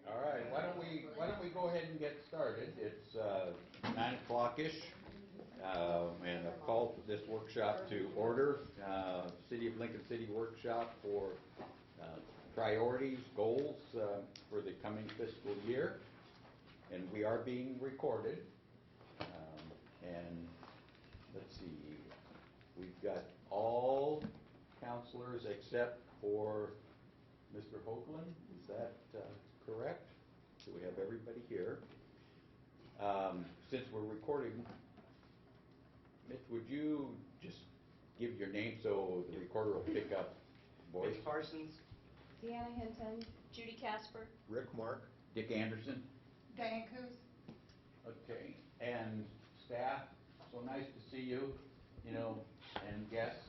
All right, why don't we go ahead and get started? It's 9 o'clock-ish, and I've called this workshop to order. City of Lincoln City workshop for priorities, goals for the coming fiscal year, and we are being recorded. And let's see, we've got all counselors except for Mr. Hoagland. Is that correct? So we have everybody here. Since we're recording, Mitch, would you just give your name so the recorder will pick up voice? Mitch Parsons. Deanna Hinton. Judy Casper. Rick Mark. Dick Anderson. Diane Coos. Okay, and staff, so nice to see you, and guests.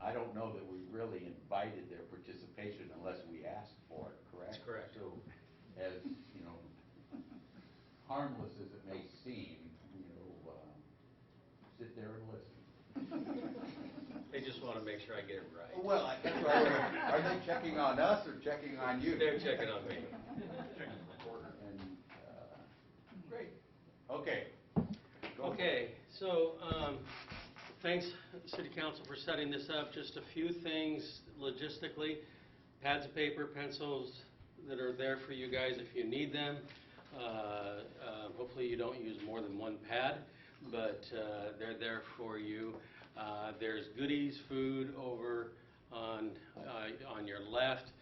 I don't know that we really invited their participation unless we asked for it, correct? That's correct. So, as, harmless as it may seem, sit there and listen. They just want to make sure I get it right. Well, that's right. Are they checking on us or checking on you? They're checking on me. And, great. Okay. Okay, so thanks, City Council, for setting this up. Just a few things logistically. Pads of paper, pencils that are there for you guys if you need them. Hopefully you don't use more than one pad, but they're there for you. There's goodies, food over on your left.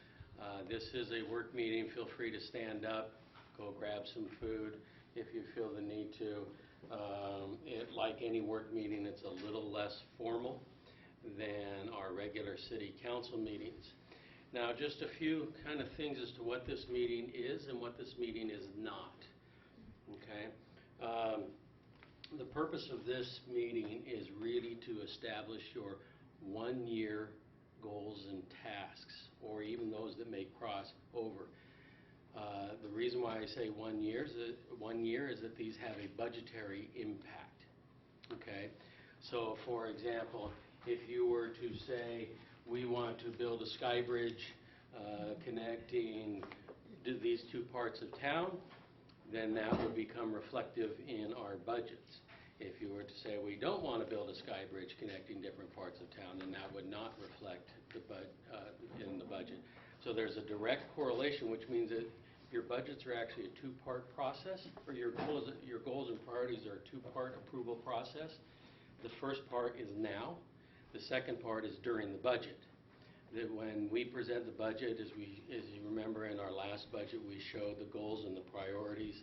This is a work meeting. Feel free to stand up, go grab some food if you feel the need to. Like any work meeting, it's a little less formal than our regular city council meetings. Now, just a few kind of things as to what this meeting is and what this meeting is not. Okay? The purpose of this meeting is really to establish your one-year goals and tasks, or even those that may cross over. The reason why I say 1 year is that these have a budgetary impact. Okay, so for example, if you were to say we want to build a sky bridge connecting these two parts of town, then that would become reflective in our budgets. If you were to say we don't want to build a sky bridge connecting different parts of town, then that would not reflect in the budget. So there's a direct correlation, which means that your budgets are actually a two-part process, or your goals and priorities are a two-part approval process. The first part is now. The second part is during the budget. That when we present the budget, as you remember in our last budget, we showed the goals and the priorities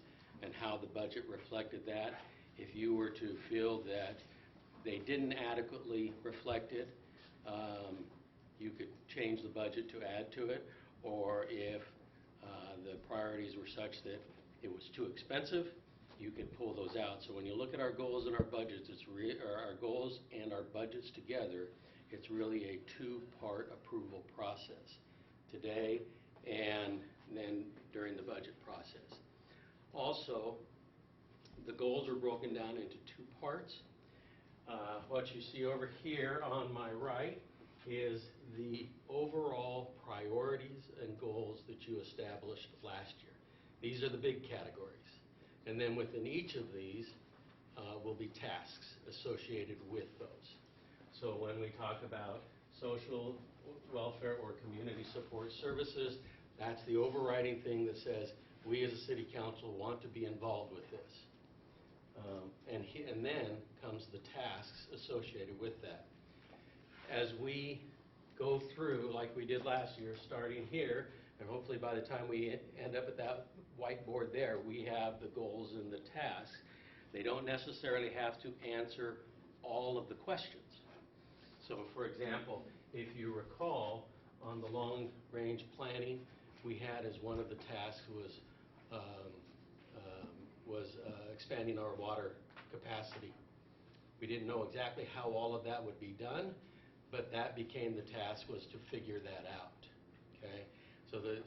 and how the budget reflected that. If you were to feel that they didn't adequately reflect it, you could change the budget to add to it, or if the priorities were such that it was too expensive, you could pull those out. So when you look at our goals and our budgets, our goals and our budgets together, it's really a two-part approval process, today and then during the budget process. Also, the goals are broken down into two parts. What you see over here on my right is the overall priorities and goals that you established last year. These are the big categories. And then within each of these will be tasks associated with those. So when we talk about social welfare or community support services, that's the overriding thing that says we as a city council want to be involved with this. And then comes the tasks associated with that. As we go through, like we did last year, starting here, and hopefully by the time we end up at that whiteboard there, we have the goals and the tasks. They don't necessarily have to answer all of the questions. So for example, if you recall, on the long-range planning, we had as one of the tasks was expanding our water capacity. We didn't know exactly how all of that would be done, but that became the task, was to figure that out. Okay,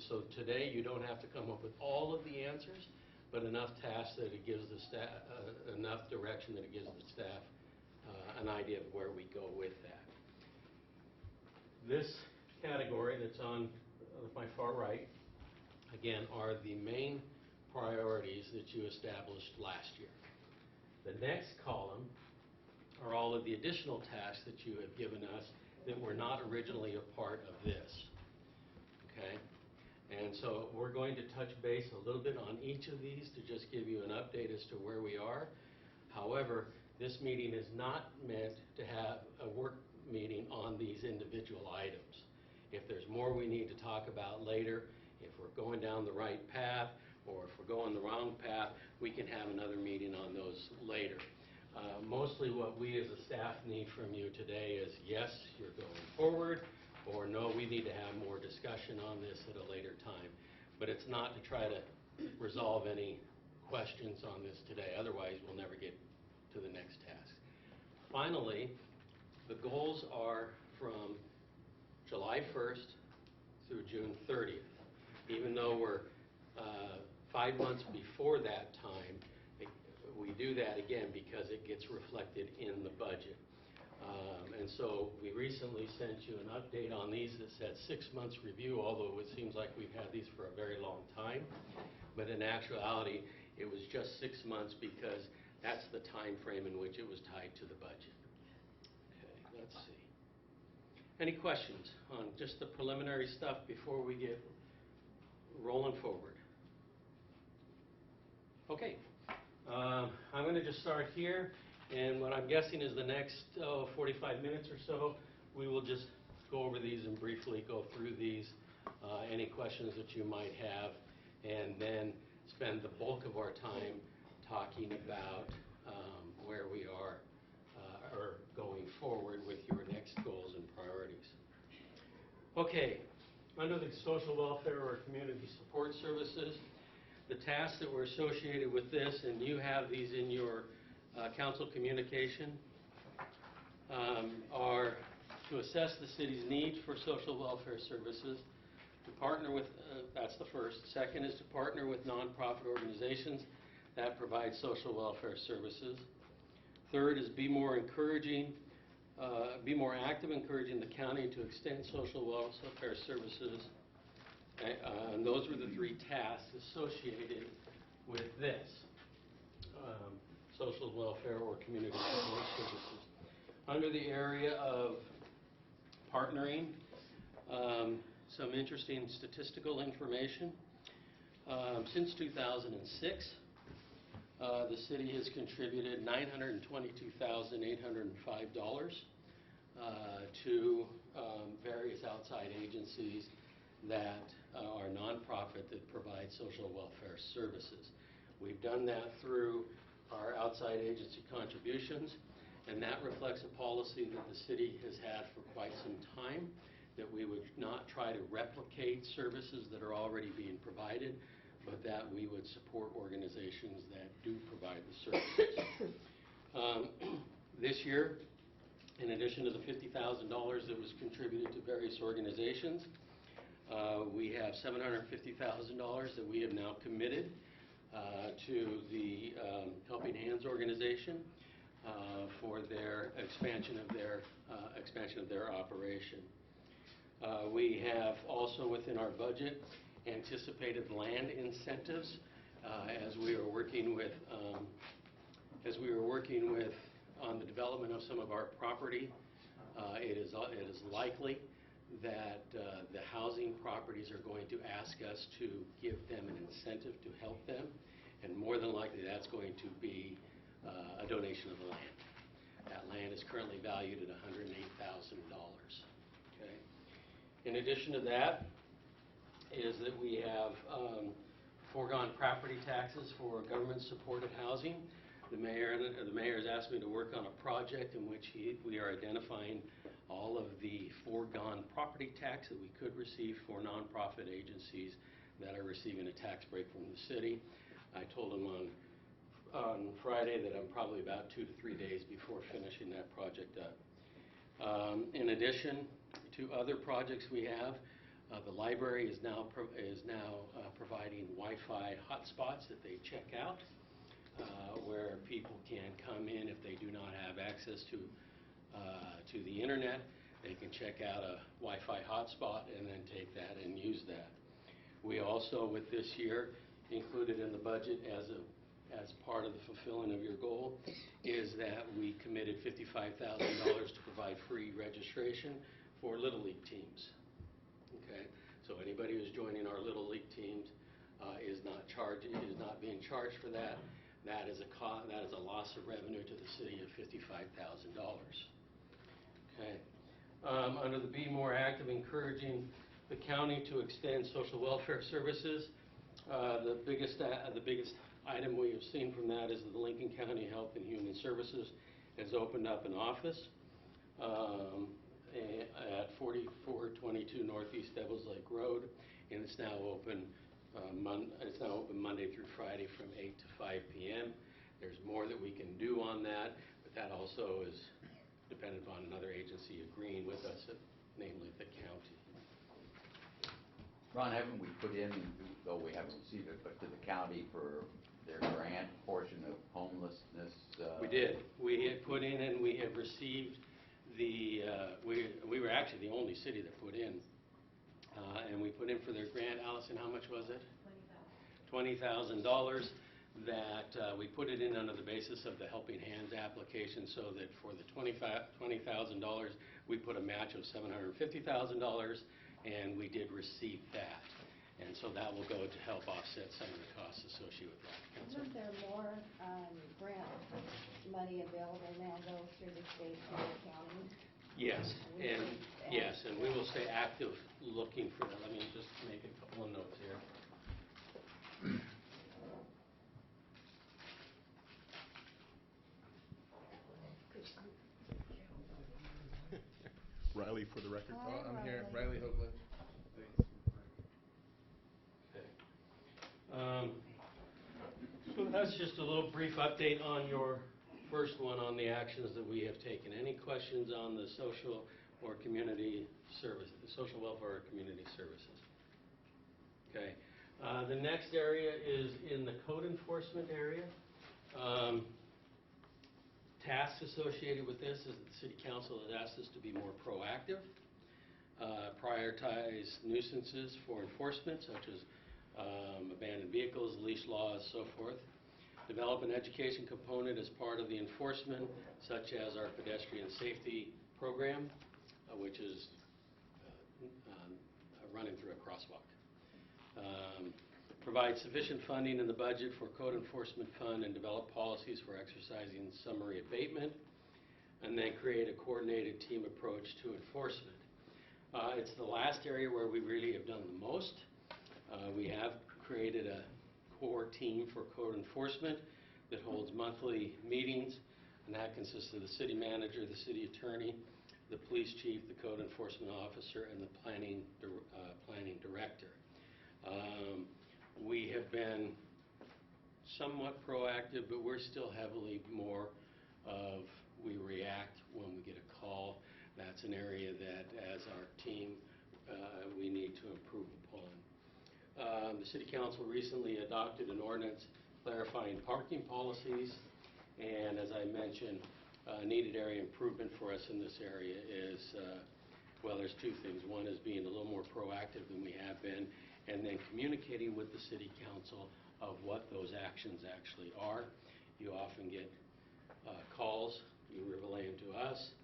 so today you don't have to come up with all of the answers, but enough tasks that it gives the staff enough direction that it gives the staff an idea of where we go with that. This category that's on my far right, again, are the main priorities that you established last year. The next column are all of the additional tasks that you have given us that were not originally a part of this. Okay? And so we're going to touch base a little bit on each of these to just give you an update as to where we are. However, this meeting is not meant to have a work meeting on these individual items. If there's more we need to talk about later, if we're going down the right path, or if we're going the wrong path, we can have another meeting on those later. Mostly what we as a staff need from you today is, yes, you're going forward, or no, we need to have more discussion on this at a later time. But it's not to try to resolve any questions on this today. Otherwise, we'll never get to the next task. Finally, the goals are from July 1st through June 30th. Even though we're 5 months before that time, we do that again because it gets reflected in the budget. And so we recently sent you an update on these that said 6 months review, although it seems like we've had these for a very long time. But in actuality, it was just 6 months because that's the time frame in which it was tied to the budget. Okay, let's see. Any questions on just the preliminary stuff before we get rolling forward? Okay. I'm going to just start here, and what I'm guessing is the next 45 minutes or so, we will just go over these and briefly go through these, any questions that you might have, and then spend the bulk of our time talking about where we are or going forward with your next goals and priorities. Okay, under the social welfare or community support services, the tasks that were associated with this, and you have these in your council communication, are to assess the city's needs for social welfare services, to partner with, that's the first. Second is to partner with nonprofit organizations that provide social welfare services. Third is be more active encouraging the county to extend social welfare services. And those were the 3 tasks associated with this, social welfare or community support services. Under the area of partnering, some interesting statistical information. Since 2006, the city has contributed $922,805 to various outside agencies that are nonprofit that provide social welfare services. We've done that through our outside agency contributions, and that reflects a policy that the city has had for quite some time, that we would not try to replicate services that are already being provided, but that we would support organizations that do provide the services. This year, in addition to the $50,000 that was contributed to various organizations, we have $750,000 that we have now committed to the Helping Hands organization for their expansion of their operation. We have also within our budget anticipated land incentives as we were working with on the development of some of our property. It is likely that the housing properties are going to ask us to give them an incentive to help them, and more than likely that's going to be a donation of the land. That land is currently valued at $108,000. Okay. In addition to that is that we have foregone property taxes for government-supported housing. The mayor has asked me to work on a project in which we are identifying all of the foregone property tax that we could receive for nonprofit agencies that are receiving a tax break from the city. I told them on Friday that I'm probably about 2 to 3 days before finishing that project up. In addition to other projects we have, the library is now providing Wi-Fi hotspots that they check out, where people can come in if they do not have access to the internet. They can check out a Wi-Fi hotspot and then take that and use that. We also, with this year, included in the budget as part of the fulfilling of your goal, is that we committed $55,000 to provide free registration for Little League teams. Okay, so anybody who's joining our Little League teams is not being charged for that. That is a loss of revenue to the city of $55,000. Okay. Under the Be More Active, encouraging the county to extend social welfare services. The biggest item we have seen from that is that the Lincoln County Health and Human Services has opened up an office at 4422 Northeast Devils Lake Road, and it's now open. It's now open Monday through Friday from 8 to 5 p.m. There's more that we can do on that, but that also is dependent upon another agency agreeing with us, namely the county. Ron, haven't we put in, though we haven't received it, but to the county for their grant portion of homelessness? We did. We had put in and we have received the, we were actually the only city that put in. And we put in for their grant. Allison, how much was it? $20,000. That we put it in under the basis of the Helping Hands application, so that for the $20,000, we put a match of $750,000, and we did receive that. And so that will go to help offset some of the costs associated with that. Isn't there more grant money available now, though, through the state and the county? Yes, and we will stay active looking for that. Let me just make a couple of notes here. Riley, for the record. Hi, I'm here. Riley. Riley Hoagland. Okay. So that's just a little brief update on your first one on the actions that we have taken. Any questions on the social or community service, the social welfare or community services? Okay. The next area is in the code enforcement area. Tasks associated with this is that the City Council has asked us to be more proactive, prioritize nuisances for enforcement, such as abandoned vehicles, leash laws, so forth. Develop an education component as part of the enforcement, such as our pedestrian safety program, which is running through a crosswalk. Provide sufficient funding in the budget for code enforcement fund and develop policies for exercising summary abatement, and then create a coordinated team approach to enforcement. It's the last area where we really have done the most. We have created a core team for code enforcement that holds monthly meetings, and that consists of the city manager, the city attorney, the police chief, the code enforcement officer, and the planning director. We have been somewhat proactive, but we're still heavily more of we react when we get a call. That's an area that, as our team, we need to improve upon. The City Council recently adopted an ordinance clarifying parking policies, and as I mentioned, needed area improvement for us in this area is, well, there's two things. One is being a little more proactive than we have been, and then communicating with the City Council of what those actions actually are. You often get calls, you relay them to us.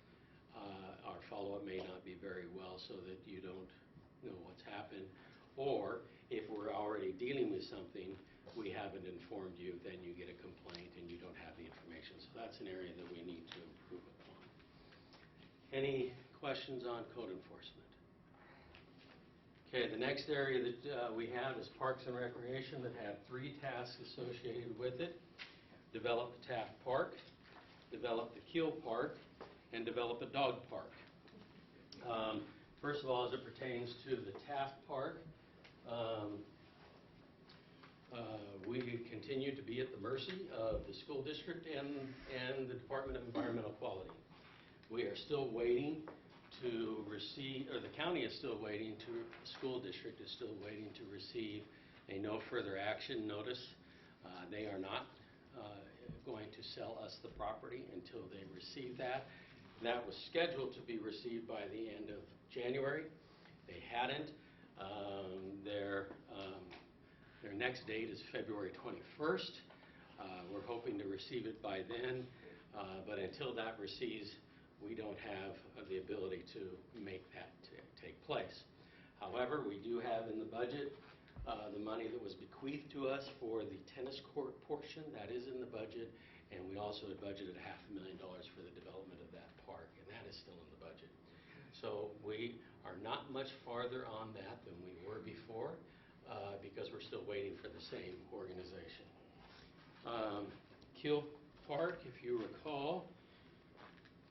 Our follow-up may not be very well, so that you don't know what's happened. Or if we're already dealing with something, we haven't informed you, then you get a complaint and you don't have the information. So that's an area that we need to improve upon. Any questions on code enforcement? Okay, the next area that we have is Parks and Recreation, that have 3 tasks associated with it. Develop the Taft Park, develop the Keel Park, and develop a dog park. First of all, as it pertains to the Taft Park, we continue to be at the mercy of the school district and the Department of Environmental Quality. We are still waiting to receive, or the county is still waiting to, the school district is still waiting to receive a no further action notice. They are not going to sell us the property until they receive that. That was scheduled to be received by the end of January. They hadn't. Their next date is February 21st. We're hoping to receive it by then, but until that receives, we don't have the ability to make that take place. However, we do have in the budget the money that was bequeathed to us for the tennis court portion. That is in the budget, and we also had budgeted $500,000 for the development of that park, and that is still in the budget. So we are not much farther on that than we were before, because we're still waiting for the same organization. Kiel Park, if you recall,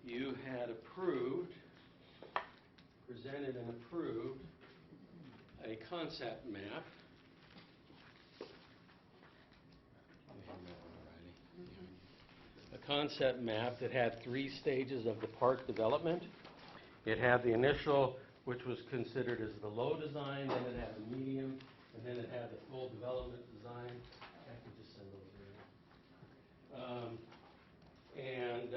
you had presented and approved a concept map. A concept map that had 3 stages of the park development. It had the initial, which was considered as the low design, then it had the medium, and then it had the full development design. I could just send those in.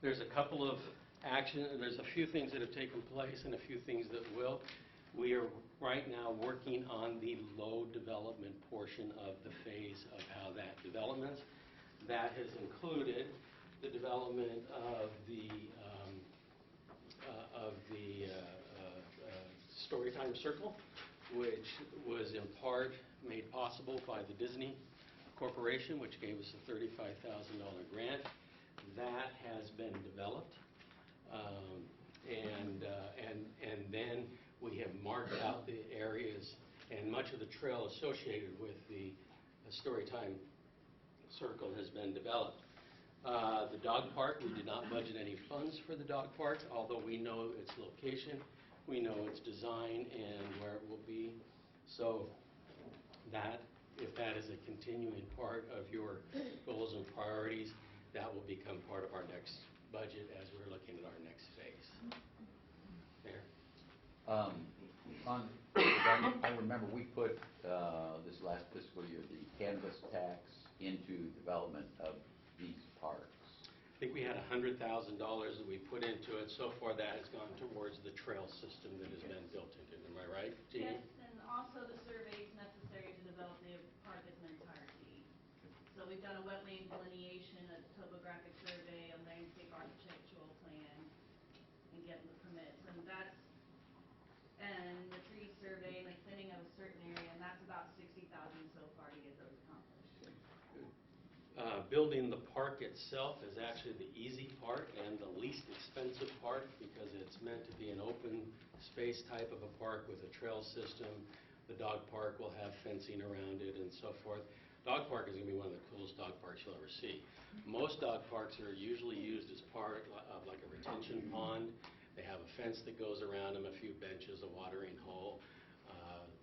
There's a couple of there's a few things that have taken place and a few things that will. We are right now working on the low development portion of the phase of how that developments. That has included the development of the Storytime Circle, which was in part made possible by the Disney Corporation, which gave us a $35,000 grant. That has been developed, and then we have marked out the areas and much of the trail associated with the Storytime Circle has been developed. The dog park, we did not budget any funds for the dog park, although we know its location, we know its design and where it will be. So that, if that is a continuing part of your goals and priorities, that will become part of our next budget as we're looking at our next phase. There. I remember we put this last fiscal year the cannabis tax into development of these parks. I think we had $100,000 that we put into it. So far, that has gone towards the trail system that has been built into it. Am I right, Jeannie? Yes, and also the surveys necessary to develop the park as an entirety. So we've done a wetland delineation, a topographic survey, a landscape architectural plan, and getting the permits. And the tree survey and the thinning of a certain area, and that's about $60,000 so far to get those accomplished. Building the park itself is actually the easy part and the least expensive part because it's meant to be an open space type of a park with a trail system. The dog park will have fencing around it and so forth. Dog park is going to be one of the coolest dog parks you'll ever see. Most dog parks are usually used as part of like a retention pond. They have a fence that goes around them, a few benches, a watering hole.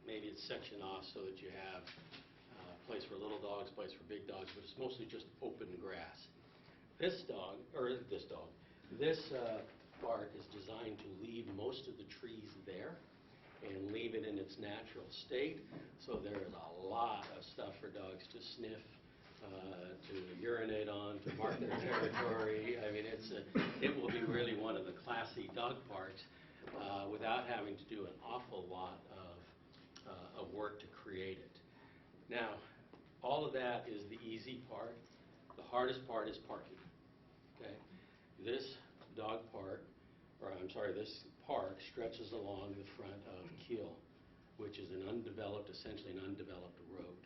Maybe it's sectioned off so that you have place for little dogs, place for big dogs, but it's mostly just open grass. This park is designed to leave most of the trees there and leave it in its natural state. So there is a lot of stuff for dogs to sniff, to urinate on, to mark their territory. I mean, it will be really one of the classy dog parks without having to do an awful lot of work to create it. Now, all of that is the easy part. The hardest part is parking. Okay, this this park stretches along the front of Kiel, which is essentially an undeveloped road.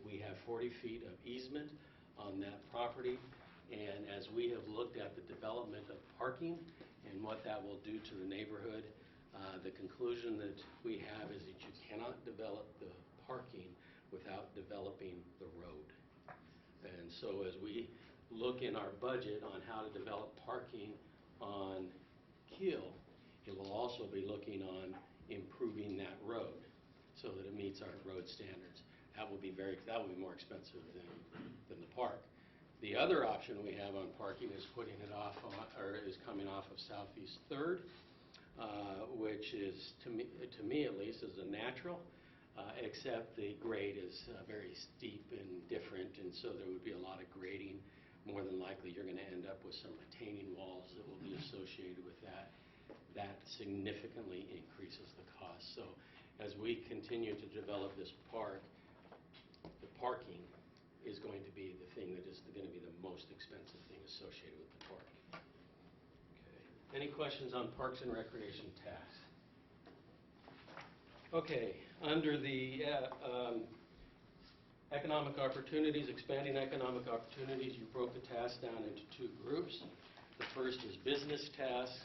We have 40 feet of easement on that property, and as we have looked at the development of parking and what that will do to the neighborhood, the conclusion that we have is that you cannot develop the parking without developing the road. And so as we look in our budget on how to develop parking on Kiel, it will also be looking on improving that road so that it meets our road standards. That will be more expensive than the park. The other option we have on parking is putting it off is coming off of Southeast 3rd, which is to me at least is a natural. Except the grade is very steep and different, and so there would be a lot of grading more than likely you're going to end up with some retaining walls that will be associated with that. That significantly increases the cost. So as we continue to develop this park, the parking is going to be the thing that is going to be the most expensive thing associated with the park. Okay. Any questions on Parks and Recreation tax? Okay, under the economic opportunities, expanding economic opportunities, you broke the task down into two groups. The first is business tasks,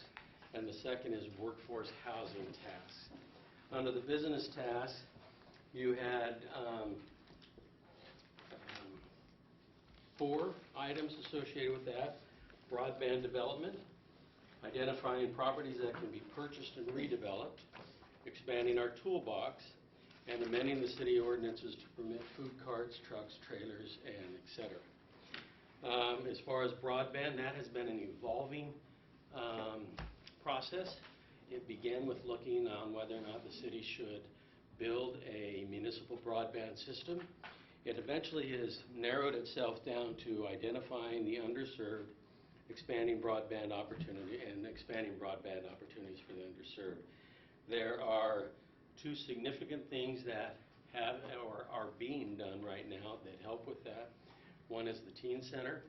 and the second is workforce housing tasks. Under the business task, you had 4 items associated with that. Broadband development, identifying properties that can be purchased and redeveloped, expanding our toolbox, and amending the city ordinances to permit food carts, trucks, trailers, and et cetera. As far as broadband, that has been an evolving process. It began with looking on whether or not the city should build a municipal broadband system. It eventually has narrowed itself down to identifying the underserved, expanding broadband opportunities for the underserved. There are 2 significant things that have or are being done right now that help with that. One is the teen center.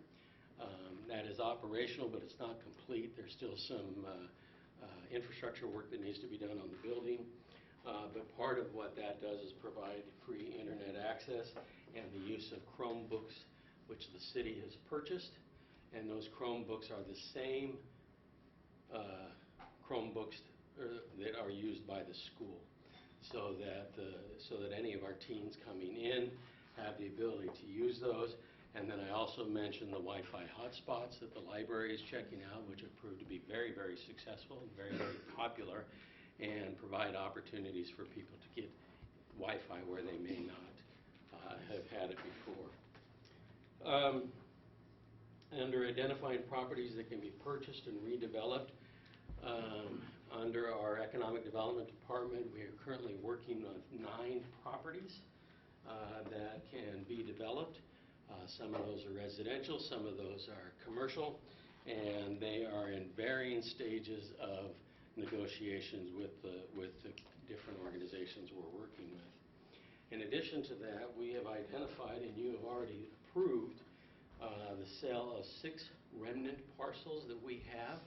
That is operational, but it's not complete. There's still some infrastructure work that needs to be done on the building. But part of what that does is provide free internet access and the use of Chromebooks, which the city has purchased. And those Chromebooks are the same Chromebooks that are used by the school, so that any of our teens coming in have the ability to use those. And then I also mentioned the Wi-Fi hotspots that the library is checking out, which have proved to be very, very successful and very, very popular, and provide opportunities for people to get Wi-Fi where they may not have had it before. Under identifying properties that can be purchased and redeveloped, under our Economic Development Department, we are currently working on 9 properties that can be developed. Some of those are residential, some of those are commercial, and they are in varying stages of negotiations with the different organizations we're working with. In addition to that, we have identified, and you have already approved, the sale of 6 remnant parcels that we have.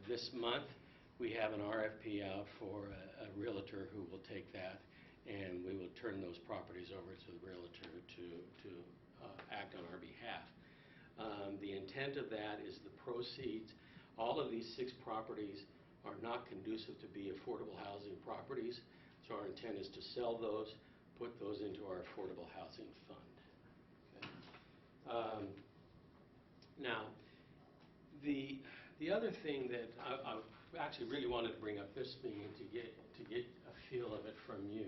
This month, we have an RFP out for a realtor who will take that, and we will turn those properties over to the realtor to act on our behalf. The intent of that is the proceeds. All of these 6 properties are not conducive to be affordable housing properties, so our intent is to sell those, put those into our affordable housing fund. Okay. Now, the other thing that I actually really wanted to bring up this meeting to get a feel of it from you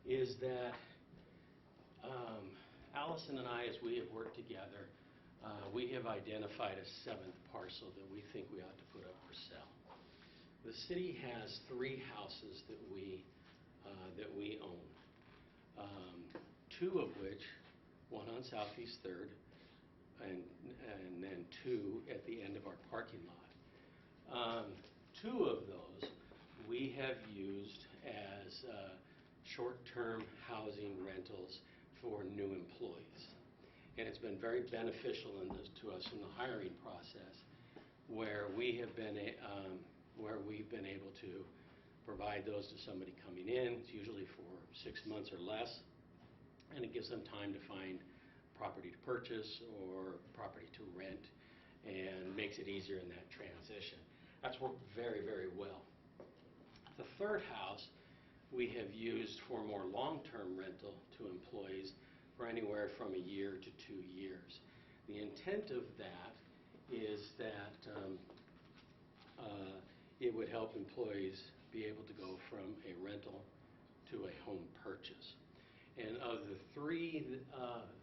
is that Allison and I, as we have worked together, we have identified a 7th parcel that we think we ought to put up for sale. The city has 3 houses that we own, 2 of which, one on Southeast 3rd, and then 2 at the end of our parking lot. 2 of those we have used as short-term housing rentals for new employees. And it's been very beneficial to us in the hiring process, where we have been able to provide those to somebody coming in. It's usually for 6 months or less, and it gives them time to find property to purchase or property to rent, and makes it easier in that transition. That's worked very, very well. The 3rd house we have used for more long-term rental to employees for anywhere from a year to 2 years. The intent of that is that it would help employees be able to go from a rental to a home purchase. And of the 3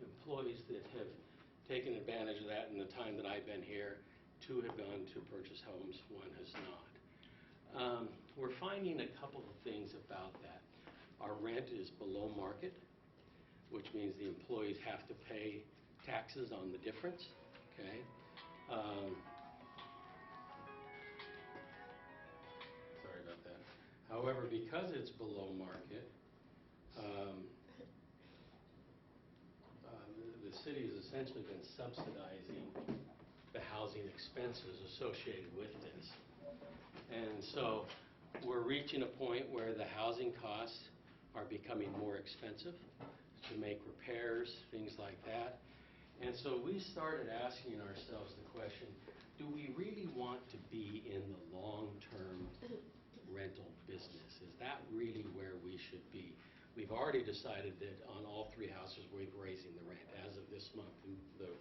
employees that have taken advantage of that in the time that I've been here, 2 have gone to purchase homes, 1 has not. We're finding a couple of things about that. Our rent is below market. which means the employees have to pay taxes on the difference, okay? Sorry about that. However, because it's below market, the city has essentially been subsidizing the housing expenses associated with this. And so we're reaching a point where the housing costs are becoming more expensive to make repairs, things like that. And so we started asking ourselves the question, do we really want to be in the long-term rental business? Is that really where we should be? We've already decided that on all three houses, we're raising the rent. As of this month, the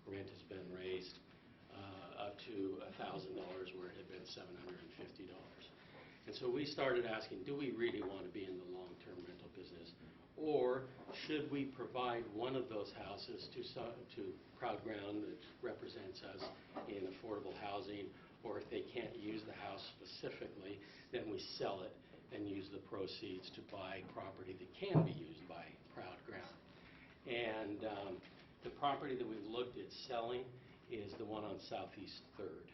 rent has been raised up to $1,000 where it had been $750. And so we started asking, do we really want to be in the long-term rental business? Or should we provide one of those houses to Proud Ground that represents us in affordable housing, or if they can't use the house specifically, then we sell it and use the proceeds to buy property that can be used by Proud Ground. And the property that we've looked at selling is the one on Southeast 3rd.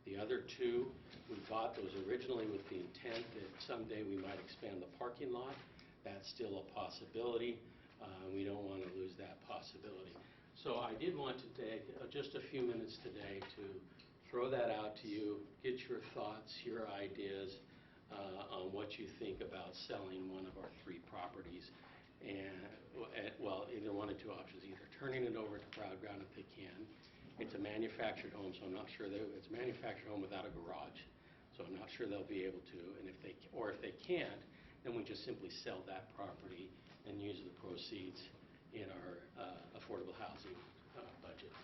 The other two, we bought those originally with the intent that someday we might expand the parking lot. That's still a possibility. We don't want to lose that possibility. So I did want to take just a few minutes today to throw that out to you, get your thoughts, your ideas on what you think about selling one of our three properties. And, well, either one of two options, either turning it over to Proud Ground if they can. It's a manufactured home, so I'm not sure it's a manufactured home without a garage. So I'm not sure they'll be able to, and if they can't, then we just simply sell that property and use the proceeds in our affordable housing budget.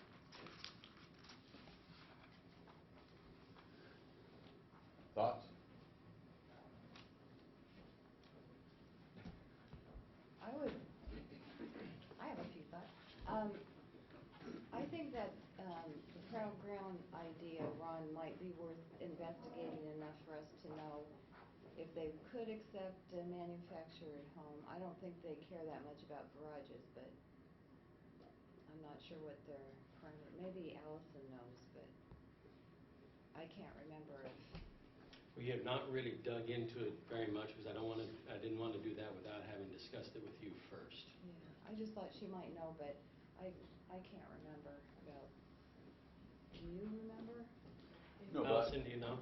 Thoughts? I have a few thoughts. I think that the Proud Ground idea, Ron, might be worth investigating enough for us to know if they could accept a manufactured home. I don't think they care that much about garages, but I'm not sure what their maybe Allison knows, but I can't remember if. We have not really dug into it very much because I didn't want to do that without having discussed it with you first. Yeah, I just thought she might know, but I can't remember about. Do you remember? No, Allison, do you know?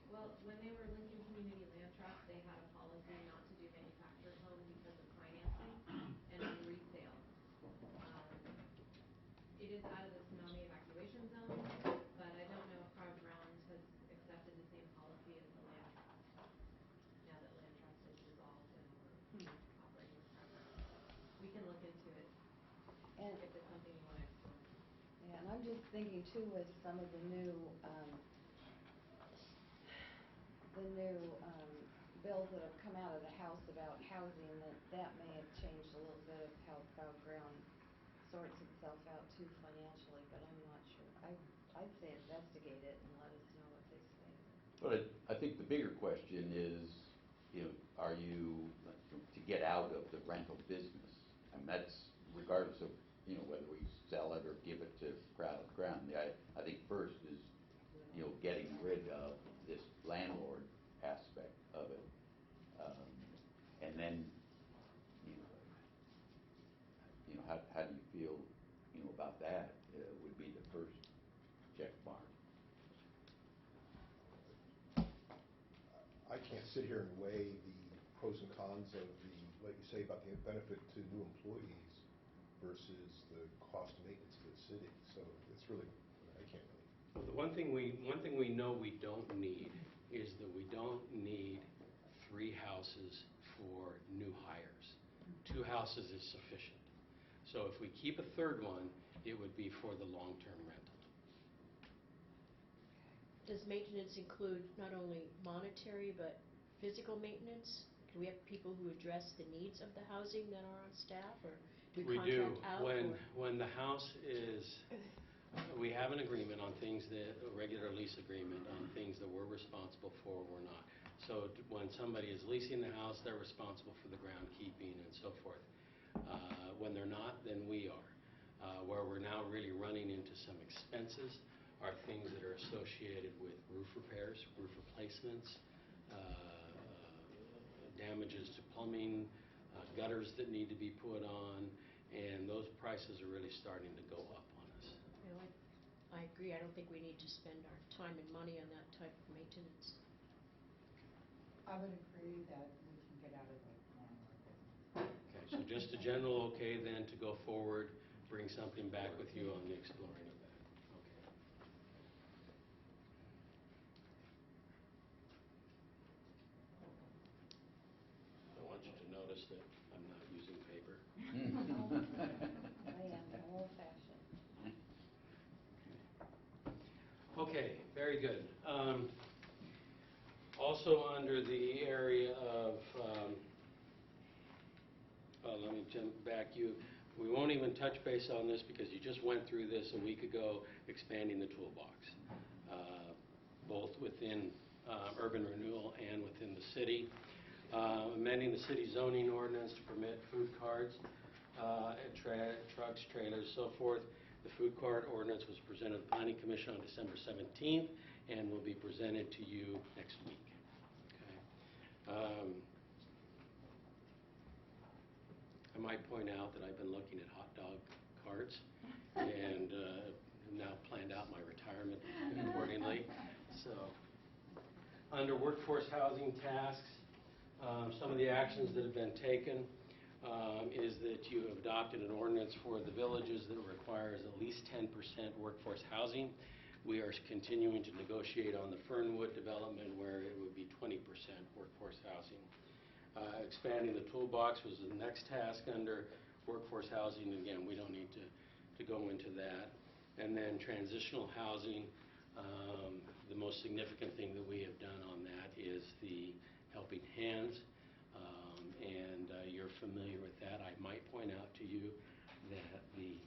Well, when they were Lincoln Community Land Trust, they had a policy not to do manufactured homes because of financing and on resale. It is out of the tsunami evacuation zone, but I don't know if Proud Ground has accepted the same policy as the land trust, now that land trust is dissolved and we're operating with Proud Ground. We can look into it And if it's something you want to explore. yeah, and I'm just thinking too with some of the new bills that have come out of the House about housing, that may have changed a little bit of how Proud Ground sorts itself out too financially, but I'm not sure. I'd say investigate it and let us know what they say. but I think the bigger question is, are you to get out of the rental business? And that's regardless of, whether we sell it or give it to Proud Ground. I think first is, getting rid of this landlord aspect of it. And then, how do you feel, about that would be the first check mark. I can't sit here and weigh the pros and cons of what you say about the benefit to new employees versus the cost of maintenance to the city. So it's really, I can't really. Well, the one thing we know we don't need is that we don't need 3 houses for new hires. 2 houses is sufficient. So if we keep a third one, it would be for the long-term rental. Does maintenance include not only monetary but physical maintenance? Do we have people who address the needs of the housing that are on staff, or do we contract out? When the house is, we have an agreement on things a regular lease agreement on things that we're responsible for or we're not. So when somebody is leasing the house, they're responsible for the groundkeeping and so forth. When they're not, then we are. Where we're now really running into some expenses are things that are associated with roof repairs, roof replacements, damages to plumbing, gutters that need to be put on, and those prices are really starting to go up on us. You know, I agree. I don't think we need to spend our time and money on that type of maintenance. I would agree that we can get out of the landlord business. Okay, so just a general okay then to go forward, bring something back with you on the exploring of that. Okay. I want you to notice that I'm not using paper. I am old-fashioned. Okay, very good. Also under the area of, let me jump back we won't even touch base on this because you just went through this a week ago, expanding the toolbox, both within urban renewal and within the city. Amending the city zoning ordinance to permit food carts, trucks, trailers, so forth. The food cart ordinance was presented to the Planning Commission on December 17th and will be presented to you next week. Okay. I might point out that I've been looking at hot dog carts and now planned out my retirement accordingly. So, under workforce housing tasks, some of the actions that have been taken is that you have adopted an ordinance for the villages that requires at least 10% workforce housing. We are continuing to negotiate on the Fernwood development where it would be 20% workforce housing. Expanding the toolbox was the next task under workforce housing. Again, we don't need to go into that. And then transitional housing, the most significant thing that we have done on that is the Helping Hands. And you're familiar with that. I might point out to you that the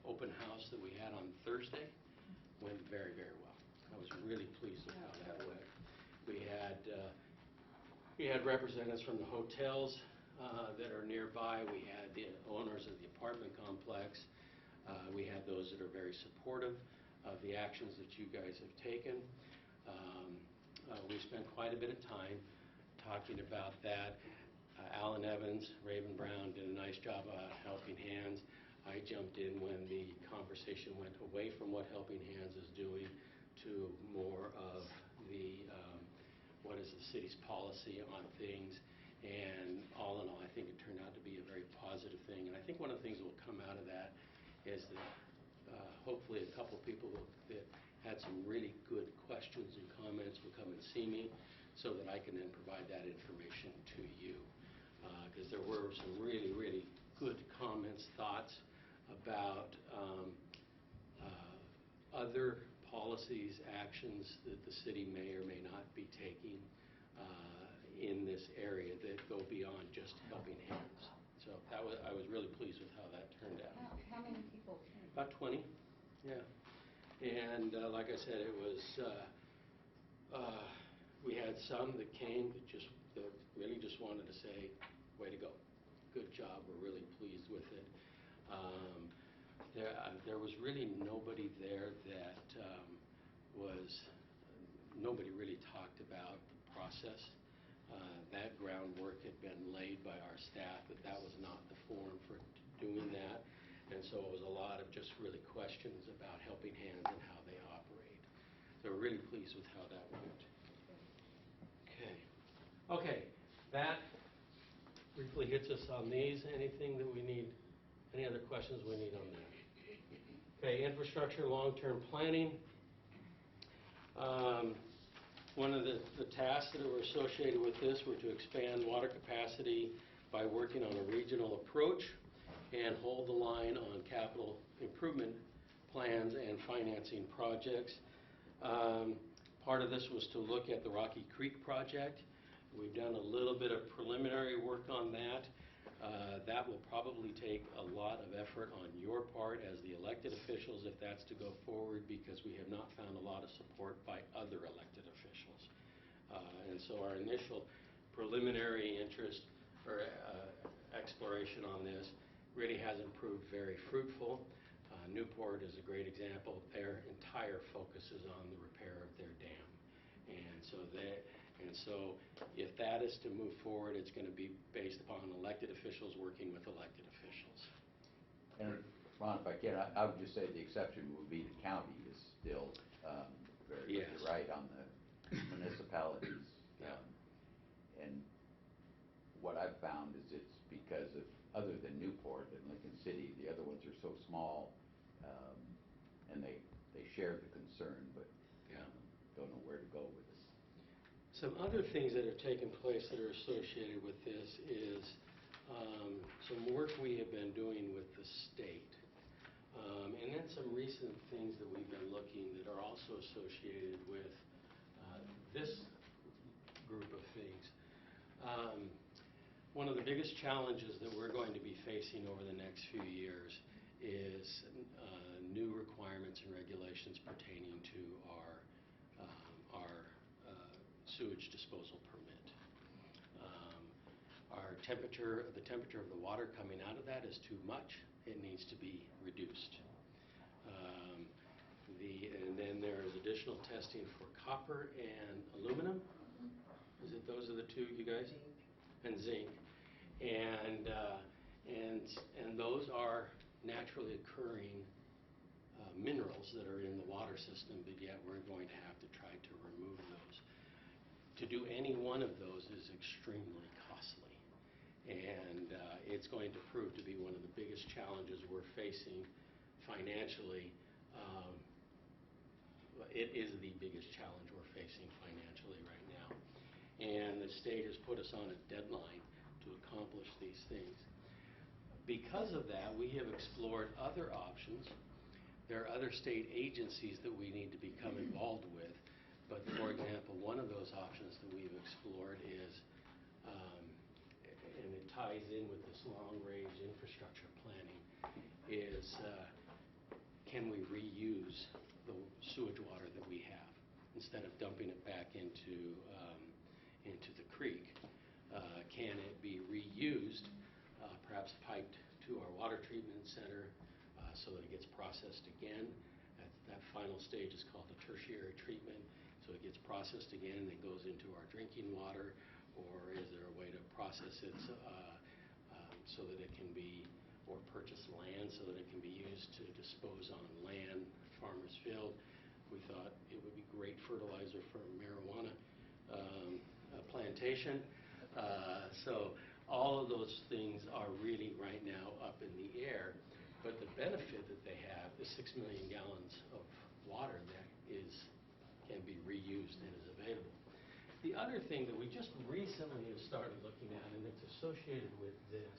open house that we had on Thursday went very, very well. I was really pleased with how that went. We had representatives from the hotels that are nearby. We had the owners of the apartment complex. We had those that are very supportive of the actions that you guys have taken. We spent quite a bit of time talking about that. Alan Evans, Raven Brown did a nice job about Helping Hands. I jumped in when the conversation went away from what Helping Hands is doing to more of the what is the city's policy on things. And all in all, I think it turned out to be a very positive thing. And I think one of the things that will come out of that is that hopefully a couple of people that had some really good questions and comments will come and see me so that I can then provide that information to you. Because there were some really, really good comments, thoughts about other policies, actions that the city may or may not be taking in this area that go beyond just Helping Hands. So I was really pleased with how that turned out. How many people came? About 20, yeah. And like I said, it was, we had some that came that really just wanted to say, way to go, good job, we're really pleased with it. There was really nobody there that nobody really talked about the process. That groundwork had been laid by our staff, but that was not the forum for doing that. And so it was a lot of just really questions about Helping Hands and how they operate. So we're really pleased with how that went. Okay, that briefly hits us on these. Anything that we need, any other questions we need on that? Okay, infrastructure, long-term planning. One of the tasks that were associated with this were to expand water capacity by working on a regional approach and hold the line on capital improvement plans and financing projects. Part of this was to look at the Rocky Creek project. We've done a little bit of preliminary work on that. That will probably take a lot of effort on your part as the elected officials if that's to go forward, because we have not found a lot of support by other elected officials. And so our initial preliminary interest or exploration on this really hasn't proved very fruitful. Newport is a great example. Their entire focus is on the repair of their dam. And so if that is to move forward, it's going to be based upon elected officials working with elected officials. And Ron, if I can, I would just say the exception would be the county is still very Yes. right on the municipalities. Yeah. And what I've found is it's because of, other than Newport and Lincoln City, the other ones are so small, and they share the concern, but Yeah. don't know where to go with it. Some other things that have taken place that are associated with this is some work we have been doing with the state. And then some recent things that we've been looking that are also associated with this group of things. One of the biggest challenges that we're going to be facing over the next few years is new requirements and regulations pertaining to our sewage disposal permit. The temperature of the water coming out of that is too much. It needs to be reduced. And then there is additional testing for copper and aluminum. Is it those are the two, you guys? And zinc. And those are naturally occurring minerals that are in the water system, but yet we're going to have to try to remove those. To do any one of those is extremely costly. And it's going to prove to be one of the biggest challenges we're facing financially. It is the biggest challenge we're facing financially right now. And the state has put us on a deadline to accomplish these things. Because of that, we have explored other options. There are other state agencies that we need to become involved with. But for example, one of those options that we've explored is, and it ties in with this long-range infrastructure planning, is can we reuse the sewage water that we have instead of dumping it back into the creek? Can it be reused, perhaps piped to our water treatment center so that it gets processed again? That final stage is called the tertiary treatment. So it gets processed again and goes into our drinking water, or is there a way to process it so that it can be, or purchase land so that it can be used to dispose on land, farmer's field? We thought it would be great fertilizer for marijuana plantation. So all of those things are really right now up in the air, but the benefit that they have is 6 million gallons of water that can be reused and is available. The other thing that we just recently have started looking at, and it's associated with this,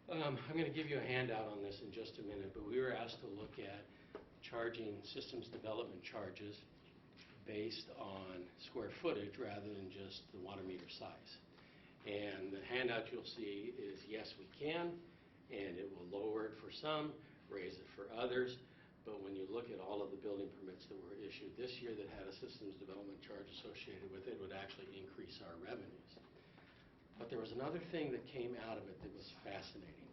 I'm going to give you a handout on this in just a minute, but we were asked to look at charging systems development charges based on square footage rather than just the water meter size. And the handout you'll see is yes, we can, and it will lower it for some, raise it for others. But when you look at all of the building permits that were issued this year that had a systems development charge associated with it, would actually increase our revenues. But there was another thing that came out of it that was fascinating.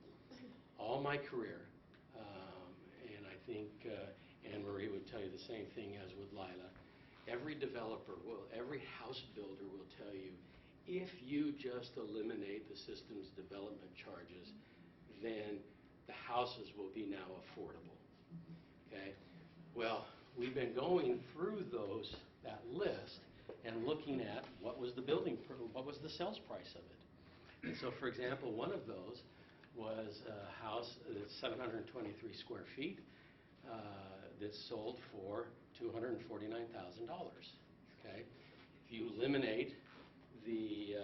All my career, and I think Anne Marie would tell you the same thing as with Lila, every developer every house builder will tell you, if you just eliminate the systems development charges, then the houses will be now affordable. Okay? Well, we've been going through that list and looking at what was the sales price of it. And so, for example, one of those was a house that's 723 square feet that's sold for $249,000. Okay? If you eliminate the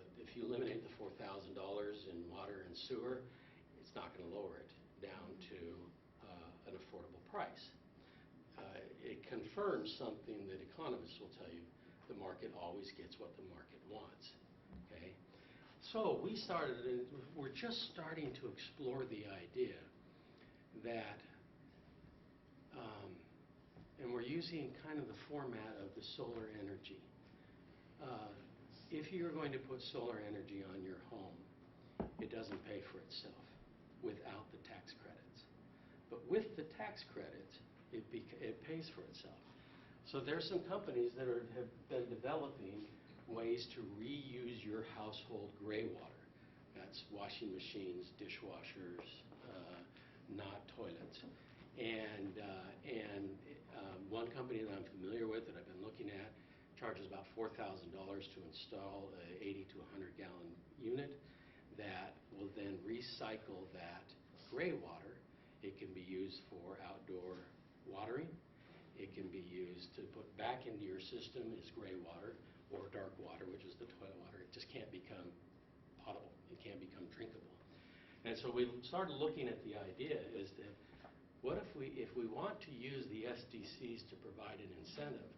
$4,000 in water and sewer, it's not going to lower it down to an affordable price. It confirms something that economists will tell you: the market always gets what the market wants. Okay, so we're just starting to explore the idea that, and we're using kind of the format of the solar energy. If you're going to put solar energy on your home, it doesn't pay for itself without the tax credits. But with the tax credits, it pays for itself. So there's some companies that have been developing ways to reuse your household gray water. That's washing machines, dishwashers, not toilets. And one company that I'm familiar with that I've been looking at charges about $4,000 to install a 80 to 100 gallon unit that will then recycle that gray water. It can be used for outdoor watering. It can be used to put back into your system as gray water or dark water, which is the toilet water. It just can't become potable. It can't become drinkable. And so we started looking at the idea is that what if we want to use the SDCs to provide an incentive,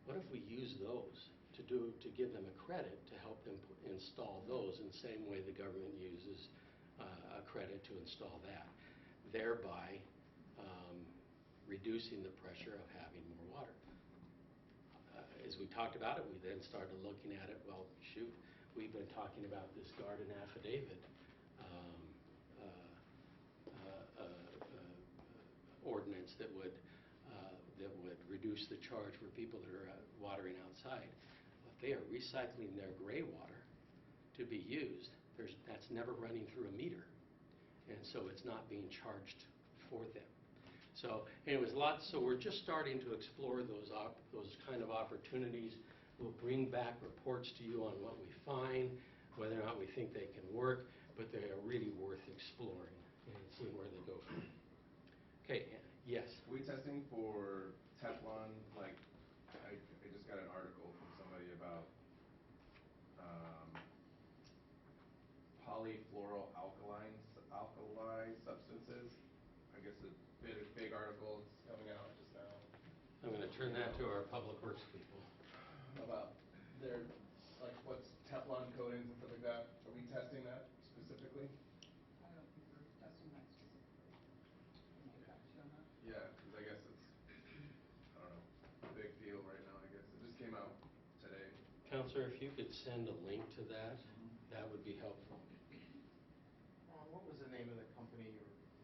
what if we use those to give them a credit to help them install those in the same way the government uses a credit to install that, thereby reducing the pressure of having more water. As we talked about it, we then started looking at it, well, shoot, we've been talking about this garden affidavit ordinance that would reduce the charge for people that are watering outside. If they are recycling their gray water to be used, that's never running through a meter, and so it's not being charged for them. So anyways, so we're just starting to explore those kind of opportunities. We'll bring back reports to you on what we find, whether or not we think they can work, but they are really worth exploring and seeing where they go from. Okay, yes. Are we testing for Teflon? Like, I just got an article from somebody about polyfluoroalkyl substances. I guess a big article is coming out just now. I'm going to turn that to our public works people. About their, like, what's Teflon coatings and stuff like that. Are we testing that specifically? I don't think we're testing that specifically. Can you get back to you on that? Yeah, because I guess it's, I don't know, a big deal right now, I guess. It just came out today. Counselor, if you could send a link to that, that would be helpful. What was the name of the company?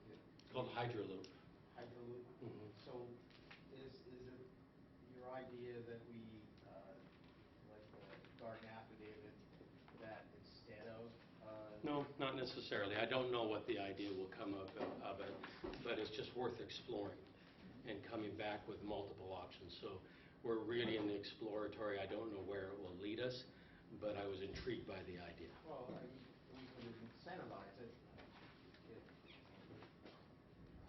It's called Hydroloop. Hydroloop? Mhm. So is it your idea that we, like the garden affidavit, that instead of... No, not necessarily. I don't know what the idea will come of it, but it's just worth exploring and coming back with multiple options. So we're really in the exploratory. I don't know where it will lead us, but I was intrigued by the idea. Well, we could incentivize it.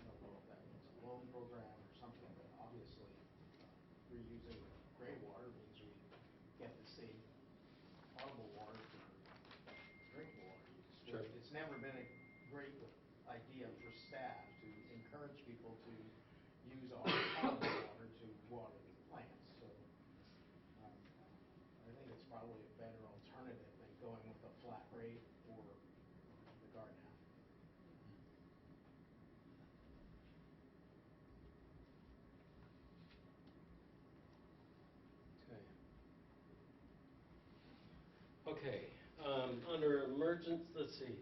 I don't know if that means a loan program or something, but obviously reusing gray water means we get the same potable water for drinking water use. Sure. It's never been a great idea for staff to encourage people to use our potable water to water the plants. So I think it's probably a better alternative than going with a flat rate or the garden affidavit. Okay, under emergency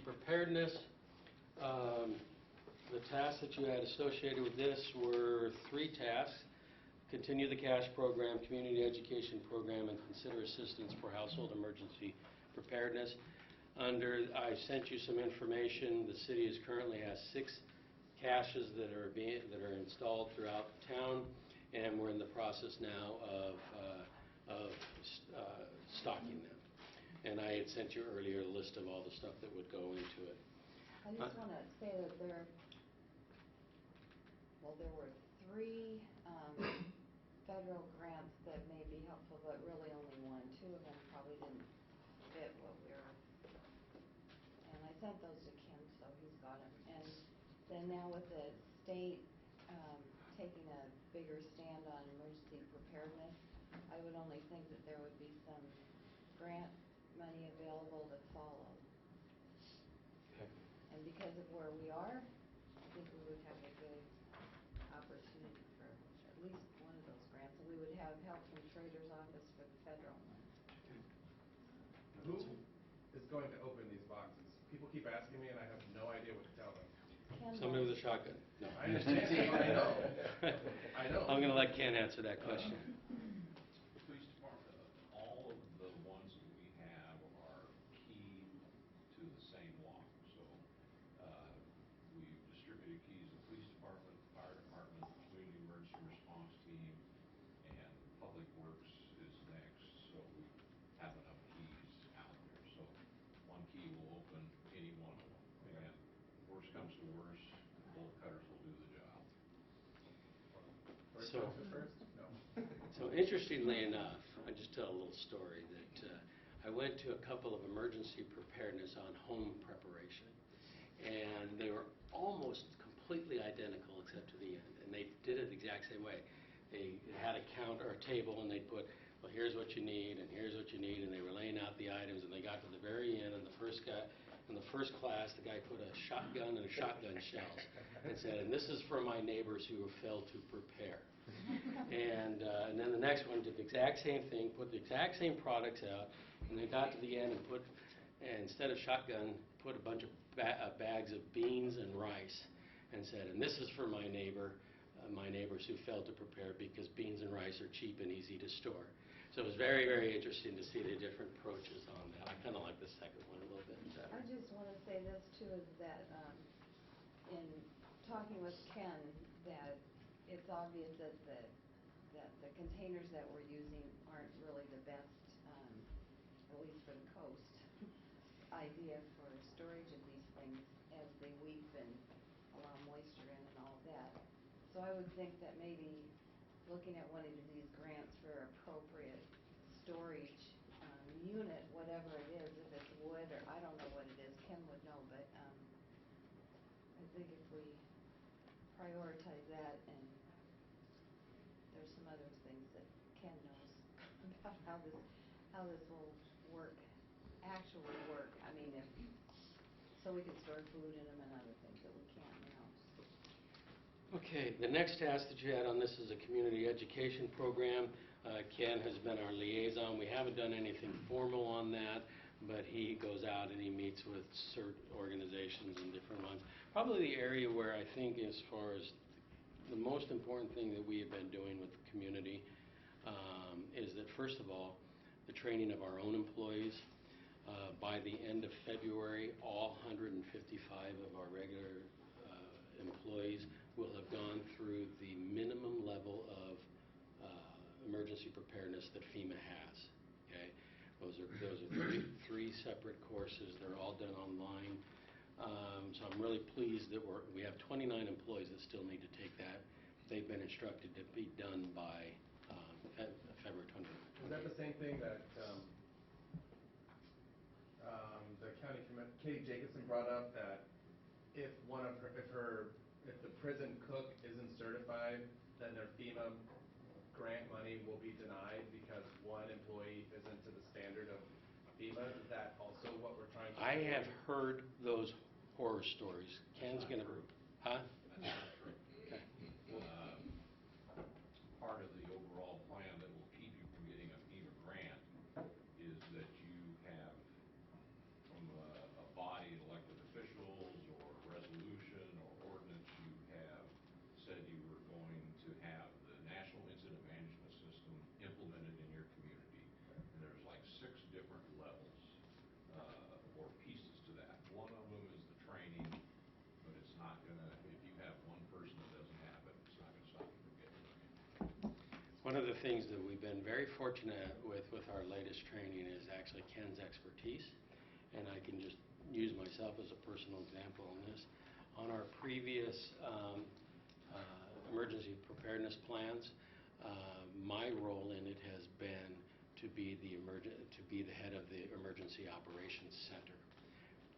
preparedness, the tasks that you had associated with this were 3 tasks: continue the cash program, community education program, and consider assistance for household emergency preparedness. I sent you some information. The city currently has 6 caches that are installed throughout town, and we're in the process now of stocking them. And I had sent you earlier a list of all the stuff that would go into it. I just want to say that there were 3 federal grants that may be helpful, but really only one. 2 of them probably didn't fit what we're, and I sent those to Kim, so he's got them. And then now with the state taking a bigger stand on emergency preparedness, I would only think that there would be some grant money available to follow. Okay. And because of where we are, I think we would have a good opportunity for at least one of those grants. And we would have help from Trader's office for the federal ones. Who, is going to open these boxes? People keep asking me, and I have no idea what to tell them. Ken Somebody with a knows. shotgun. No. I understand, I know. I know. I'm going to let Ken answer that question. The police department, all of the ones that we have are keyed to the same lock. So we've distributed keys to the police department, fire department, community emergency response team, and public works is next. So we have enough keys out there. So one key will open any one of them. And worst comes to worst, bolt cutters will do the job. First So- comes to first? No. So interestingly enough, I just tell a little story that I went to a couple of emergency preparedness on home preparation, and they were almost completely identical except to the end, and they did it the exact same way. They had a counter or a table, and they'd put, well, here's what you need, and here's what you need, and they were laying out the items, and they got to the very end, and the first guy, in the first class, the guy put a shotgun and a shotgun shells, and said, and this is for my neighbors who have failed to prepare. And then the next one did the exact same thing, put the exact same products out, and they got to the end and instead of shotgun, put a bunch of bags of beans and rice, and said, and this is for my neighbors who failed to prepare because beans and rice are cheap and easy to store. So it was very, very interesting to see the different approaches on that. I kind of like the second one a little bit better. I just want to say this too, is that in talking with Ken, that it's obvious that the containers that we're using aren't really the best, at least for the coast, idea for storage of these things as they weep and allow moisture in and all of that. So I would think that maybe looking at one of these grants for appropriate storage unit, whatever it is, if it's wood or I don't know what it is, Ken would know, but I think if we prioritize that, and there's some other things that Ken knows about how this will actually work. I mean, so we can store food in them and other things that we can't now. Okay, the next task that you had on this is a community education program. Ken has been our liaison. We haven't done anything formal on that, but he goes out and he meets with certain organizations and different ones. Probably the area where I think as far as the most important thing that we have been doing with the community is that, first of all, the training of our own employees. By the end of February, all 155 of our regular employees will have gone through the minimum level of emergency preparedness that FEMA has. Okay, those are three separate courses. They're all done online. So I'm really pleased that we have 29 employees that still need to take that. They've been instructed to be done by February 20th. Is that the same thing that the county Katie Jacobson brought up, that if the prison cook isn't certified, then their FEMA grant money will be denied because one employee isn't to the standard of FEMA? Is that also what we're trying to do? I have heard those horror stories. Ken's going to... Huh? That's not true. Okay. Part of the overall plan that will keep you from getting a FEMA grant is that you have, from a body, elected officials, or resolution, or ordinance, you have said you were going to have the National Incident Management System implemented in your community. And there's like 6 different levels or pieces to that. One of them is the training, but it's not going to, if you have one person that doesn't have it, it's not going to stop you from getting the grant. One of the things that we've been very fortunate with our latest training is actually Ken's expertise. And I can just use myself as a personal example on this. On our previous emergency preparedness plans, my role in it has been to be the head of the Emergency Operations Center.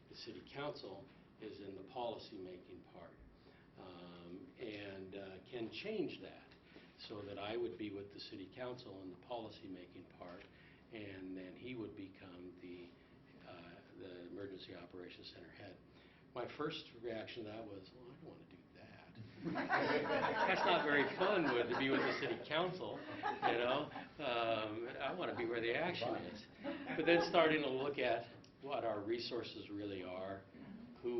The City Council is in the policy-making part. And Ken changed that so that I would be with the City Council in the policy-making part, and then he would become the Emergency Operations Center head. My first reaction to that was, well, I don't want to do that. That's not very fun to be with the City Council, you know. I want to be where the action is. But then starting to look at what our resources really are,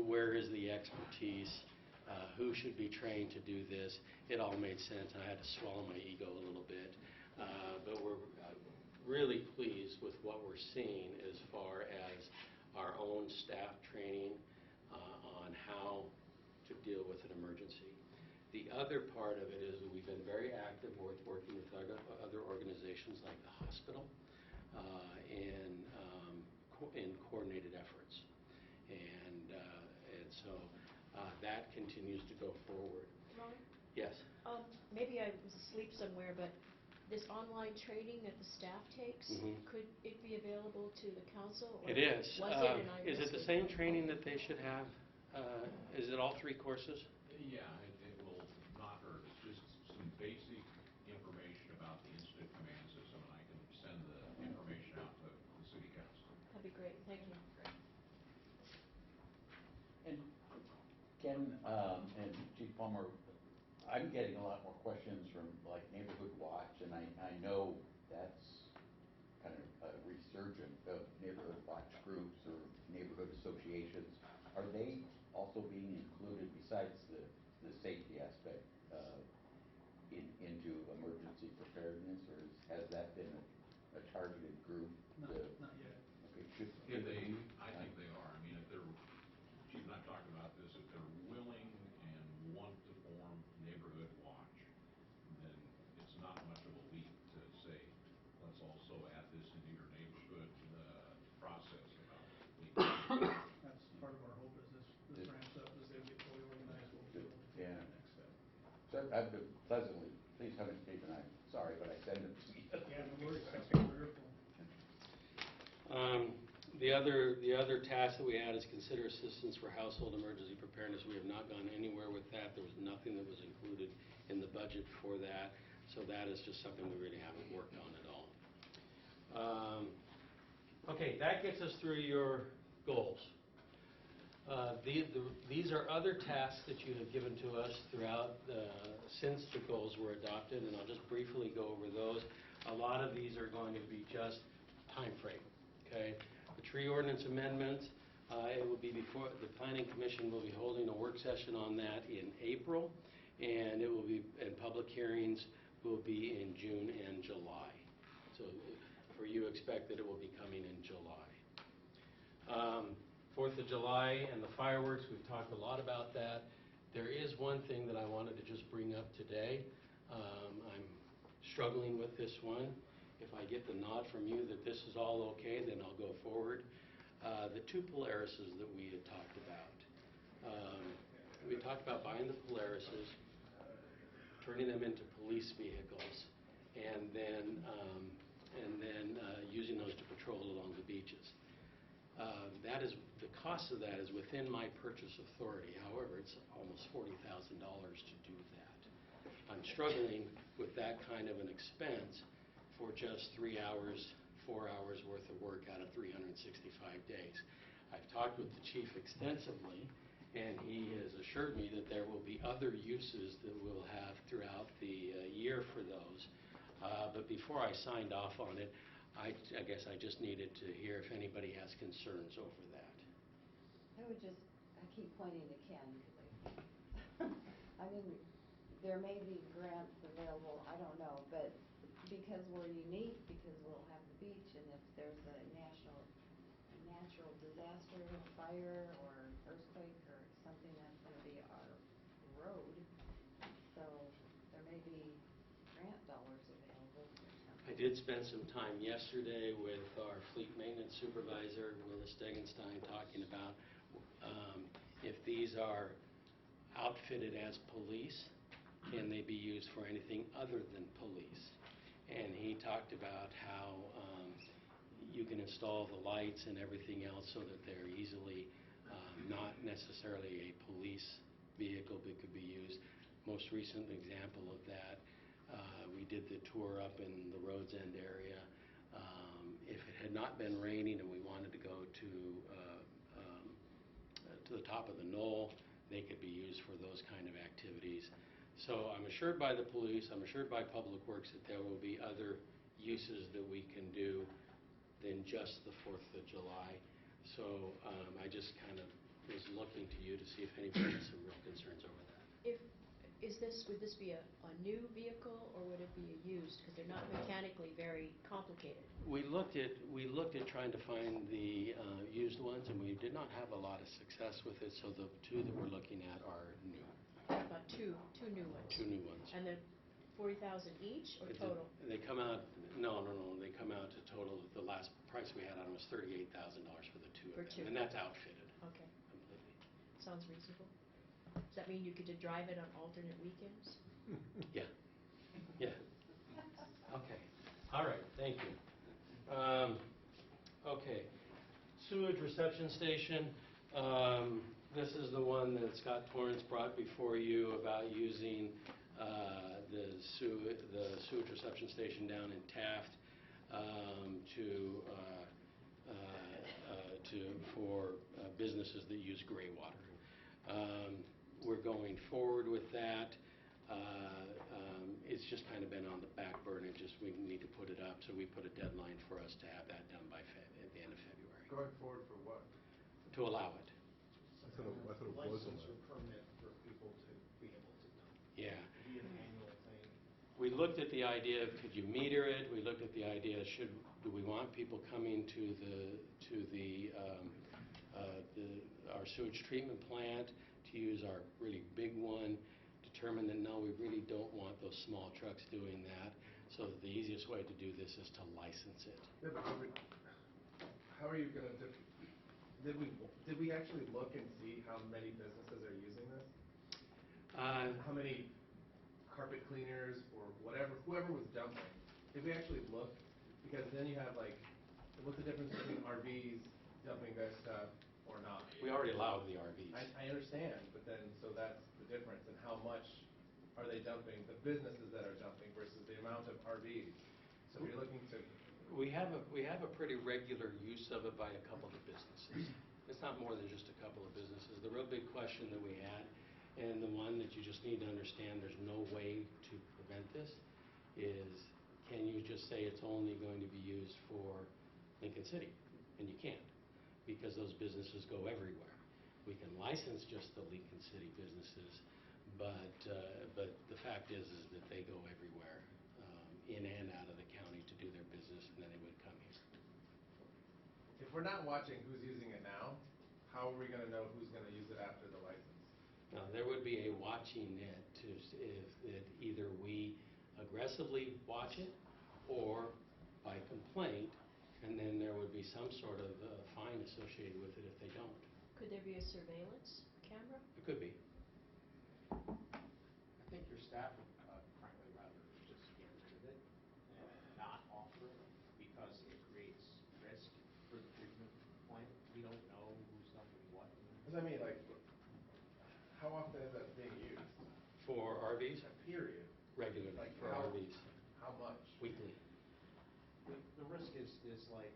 where is the expertise, who should be trained to do this. It all made sense, and I had to swallow my ego a little bit. But we're really pleased with what we're seeing as far as our own staff training on how to deal with an emergency. The other part of it is that we've been very active with working with other organizations like the hospital in coordinated efforts. And so that continues to go forward. Ron? Yes? Maybe I was asleep somewhere, but this online training that the staff takes, could it be available to the council? Or It is. Was it and I Is it missed the same training that they should have? Is it all 3 courses? Yeah, it will not hurt. It's just some basic information about the incident command system, and I can send the information out to the city council. That'd be great, thank you. And Ken, and Chief Palmer, I'm getting a lot more questions from like Neighborhood Watch, and I know that's kind of a resurgent of Neighborhood Watch groups or neighborhood associations. Are they also being included besides the safety aspect into emergency preparedness, or has that been a targeted group? Not yet. Okay, should If they they, be? I think they are. I mean, if they're, Chief and I talked about this, if they're willing and want to form Neighborhood Watch, then it's not much of a leap to say, let's also add this into your neighborhood process about legal. That's part of our hope is this ramps up, as they get fully organized, we'll be able to take Yeah. that next step. So I've been pleasantly, please haven't taken, I'm sorry, but I send them to you. Yeah, no worries, that's what we're here for. The other task that we had is consider assistance for household emergency preparedness. We have not gone anywhere with that. There was nothing that was included in the budget for that. So that is just something we really haven't worked on at all. Okay, that gets us through your goals. These are other tasks that you have given to us throughout since the goals were adopted, and I'll just briefly go over those. A lot of these are going to be just time frame. Okay, the tree ordinance amendment, it will be before the Planning Commission will be holding a work session on that in April, and it will be, and public hearings will be in June and July. So for you, expect that it will be coming in July. 4th of July and the fireworks, we've talked a lot about that. There is one thing that I wanted to just bring up today. I'm struggling with this one. If I get the nod from you that this is all okay, then I'll go forward. The 2 Polarises that we had talked about. We talked about buying the Polarises, turning them into police vehicles, and then using those to patrol along the beaches. The cost of that is within my purchase authority. However, it's almost $40,000 to do that. I'm struggling with that kind of an expense for just 3 hours, 4 hours worth of work out of 365 days. I've talked with the chief extensively, and he has assured me that there will be other uses that we'll have throughout the year for those. But before I signed off on it, I guess I just needed to hear if anybody has concerns over that. I keep pointing to Ken, because I mean, there may be grants available, I don't know, but because we're unique, because we'll have the beach, and if there's a natural disaster, fire or earthquake or something, that's going to be our road. So there may be grant dollars available for something. I did spend some time yesterday with our fleet maintenance supervisor, Willis Degenstein, talking about if these are outfitted as police, can they be used for anything other than police? And he talked about how you can install the lights and everything else so that they're easily not necessarily a police vehicle but could be used. Most recent example of that, we did the tour up in the Rhodes End area. If it had not been raining and we wanted to go to the top of the knoll, they could be used for those kind of activities. So I'm assured by the police, I'm assured by Public Works that there will be other uses that we can do than just the 4th of July. So I just kind of was looking to you to see if anybody has some real concerns over that. Would this be a new vehicle, or would it be a used? Because they're not mechanically very complicated. We looked at trying to find the used ones, and we did not have a lot of success with it, so the two that we're looking at are new. How about two new ones? Two new ones. And they're 40,000 each, or total? They come out, no, they come out to total, the last price we had on them was $38,000 for the two of For them. two. And that's outfitted Okay, completely. sounds reasonable. Does that mean you could drive it on alternate weekends? Yeah, yeah. Okay, all right, thank you. Okay, sewage reception station. This is the one that Scott Torrance brought before you about using the sewage reception station down in Taft for businesses that use gray water. We're going forward with that. It's just kind of been on the back burner, we need to put it up, so we put a deadline for us to have that done by at the end of February. Going forward for what? To allow it. I thought it was License or permit for people to be able to dump. Yeah. Be an annual thing. We looked at the idea of could you meter it? We looked at the idea do we want people coming to our sewage treatment plant to use our really big one? Determined that no, we really don't want those small trucks doing that. So the easiest way to do this is to license it. Yeah, but how are you gonna did we actually look and see how many businesses are using this? How many carpet cleaners or whoever was dumping? Did we actually look? Because then you have what's the difference between RVs dumping their stuff or not? We already allowed the RVs. I understand, but then, so that's the difference in how much are they dumping, the businesses that are dumping versus the amount of RVs. So if you're looking to... We have a pretty regular use of it by a couple of businesses. It's not more than just a couple of businesses. The real big question that we had, and the one that you just need to understand there's no way to prevent this, is can you just say it's only going to be used for Lincoln City? And you can't, because those businesses go everywhere. We can license just the Lincoln City businesses, but the fact is that they go everywhere, in and out of the county to do their business, and then they would come here. If we're not watching who's using it now, how are we going to know who's going to use it after the license? Now, there would be a watching net if either we aggressively watch it or by complaint, and then there would be some sort of fine associated with it if they don't. Could there be a surveillance camera? It could be. I think your staff would frankly rather just get rid of it and not offer it because it creates risk for the treatment plant. We don't know who's dumping what. Because I mean, how often is that being used? For RVs? Period. Regularly, for how, RVs. How much? Weekly. The risk is like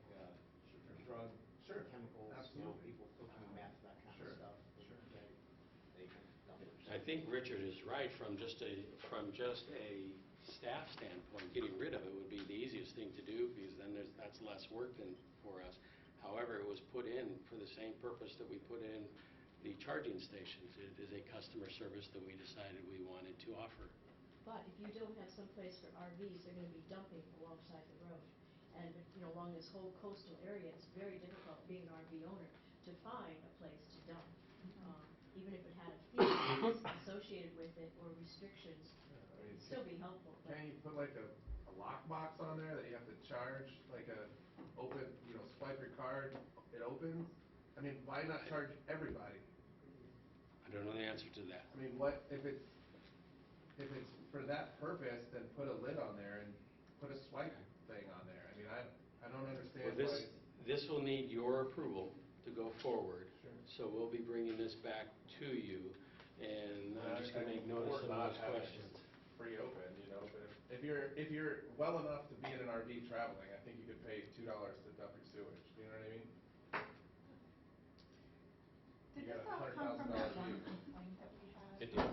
drug, Sure. chemicals, Absolutely. people cooking meth, that kind Sure. of stuff. Sure. They can dump it. I think Richard is right from just a staff standpoint. Getting rid of it would be the easiest thing to do because then that's less work for us. However, it was put in for the same purpose that we put in the charging stations. It is a customer service that we decided we wanted to offer. But if you don't have some place for RVs, they're going to be dumping alongside the road. And along this whole coastal area, it's very difficult, being an RV owner, to find a place to dump. Even if it had a fee associated with it or restrictions, it would still be helpful. But Can't you put a lockbox on there that you have to charge, open, swipe your card, it opens? I mean, why not charge everybody? I don't know the answer to that. I mean, what if it's for that purpose, then put a lid on there and put a swipe thing on there. I mean, I don't understand Well, why. this will need your approval to go forward. Sure. So we'll be bringing this back to you, and I'm just going to make notice of those questions. Free open, but if you're well enough to be in an RV traveling, I think you could pay $2 to dump your sewage. You know what I mean? Did You this got all a come from $100,000 that one view. complaint that we had? It did.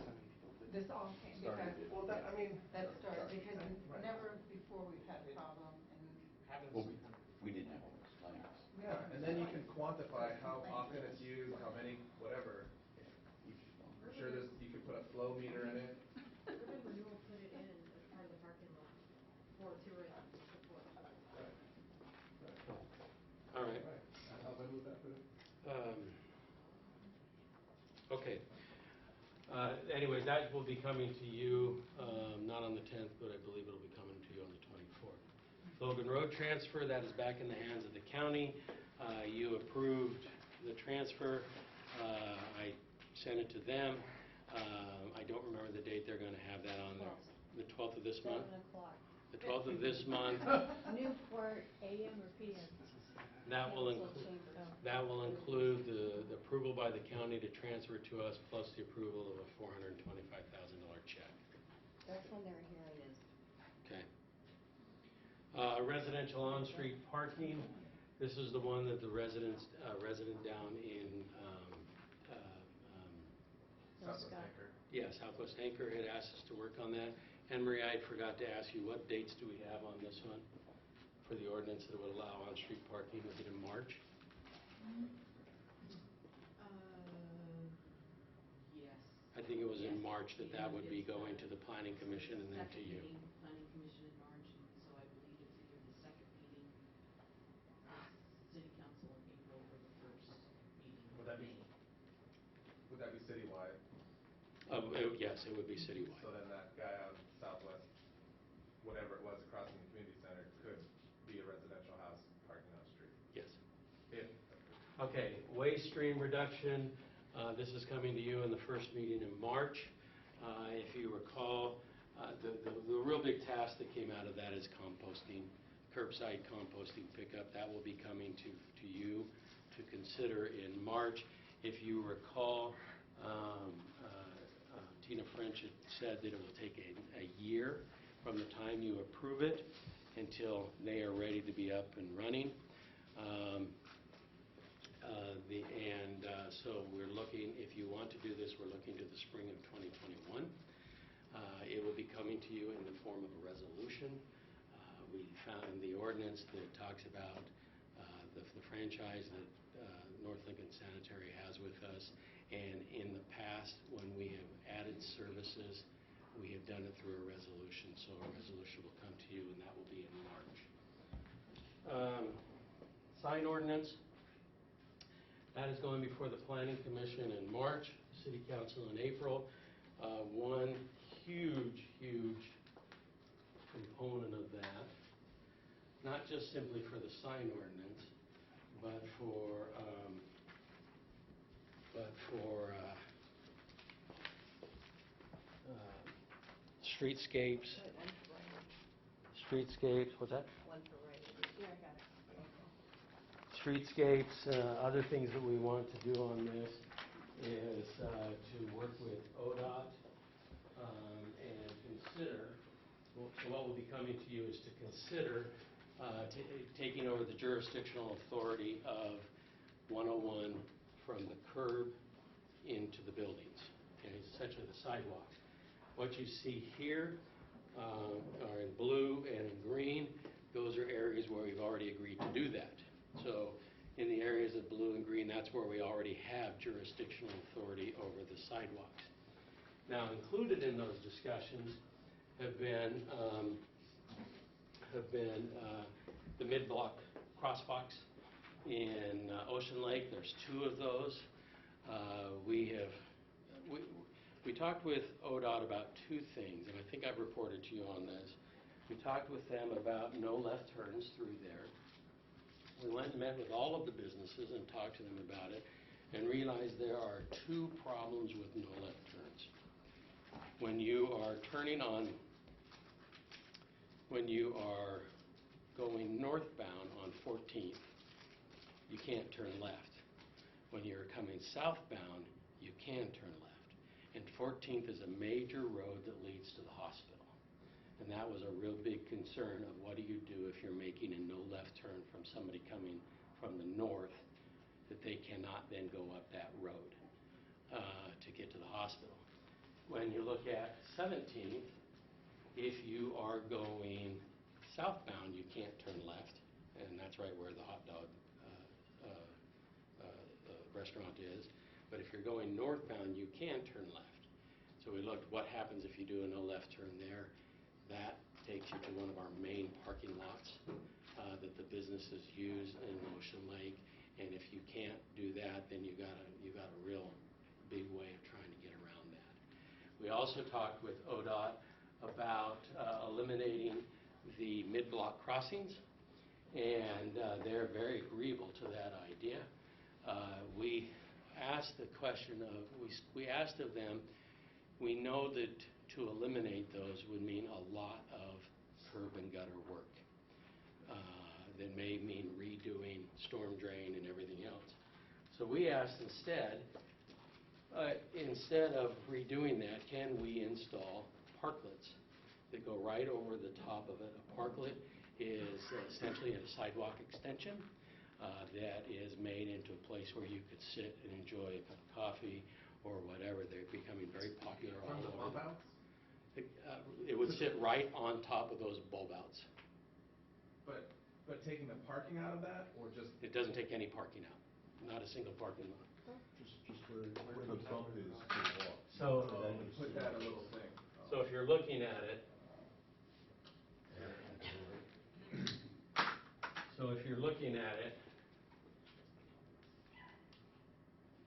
This all came Started because, it. Well, that started, because Right. never before we've had a problem and Happens. Well, we didn't have all those plans. Yeah, and then you can quantify how often it's used, how many, whatever. I'm sure you could put a flow meter in it. Urban Renewal put it in as part of the parking lot for tourism support. Right. All right. Right. How do I move that, put it? Okay. Anyways, that will be coming to you, not on the 10th, but I believe it'll be coming to you on the 24th. Logan Road transfer, that is back in the hands of the county. You approved the transfer. I sent it to them. I don't remember the date they're going to have that on there. The 12th of this month? 7 o'clock. The 12th of this month. Newport, AM or PM? That will Council include. Chambers. That will include the approval by the county to transfer to us, plus the approval of a $425,000 check. That's when their hearing is. Okay. Residential on-street parking, this is the one that the resident down in, Southwest Anchor. Southwest Anchor had asked us to work on that. Anne Marie, I forgot to ask you, what dates do we have on this one for the ordinance that would allow on-street parking? Was it in March? Yes. I think it was in Yes. March that would be going to the planning commission and then to you. Second meeting, planning commission in March, and so I believe it's either the second meeting, city council in April, or the first meeting in Would that be- May. Would that be citywide? Yes, it would be citywide. So then that guy on Southwest, whatever it was across from the community center, could be a residential house parking on the street. Yes. If Okay, waste stream reduction, this is coming to you in the first meeting in March. If you recall, the real big task that came out of that is composting, curbside composting pickup. That will be coming to you to consider in March. If you recall, Tina French had said that it will take a year from the time you approve it until they are ready to be up and running. So we're looking, if you want to do this, we're looking to the spring of 2021. It will be coming to you in the form of a resolution. We found the ordinance that talks about the franchise that North Lincoln Sanitary has with us. And in the past, when we have added services, we have done it through a resolution. So a resolution will come to you, and that will be in March. Sign ordinance. That is going before the Planning Commission in March, City Council in April. One huge component of that, not just simply for the sign ordinance, but for streetscapes. Streetscapes, what's that? One for right. Yeah, I got it. Streetscapes, other things that we want to do on this is to work with ODOT and consider, so what will be coming to you is to consider taking over the jurisdictional authority of 101 from the curb into the buildings, and essentially the sidewalks. What you see here are in blue and in green. Those are areas where we've already agreed to do that. So in the areas of blue and green, that's where we already have jurisdictional authority over the sidewalks. Now, included in those discussions have been the mid-block crosswalks in Ocean Lake. There's 2 of those. We talked with ODOT about 2 things, and I think I've reported to you on this. We talked with them about no left turns through there. We went and met with all of the businesses and talked to them about it and realized there are 2 problems with no left turns. When you are going northbound on 14th, you can't turn left. When you're coming southbound, you can turn left. And 14th is a major road that leads to the hospital. And that was a real big concern of what do you do if you're making a no left turn from somebody coming from the north, that they cannot then go up that road to get to the hospital. When you look at 17th, if you are going southbound, you can't turn left, and that's right where the hot dog restaurant is. But if you're going northbound, you can turn left. So we looked, what happens if you do a no left turn there? That takes you to one of our main parking lots that the businesses use in Ocean Lake. And if you can't do that, then you got a real big way of trying to get around that. We also talked with ODOT about eliminating the mid-block crossings, and they're very agreeable to that idea. We asked the question of, we asked of them, we know that to eliminate those would mean a lot of curb and gutter work. That may mean redoing storm drain and everything else. So we asked instead of redoing that, can we install parklets that go right over the top of it? A parklet is essentially a sidewalk extension that is made into a place where you could sit and enjoy a cup of coffee or whatever. They're becoming very popular all From the over. bump outs? It would sit right on top of those bulb outs. But taking the parking out of that, or just? It doesn't take any parking out, not a single parking lot. Just where the bump is to walk. So, Put that a little thing. so if you're looking at it,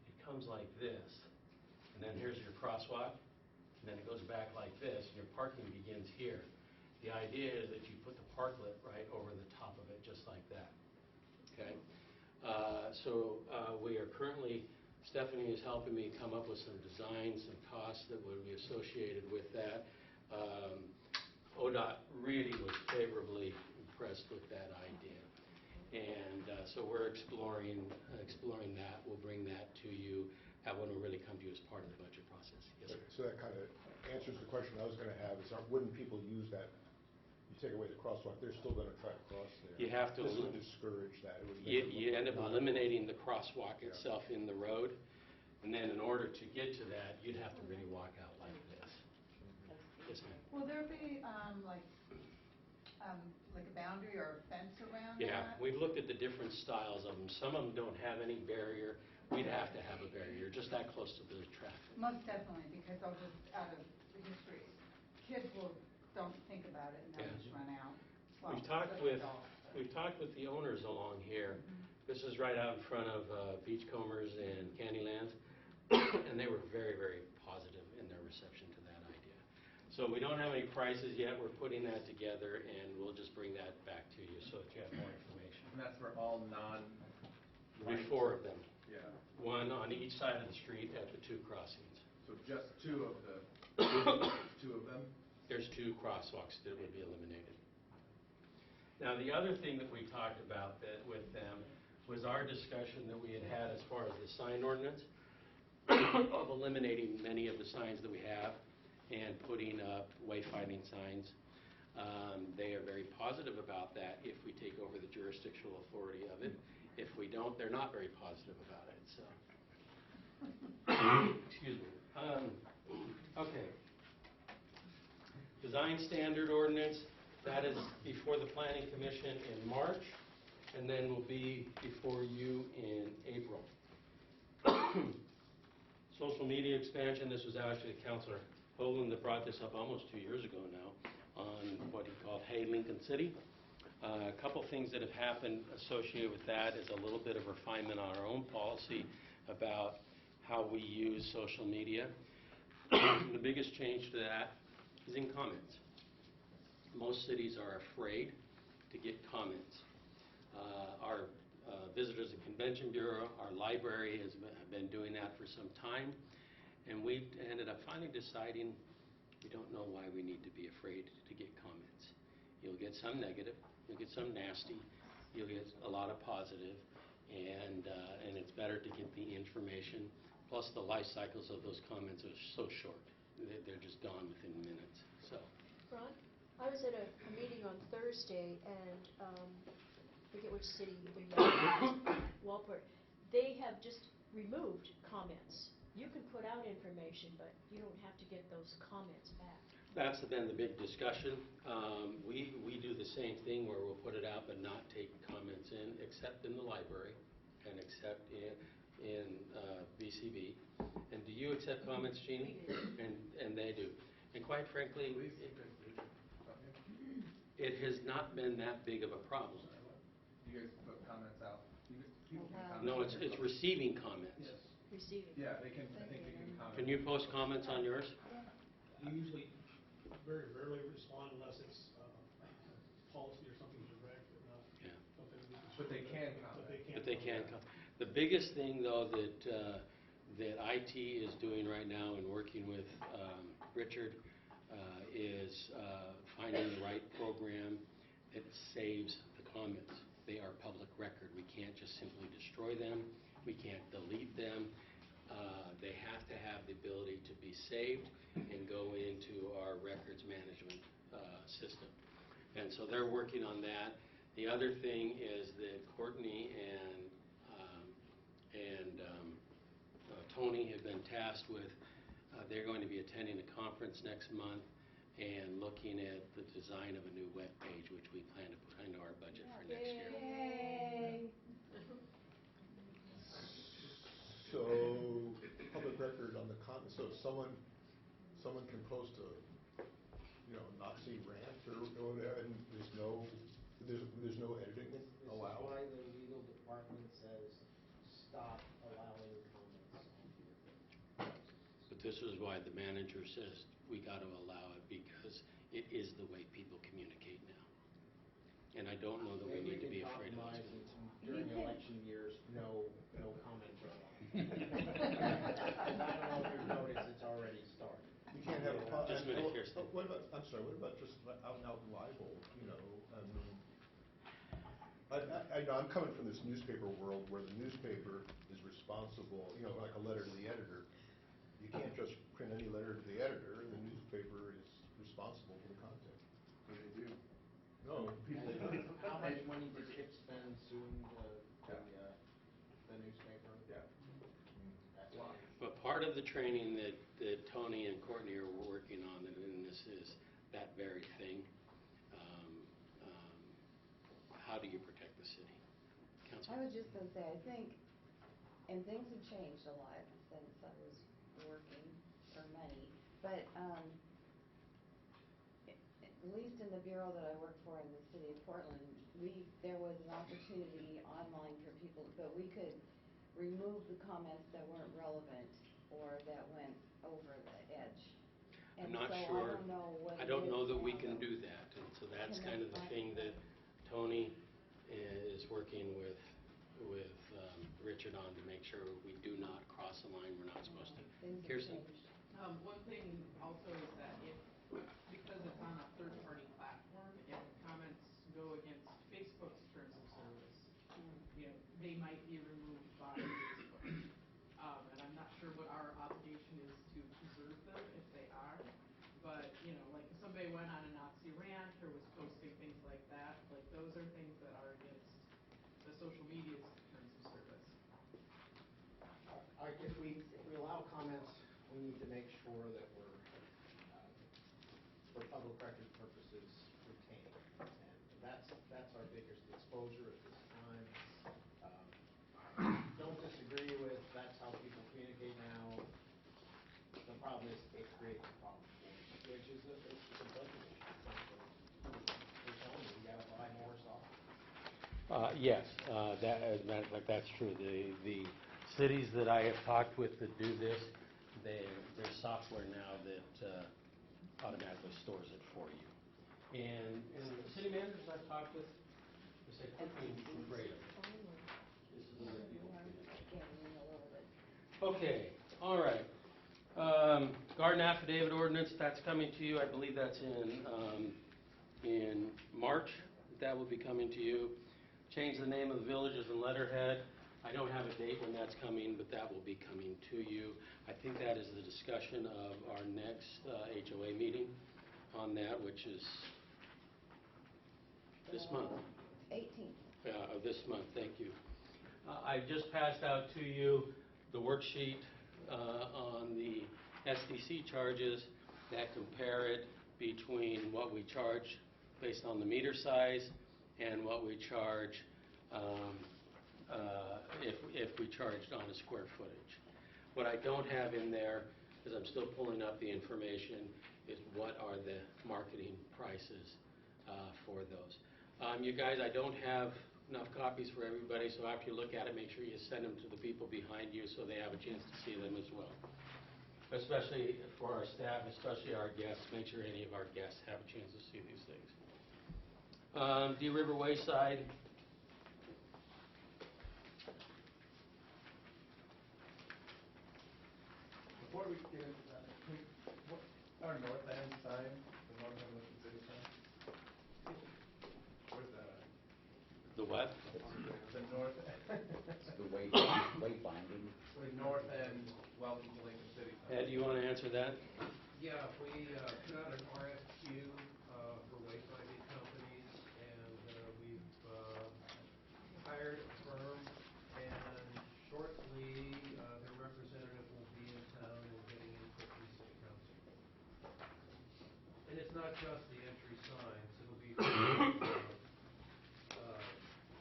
it comes like this, and then here's your crosswalk, and then it goes back like this, and your parking begins here. The idea is that you put the parklet right over the top of it, just like that. Okay? We are currently, Stephanie is helping me come up with some designs, some costs that would be associated with that. ODOT really was favorably impressed with that idea. And so we're exploring that. We'll bring that to you. That one will really come to you as part of the budget process. Yes, sir. So that kind of answers the question I was going to have, is wouldn't people use that? You take away the crosswalk, they're still going to try to cross there. You have to. This would discourage that. It would make it You end up not- eliminating the crosswalk itself in the road, and then in order to get to that, you'd have to really walk out like this. Yes, ma'am. Will there be, like a boundary or a fence around that? Yeah, we've looked at the different styles of them. Some of them don't have any barrier. We'd have to have a barrier, just that close to the traffic. Most definitely, because I'll just, out of history, kids don't think about it and they'll Yeah. just run out. Well, We've talked especially adults, but- We've talked with the owners along here. This is right out in front of Beachcombers and Candylands, and they were very, very positive in their reception to that idea. So we don't have any prices yet. We're putting that together, and we'll just bring that back to you so that you have more information. And that's for all There'll be 4 of them, yeah. one on each side of the street at the 2 crossings. So just two of them? There's 2 crosswalks that would be eliminated. Now, the other thing that we talked about with them was our discussion that we had as far as the sign ordinance of eliminating many of the signs that we have and putting up wayfinding signs. They are very positive about that if we take over the jurisdictional authority of it. If we don't, they're not very positive about it. So, excuse me. Okay. Design standard ordinance, that is before the Planning Commission in March, and then will be before you in April. Social media expansion, this was actually Councilor Hoagland that brought this up almost 2 years ago now on what he called Hey Lincoln City. A couple things that have happened associated with that is a little bit of refinement on our own policy about how we use social media. The biggest change to that is in comments. Most cities are afraid to get comments. Our Visitors and Convention Bureau, our library has been doing that for some time, and we've ended up finally deciding we don't know why we need to be afraid to get comments. You'll get some negative, you'll get some nasty, you'll get a lot of positive, and it's better to get the information. Plus, the life cycles of those comments are so short; they're just gone within minutes. So, Ron, I was at a meeting on Thursday, and I forget which city, either Walport. They have just removed comments. You can put out information, but you don't have to get those comments back. that's been the big discussion. We do the same thing where we'll put it out but not take comments in, except in the library. and accept in VCB. And do you accept comments, Jeannie? We do. And they do. And quite frankly, it has not been that big of a problem. You guys put comments out. People can comment. No, it's receiving comments. Yes. Receiving. Yeah, they can, I think they can comment. Can you post comments on yours? We usually very rarely respond unless it's policy or something direct, but not Yeah. something we can. But they can comment. But they can come. The biggest thing, though, that IT is doing right now and working with Richard is finding the right program that saves the comments. They are public record. We can't just simply destroy them. We can't delete them. They have to have the ability to be saved and go into our records management system. And so they're working on that. The other thing is that Courtney and Tony have been tasked with, they're going to be attending a conference next month and looking at the design of a new web page, which we plan to put into our budget for next year. Yay! So, public record on the so if someone can post a, Nazi rant or whatever, and there's no editing allowed? This is why the legal department says, stop allowing comments on your page. But this is why the manager says we got to allow it, because it is the way people communicate now. And I don't know that we need to be afraid of it. During election years, no comments are allowed. And I don't know if you've noticed, it's already started. You can't have a. Just a minute, Kirsten. What about, I'm sorry, what about just out and out libel, I know I'm coming from this newspaper world where the newspaper is responsible, like a letter to the editor. You can't just print any letter to the editor, the newspaper is responsible for the content. But they do. No, people. How much money did Chip spend suing the newspaper? Yeah. That's Wow. But part of the training that Tony and Courtney are working on, and this is that very thing. How do you protect the city? I Councilman? was just going to say, I think, and things have changed a lot since I was working for money, but at least in the bureau that I worked for in the city of Portland, there was an opportunity online for people, but we could remove the comments that weren't relevant or that went over the edge. I'm And not so sure. I don't know what I it don't know is that we now, can though. do that, and so that's Can kind they of the find thing that Tony is working with Richard on, to make sure we do not cross the line we're not supposed to. Things have Kirsten? changed. One thing also is that because it's on a third-party platform, if comments go against Facebook's terms of service, they might be removed by Facebook. And I'm not sure what our obligation is to preserve them if they are. But, like if somebody went on a Nazi rant or was posting things like that, like those are things that are against the social media's terms of service. If we allow comments, we need to make sure that we're, for public record purposes, retaining. And that's our biggest exposure at this time. Don't disagree with, that's how people communicate now. The problem is, it creates a problem for us, which is it's a budget issue. We're telling you, you gotta buy more software. Yes, as a matter of fact, that's true. The cities that I have talked with that do this, there's software now that automatically stores it for you. And the city managers I've talked with, they say, quickly and great. This is the way people communicate. Getting a little bit. Okay, all right. Garden affidavit ordinance, that's coming to you. I believe that's in March. That will be coming to you. Change the name of the villages and letterhead. I don't have a date when that's coming, but that will be coming to you. I think that is the discussion of our next HOA meeting on that, which is this month. 18th. This month, thank you. I just passed out to you the worksheet on the SDC charges that compare it between what we charge based on the meter size and what we charge if we charged on a square footage. What I don't have in there, because I'm still pulling up the information, is what are the marketing prices for those. You guys, I don't have enough copies for everybody, so after you look at it, make sure you send them to the people behind you so they have a chance to see them as well. Especially for our staff, especially our guests, make sure any of our guests have a chance to see these things. Dee River Wayside. Before we get into that, our north end sign, the north end Lincoln City sign, where's that at? The what? The north, The wayfinding. the north end, welcome to Lincoln City sign. Ed, do you want to answer that? Yeah, we put out an RFQ for wayfinding companies, and we've hired a firm, and shortly, their representative will be in town and getting input from city council. And it's not just the entry signs, it'll be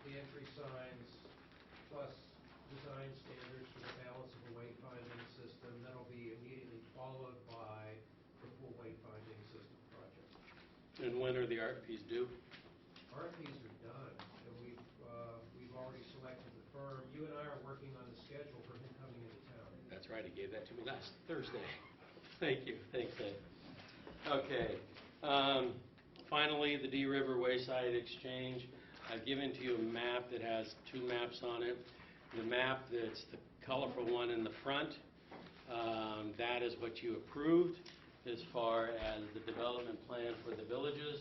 the entry signs plus design standards for the balance of the wayfinding system. That'll be immediately followed by the full wayfinding system project. And when are the RFPs due? RFPs are done, and we've already selected the firm. You and I are working on the schedule for him coming into town. That's right, he gave that to me last Thursday. Thank you, thanks, Ed. Okay, finally, the Dee River Wayside Exchange. I've given to you a map that has two maps on it. The map that's the colorful one in the front, that is what you approved as far as the development plan for the villages.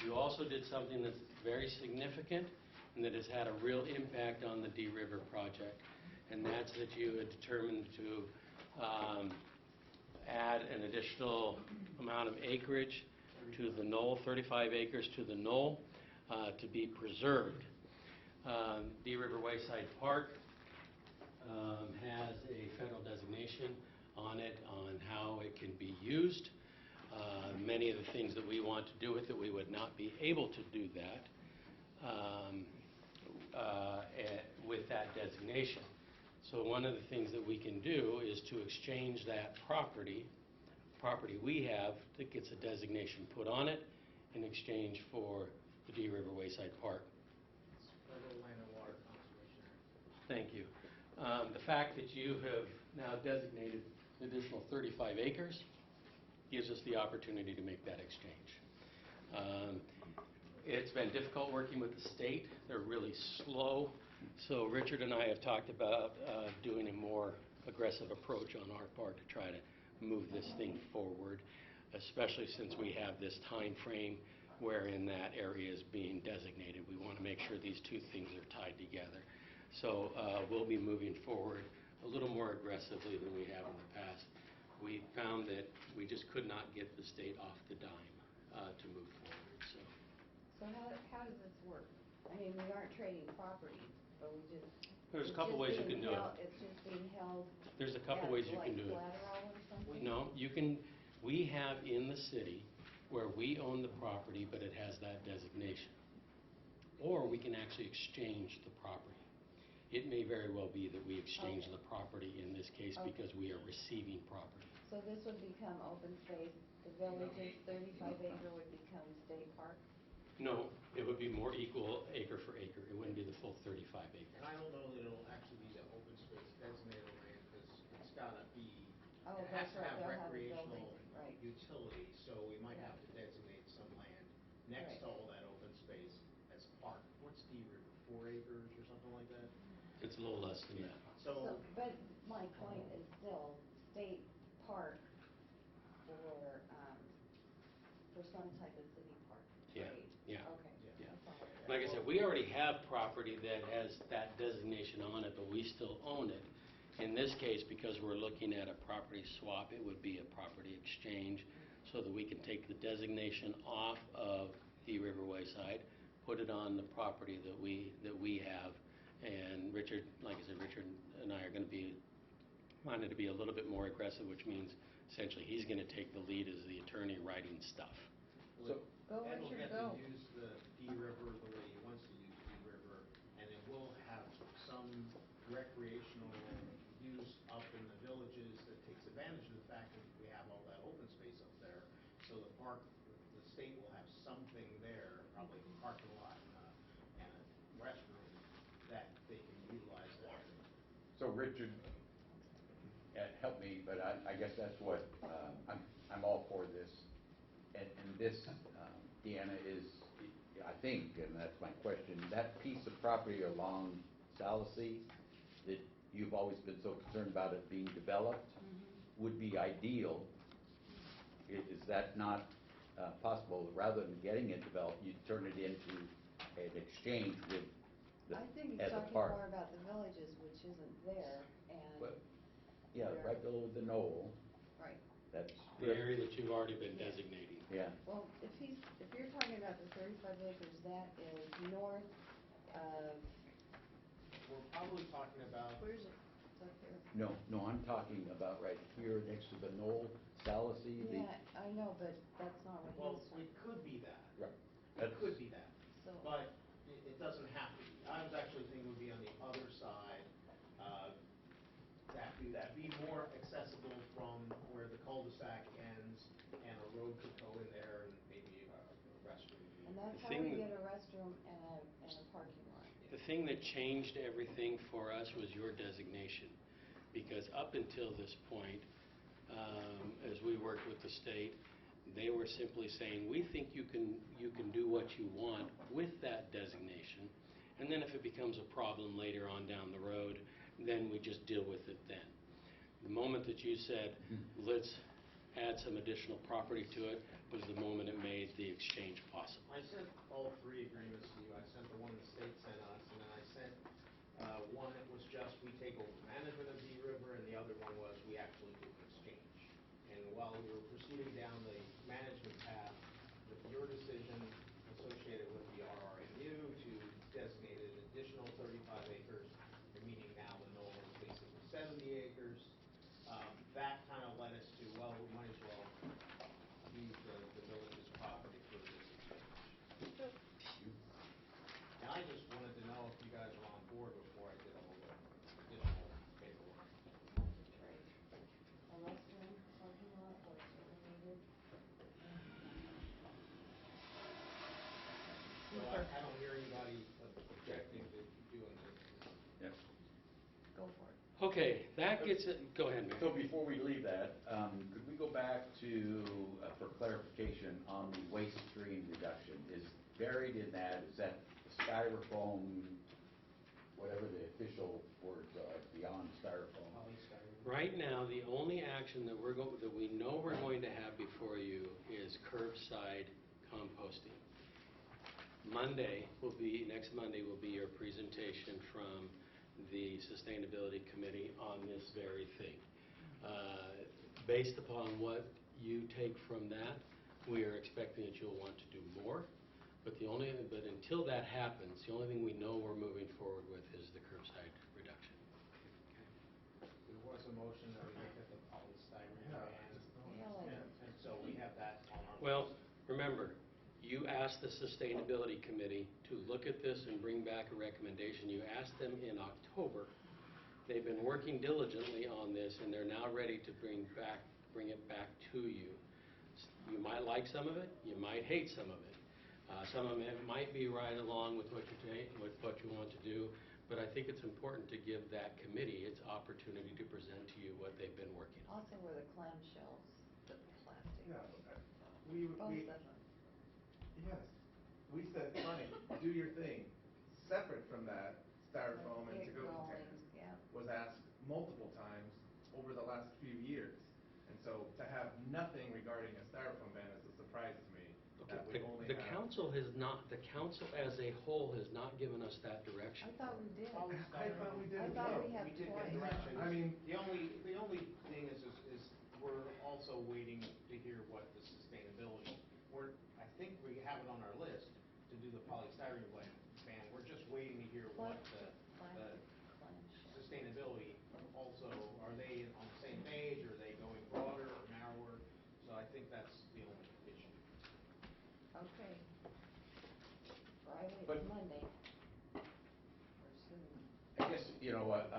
You also did something that's very significant and that has had a real impact on the Dee River project, and that's that you had determined to add an additional amount of acreage to the knoll, 35 acres to the knoll, to be preserved. Dee River Wayside Park has a federal designation on it on how it can be used. Many of the things that we want to do with it, we would not be able to do that with that designation. So one of the things that we can do is to exchange that property we have that gets a designation put on it in exchange for the Dee River Wayside Park. It's Federal Land and Water Conservation Act. Thank you. The fact that you have now designated an additional 35 acres gives us the opportunity to make that exchange. It's been difficult working with the state. They're really slow. So Richard and I have talked about doing a more aggressive approach on our part to try to move this thing forward, especially since we have this time frame wherein that area is being designated. We want to make sure these two things are tied together. So we'll be moving forward a little more aggressively than we have in the past. We found that we just could not get the state off the dime to move forward. So how does this work? I mean, we aren't trading property, but we just... There's a couple ways you can do it. It's just being held... There's a couple ways you can do it. Like collateral or something? No, you can, we have in the city where we own the property, but it has that designation. Or we can actually exchange the property. It may very well be that we exchange the property in this case because we are receiving property. So this would become open space, the village's 35 acre would become state park? No, it would be more equal acre for acre. It wouldn't be the full 35 acres. And I don't know that it'll actually be the open space designated land, because it's gotta be, Oh, it has that's to right, have they'll have a recreational building, right. utility, so we might have to designate some land next to Right. all that open space as park. What's Dee River, 4 acres or something like that? It's a little less than that. So, But my point is still state park for some type of city park, Yeah, right? yeah. Okay. Yeah. That's all I- Like I said, we already have property that has that designation on it, but we still own it. In this case, because we're looking at a property swap, it would be a property exchange so that we can take the designation off of the River Wayside, put it on the property that we have. And Richard, like I said, Richard and I are going to be wanting to be a little bit more aggressive, which means essentially he's going to take the lead as the attorney writing stuff. So Go, Ed will Richard, get go. to use the Dee River the way he wants to use Dee River, and it will have some state will have something there, probably a parking lot and a restroom, that they can utilize that. So Richard, help me, but I guess that's what, I'm all for this. And this, Deanna, is, I think, and that's my question, that piece of property along Salasy that you've always been so concerned about it being developed would be ideal. Is that not possible? Rather than getting it developed, you turn it into an exchange with the, I think he's as a talking park. more about the villages, which isn't there, and. But, yeah, there- right below the knoll, Right. that's. The area that you've already been designating. Yeah. Well, if you're talking about the 35 acres, that is north of, We're probably talking about, where's it? It's up here. No, I'm talking about right here next to the knoll, Salasy. Yeah, I know, but that's not what well, he's talking it could be that. Right. It could be that, So- but it doesn't have to be. I was actually thinking it would be on the other side, that be more accessible from where the cul-de-sac ends, and a road could go in there, and maybe a restroom. And that's The how thing we that- get a restroom and a parking lot. The thing that changed everything for us was your designation. Because up until this point, as we worked with the state, they were simply saying, we think you can do what you want with that designation. And then if it becomes a problem later on down the road, then we just deal with it then. The moment that you said, let's add some additional property to it, was the moment it made the exchange possible. I sent all three agreements to you. I sent the one the state sent us, and then I sent one that was just we take over management of Bee River, and the other one was we actually do an exchange. And while we were proceeding down the management path, with your decision associated with the RRMU to designate an additional 35 acres, meaning now the knoll is basically 70 acres, that kind of led us to, well, we might as well use the village's property for this exchange. And I just wanted to know if you guys were on board before I did all the additional paperwork. Right. A restroom, parking lot, or service. So I don't hear anybody objecting to doing this. Yeah. Go for it. Okay, that gets it, go ahead, Mayor. So before we leave that, could we go back to, for clarification, on the waste stream reduction? Is buried in that, is that styrofoam, whatever the official words are, beyond styrofoam? Polystyrene. Right now, the only action that that we know we're going to have before you is curbside composting. Next Monday will be your presentation from the Sustainability Committee on this very thing. Based upon what you take from that, we are expecting that you'll want to do more. But until that happens, the only thing we know we're moving forward with is the curbside reduction. There was a motion that we look at the polystyrene Yeah, ban, just and so we have that on our Well, list. remember, you asked the Sustainability Committee to look at this and bring back a recommendation. You asked them in October. They've been working diligently on this, and they're now ready to bring it back to you. You might like some of it, you might hate some of it. Some of it might be right along with what you want to do, but I think it's important to give that committee its opportunity to present to you what they've been working on. Also were the clamshells, the plastic. Yeah, Both of them. yes, we said, fine, do your thing. Separate from that, styrofoam and Get to-go going, containers yeah. was asked multiple times over the last few years. And so to have nothing regarding a styrofoam ban is a surprise to me. That we only The have- council as a whole has not given us that I direction. thought we did. I thought we did I as thought well. we had We did get twice. direction. I mean, The only thing is we're also waiting to hear what the sustainability, I think we have it on our list to do the polystyrene ban. We're just waiting to hear what the Plastic clamshell. sustainability also, are they on the same page, or are they going broader or narrower? So I think that's the only issue. Okay. Friday, But- Monday. Or soon. I guess, you know what,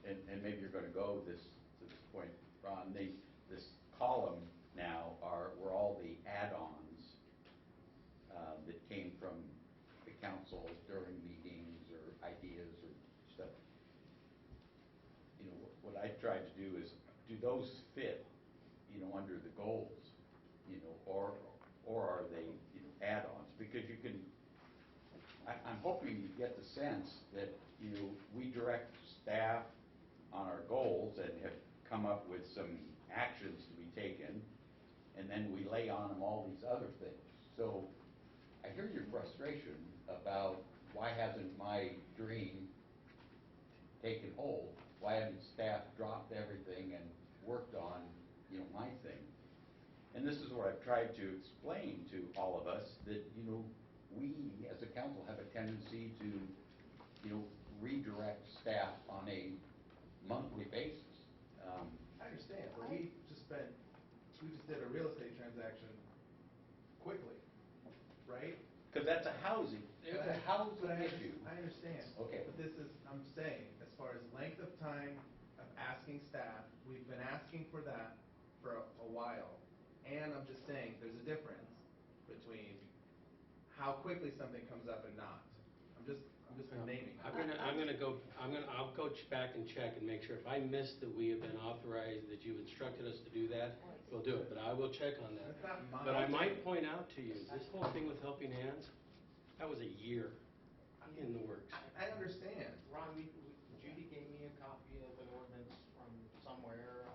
and maybe you're gonna go to this point, Ron, this column now were all the add-ons what I tried to do is, do those fit, under the goals, or are they, add-ons? Because you can, I'm hoping you get the sense that, we direct staff on our goals and have come up with some actions to be taken, and then we lay on them all these other things. So I hear your frustration about why hasn't my dream taken hold? Why haven't staff dropped everything and worked on, my thing? And this is what I've tried to explain to all of us, that, we as a council have a tendency to, redirect staff on a monthly basis. I understand, but we just did a real estate transaction quickly, right? Because that's a housing But issue. I understand. Okay. But this is, I'm saying, as far as length of time of asking staff, we've been asking for that for a while. And I'm just saying, there's a difference between how quickly something comes up and not. I'm just naming that. I'll go back and check and make sure. If I missed that we have been authorized, that you've instructed us to do that, we'll do it, but I will check on that. It's not mine. But I might point out to you, this whole thing with Helping Hands, that was a year in the works. I understand. Ron, Judy gave me a copy of an ordinance from somewhere.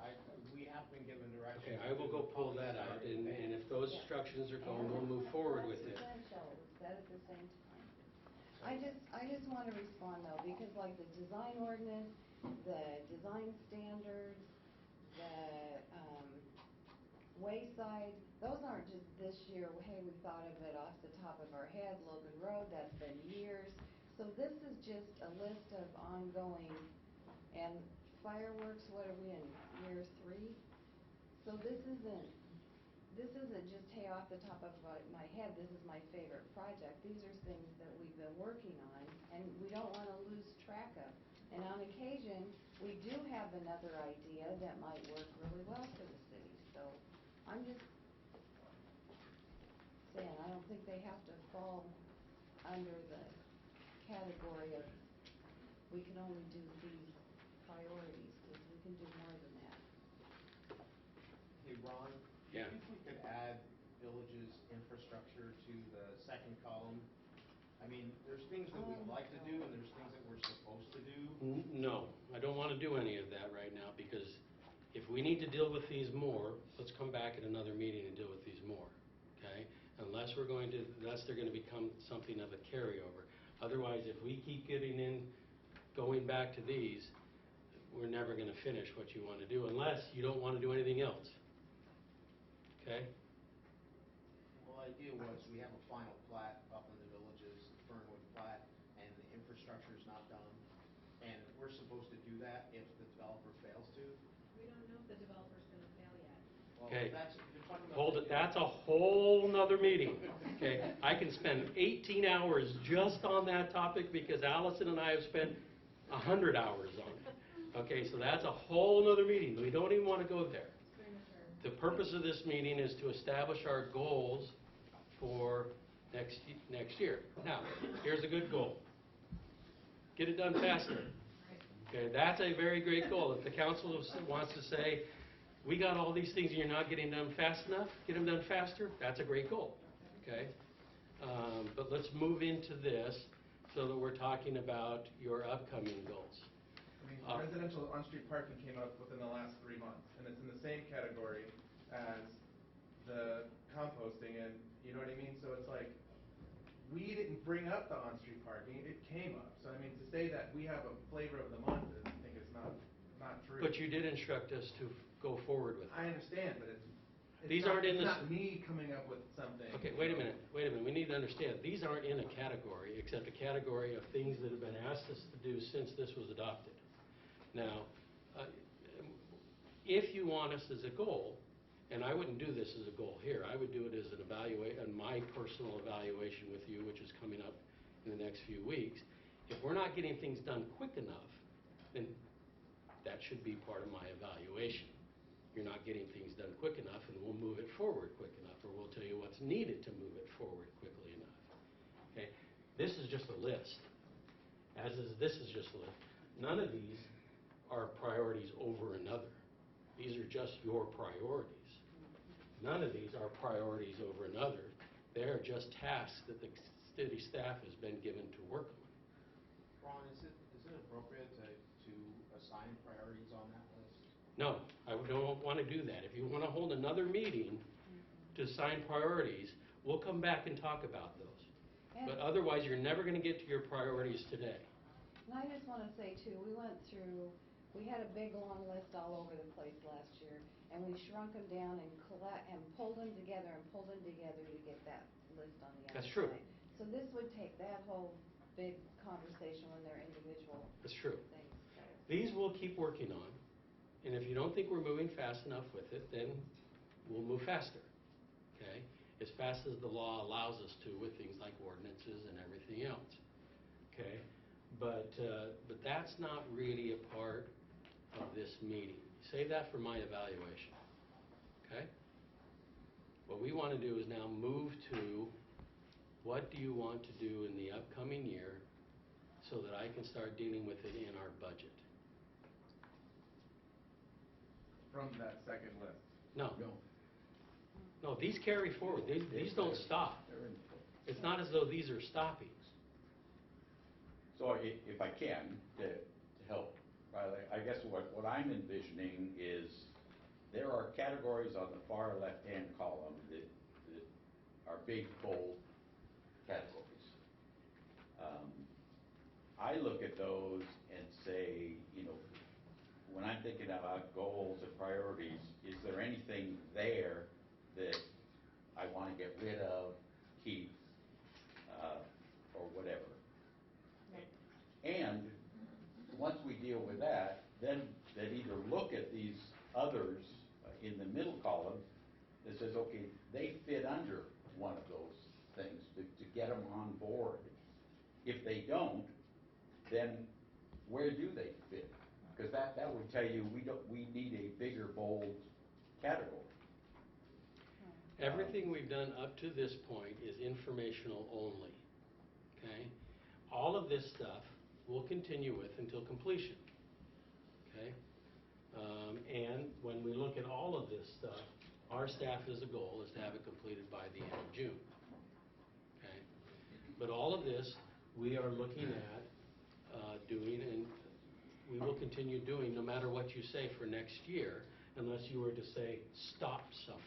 We have been given direction. Okay, I will go pull that out, and if those instructions are going, we'll move forward with it. Essential, that at the same time. I just want to respond though, because like the design ordinance, the design standards, the wayside, those aren't just this year, hey, we thought of it off the top of our head. Logan Road, that's been years. So this is just a list of ongoing, and fireworks, what are we in, year 3? So this isn't just, hey, off the top of my head, this is my favorite project. These are things that we've been working on, and we don't want to lose track of. And on occasion, we do have another idea that might work really well for the city. So I'm just saying, I don't think they have to fall under the category of, we can only do these priorities, because we can do more than that. Hey, Ron? Yeah. Do you think we could add villages infrastructure to the second column? I mean, there's things that we'd like to do, and there's things that we're supposed to do. No, I don't want to do any of that right now, because if we need to deal with these more, let's come back at another meeting and deal with these more, okay? Unless they're going to become something of a carryover. Otherwise, if we keep going back to these, we're never going to finish what you want to do, unless you don't want to do anything else. Okay? Well, the idea was we have a final plat up in the villages, Fernwood plat, and the infrastructure's not done. And we're supposed to do that if the developer fails to. We don't know if the developer's gonna fail yet. Well, Okay. you're talking about. Hold it, that's a whole nother meeting, okay? I can spend 18 hours just on that topic, because Allison and I have spent 100 hours on it. Okay, so that's a whole nother meeting. We don't even want to go there. The purpose of this meeting is to establish our goals for next year. Now, here's a good goal. Get it done faster. Okay, that's a very great goal. If the council wants to say, we got all these things and you're not getting them fast enough, get them done faster, that's a great goal. Okay? But let's move into this so that we're talking about your upcoming goals. I mean, residential on-street parking came up within the last 3 months, and it's in the same category as the composting, and you know what I mean? So it's like, we didn't bring up the on-street parking, it came up. So I mean, to say that we have a flavor of the month, I think it's not true. But you did instruct us to go forward with it. I understand, but These aren't in it's the not me coming up with something. Okay, wait a minute. We need to understand, these aren't in a category, except a category of things that have been asked us to do since this was adopted. Now, if you want us as a goal, and I wouldn't do this as a goal here, I would do it as my personal evaluation with you, which is coming up in the next few weeks. If we're not getting things done quick enough, then that should be part of my evaluation. You're not getting things done quick enough, and we'll move it forward quick enough, or we'll tell you what's needed to move it forward quickly enough. Okay? This is just a list. This is just a list. None of these are priorities over another. These are just your priorities. None of these are priorities over another. They're just tasks that the city staff has been given to work on. Ron, is it appropriate to assign priorities on that list? No, I don't want to do that. If you want to hold another meeting to assign priorities, we'll come back and talk about those. And- But otherwise, you're never going to get to your priorities today. And I just want to say too, we had a big long list all over the place last year, and we shrunk them down and pulled them together to get that list on the other That's true. side. So this would take that whole big conversation when they're individual That's true. things. So. These we'll keep working on, and if you don't think we're moving fast enough with it, then we'll move faster, okay? As fast as the law allows us to with things like ordinances and everything else, okay? But that's not really a part of this meeting. Save that for my evaluation, okay? What we want to do is now move to what do you want to do in the upcoming year so that I can start dealing with it in our budget. From that second list. No. No, these carry forward. These don't stop. It's not as though these are stopping. So if I can, to help, Riley, I guess what I'm envisioning is there are categories on the far left-hand column that are big, bold categories. I look at those and say, when I'm thinking about goals and priorities, is there anything there that I want to get rid of, keep, or whatever? And once we deal with that, then either look at these others in the middle column that says, okay, they fit under one of those things to get them on board. If they don't, then where do they fit? Because that would tell you we need a bigger, bold category. Everything we've done up to this point is informational only, okay? All of this stuff we'll continue with until completion, okay? And when we look at all of this stuff, our staff as a goal is to have it completed by the end of June, okay? But all of this we are looking at doing, and we will continue doing no matter what you say for next year, unless you were to say stop something.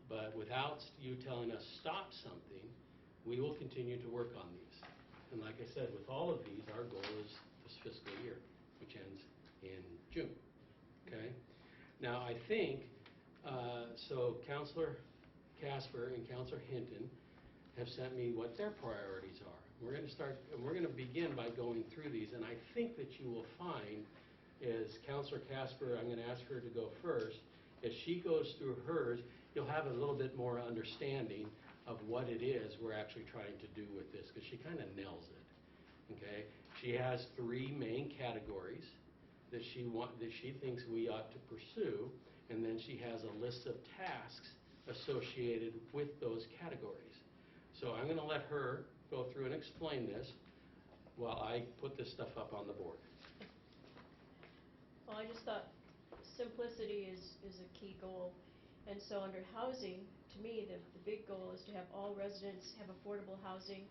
But without you telling us stop something, we will continue to work on these. And like I said, with all of these, our goal is this fiscal year, which ends in June, okay? Now, I think, so Councilor Casper and Councilor Hinton have sent me what their priorities are. We're going to start, and we're going to begin by going through these, and I think that you will find is Councilor Casper, I'm going to ask her to go first. As she goes through hers, you'll have a little bit more understanding of what it is we're actually trying to do with this, because she kind of nails it, okay? She has 3 main categories that she thinks we ought to pursue, and then she has a list of tasks associated with those categories. So I'm going to let her go through and explain this while I put this stuff up on the board. Well, I just thought simplicity is a key goal. And so under housing, to me, the big goal is to have all residents have affordable housing,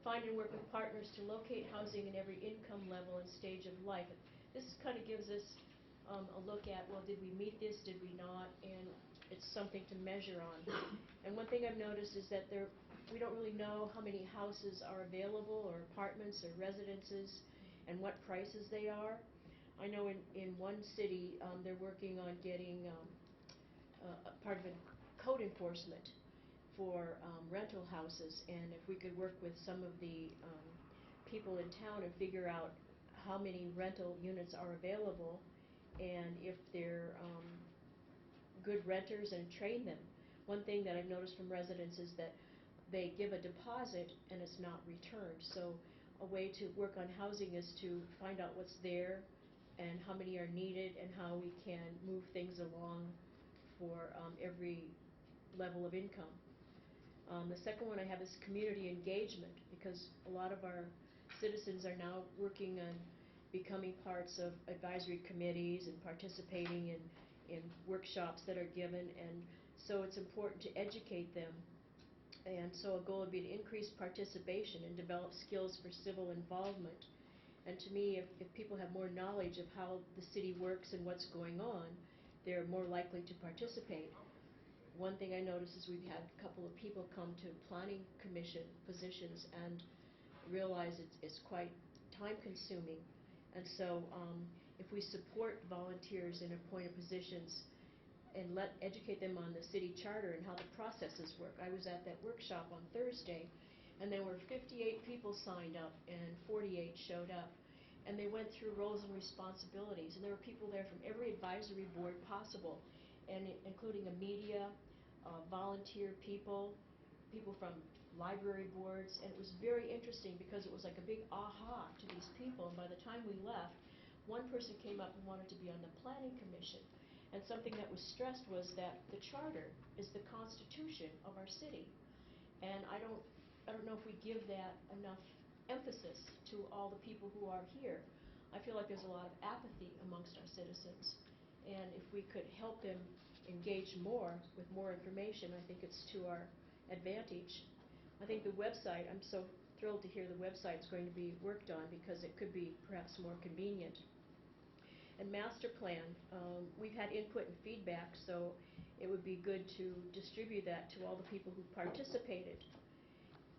find and work with partners to locate housing in every income level and stage of life. This kind of gives us a look at, well, did we meet this, did we not, and it's something to measure on. And one thing I've noticed is that we don't really know how many houses are available, or apartments, or residences, and what prices they are. I know in one city, they're working on getting a part of a code enforcement for rental houses, and if we could work with some of the people in town and figure out how many rental units are available, and if they're good renters, and train them. One thing that I've noticed from residents is that they give a deposit and it's not returned. So a way to work on housing is to find out what's there and how many are needed and how we can move things along for every level of income. The second one I have is community engagement, because a lot of our citizens are now working on becoming parts of advisory committees and participating in workshops that are given, and so it's important to educate them. And so a goal would be to increase participation and develop skills for civil involvement. And to me, if people have more knowledge of how the city works and what's going on, they're more likely to participate. One thing I noticed is we've had a couple of people come to planning commission positions and realize it's quite time-consuming. And so if we support volunteers in appointed positions and educate them on the city charter and how the processes work. I was at that workshop on Thursday, and there were 58 people signed up, and 48 showed up. And they went through roles and responsibilities, and there were people there from every advisory board possible, and including a media, volunteer people, people from library boards, and it was very interesting because it was like a big aha to these people. And by the time we left, one person came up and wanted to be on the planning commission. And something that was stressed was that the charter is the constitution of our city. And I don't know if we give that enough emphasis to all the people who are here. I feel like there's a lot of apathy amongst our citizens. And if we could help them engage more with more information, I think it's to our advantage. I think the website, I'm so thrilled to hear the website's going to be worked on because it could be perhaps more convenient. And master plan, we've had input and feedback, so it would be good to distribute that to all the people who participated.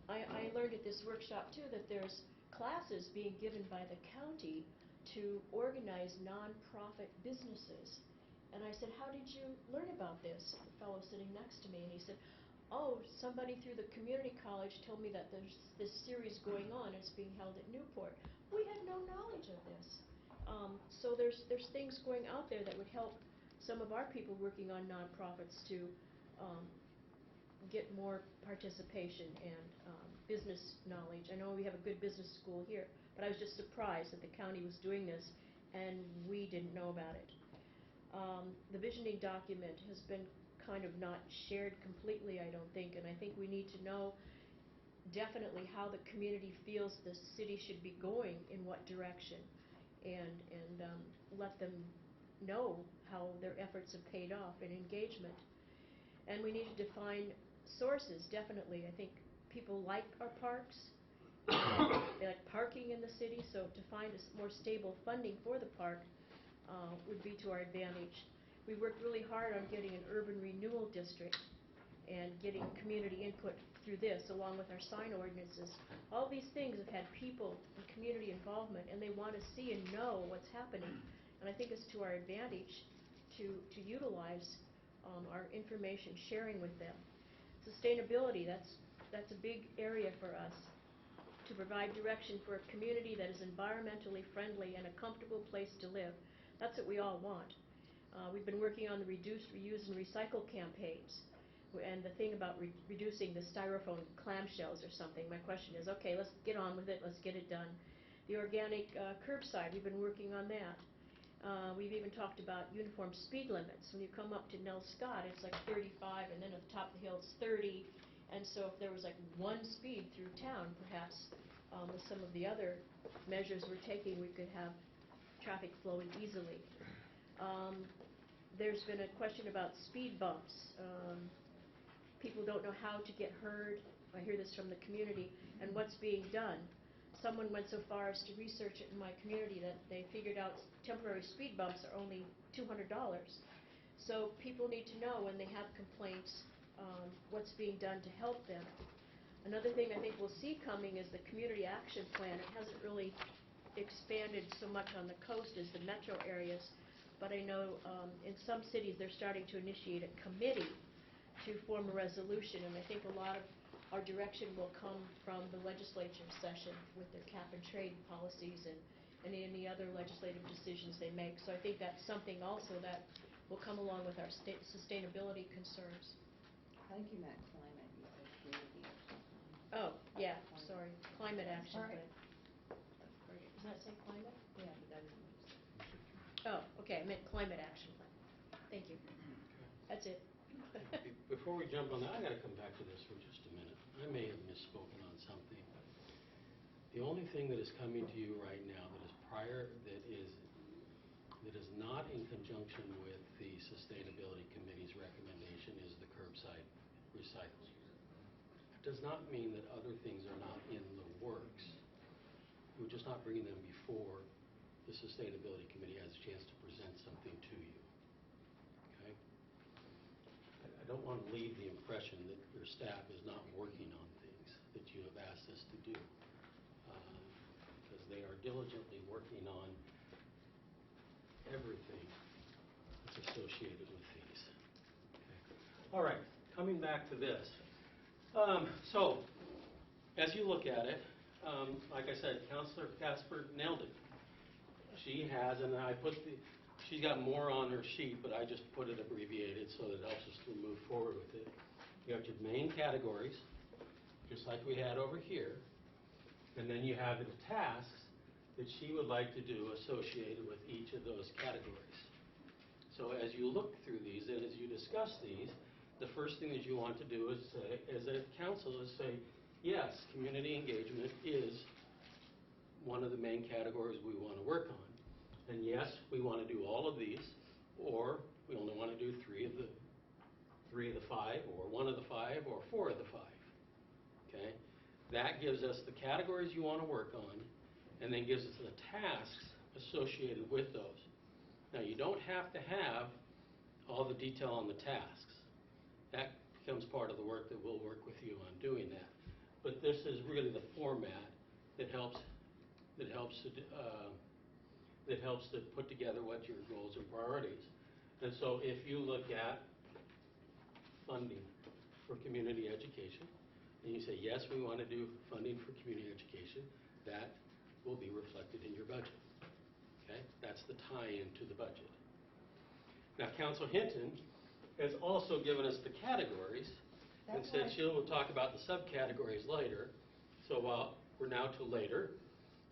I learned at this workshop too that there's classes being given by the county to organize nonprofit businesses. And I said, how did you learn about this? The fellow sitting next to me, and he said, oh, somebody through the community college told me that there's this series going on. It's being held at Newport. We had no knowledge of this. So there's things going out there that would help some of our people working on nonprofits to get more participation and business knowledge. I know we have a good business school here, but I was just surprised that the county was doing this and we didn't know about it. The visioning document has been kind of not shared completely, I don't think, and I think we need to know definitely how the community feels the city should be going in what direction, and let them know how their efforts have paid off in engagement. And we need to define sources, definitely. I think people like our parks. They like parking in the city, so to find a more stable funding for the park would be to our advantage. We worked really hard on getting an urban renewal district and getting community input through this, along with our sign ordinances. All these things have had people and community involvement, and they want to see and know what's happening. And I think it's to our advantage to utilize our information sharing with them. Sustainability, that's a big area for us. To provide direction for a community that is environmentally friendly and a comfortable place to live. That's what we all want. We've been working on the reduce, reuse, and recycle campaigns. And the thing about reducing the styrofoam clamshells or something, my question is, okay, let's get on with it, let's get it done. The organic curbside, we've been working on that. We've even talked about uniform speed limits. When you come up to Nell Scott, it's like 35, and then at the top of the hill it's 30. And so if there was like one speed through town, perhaps with some of the other measures we're taking, we could have traffic flowing easily. There's been a question about speed bumps. People don't know how to get heard. I hear this from the community, and what's being done. Someone went so far as to research it in my community that they figured out temporary speed bumps are only $200. So people need to know when they have complaints what's being done to help them. Another thing I think we'll see coming is the community action plan. It hasn't really expanded so much on the coast as the metro areas, but I know in some cities they're starting to initiate a committee to form a resolution, and I think a lot of our direction will come from the legislature session with their cap and trade policies and any other legislative decisions they make. So I think that's something also that will come along with our sustainability concerns. I think you meant climate, you said community or something. Oh, yeah, sorry, climate action Sorry. plan. Does that say climate? Yeah, but that isn't what you said. Oh, okay, I meant climate action plan. Thank you. That's it. Before we jump on that, I got to come back to this for just a minute. I may have misspoken on something. The only thing that is coming to you right now that is that is not in conjunction with the Sustainability Committee's recommendation is the curbside recycling. It does not mean that other things are not in the works. We're just not bringing them before the Sustainability Committee has a chance to present something to you. Okay? I don't want to leave the impression that your staff is not working on things that you have asked us to do, because they are diligently working on everything that's associated with these. Okay. All right, coming back to this. So, as you look at it, like I said, Councilor Casper nailed it. She has, and she's got more on her sheet, but I just put it abbreviated so that it helps us to move forward with it. You have your main categories, just like we had over here, and then you have the tasks that she would like to do associated with each of those categories. So as you look through these and as you discuss these, the first thing that you want to do is say, as a council, is say, yes, community engagement is one of the main categories we want to work on. And yes, we want to do all of these, or we only want to do three of the five, or one of the five, or four of the five. Okay? That gives us the categories you want to work on, and then gives us the tasks associated with those. Now, you don't have to have all the detail on the tasks. That becomes part of the work that we'll work with you on doing that. But this is really the format that helps to put together what your goals and priorities. And so if you look at funding for community education, and you say, yes, we want to do funding for community education, that will be reflected in your budget. Okay? That's the tie-in to the budget. Now, Councilor Hinton has also given us the categories and said she will talk about the subcategories later. So while we're now to later,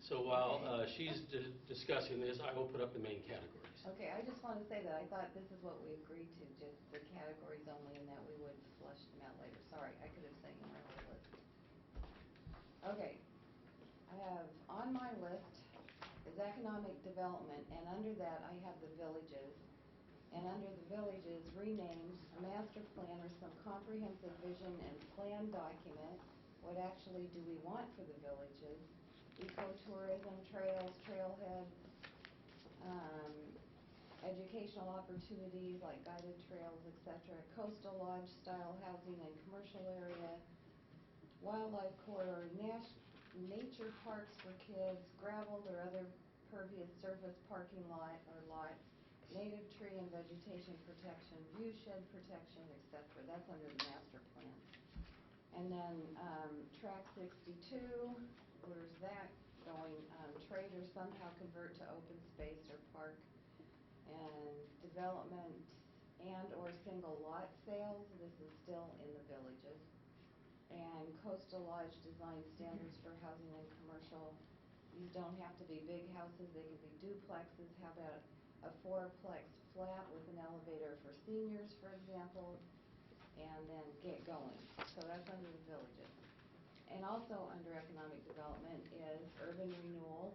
so while she's discussing this, I will put up the main categories. Okay, I just want to say that I thought this is what we agreed to, just the categories only, and that we would flush them out later. Sorry, I could have seen my whole list. Okay, I have on my list is economic development, and under that I have the villages. And under the villages, renamed a master plan or some comprehensive vision and plan document. What actually do we want for the villages? Ecotourism, trails, trailheads, educational opportunities like guided trails, etc. Coastal lodge style housing and commercial area, wildlife corridor, nature parks for kids, graveled or other pervious surface parking lot or lots, native tree and vegetation protection, view shed protection, etc. That's under the master plan. And then track 62, where's that going? Trade or somehow convert to open space or park, and development and or single lot sales. This is still in the villages. And coastal lodge design standards for housing and commercial. These don't have to be big houses, they can be duplexes. How about a fourplex flat with an elevator for seniors, for example, and then get going. So that's under the villages. And also under economic development is urban renewal.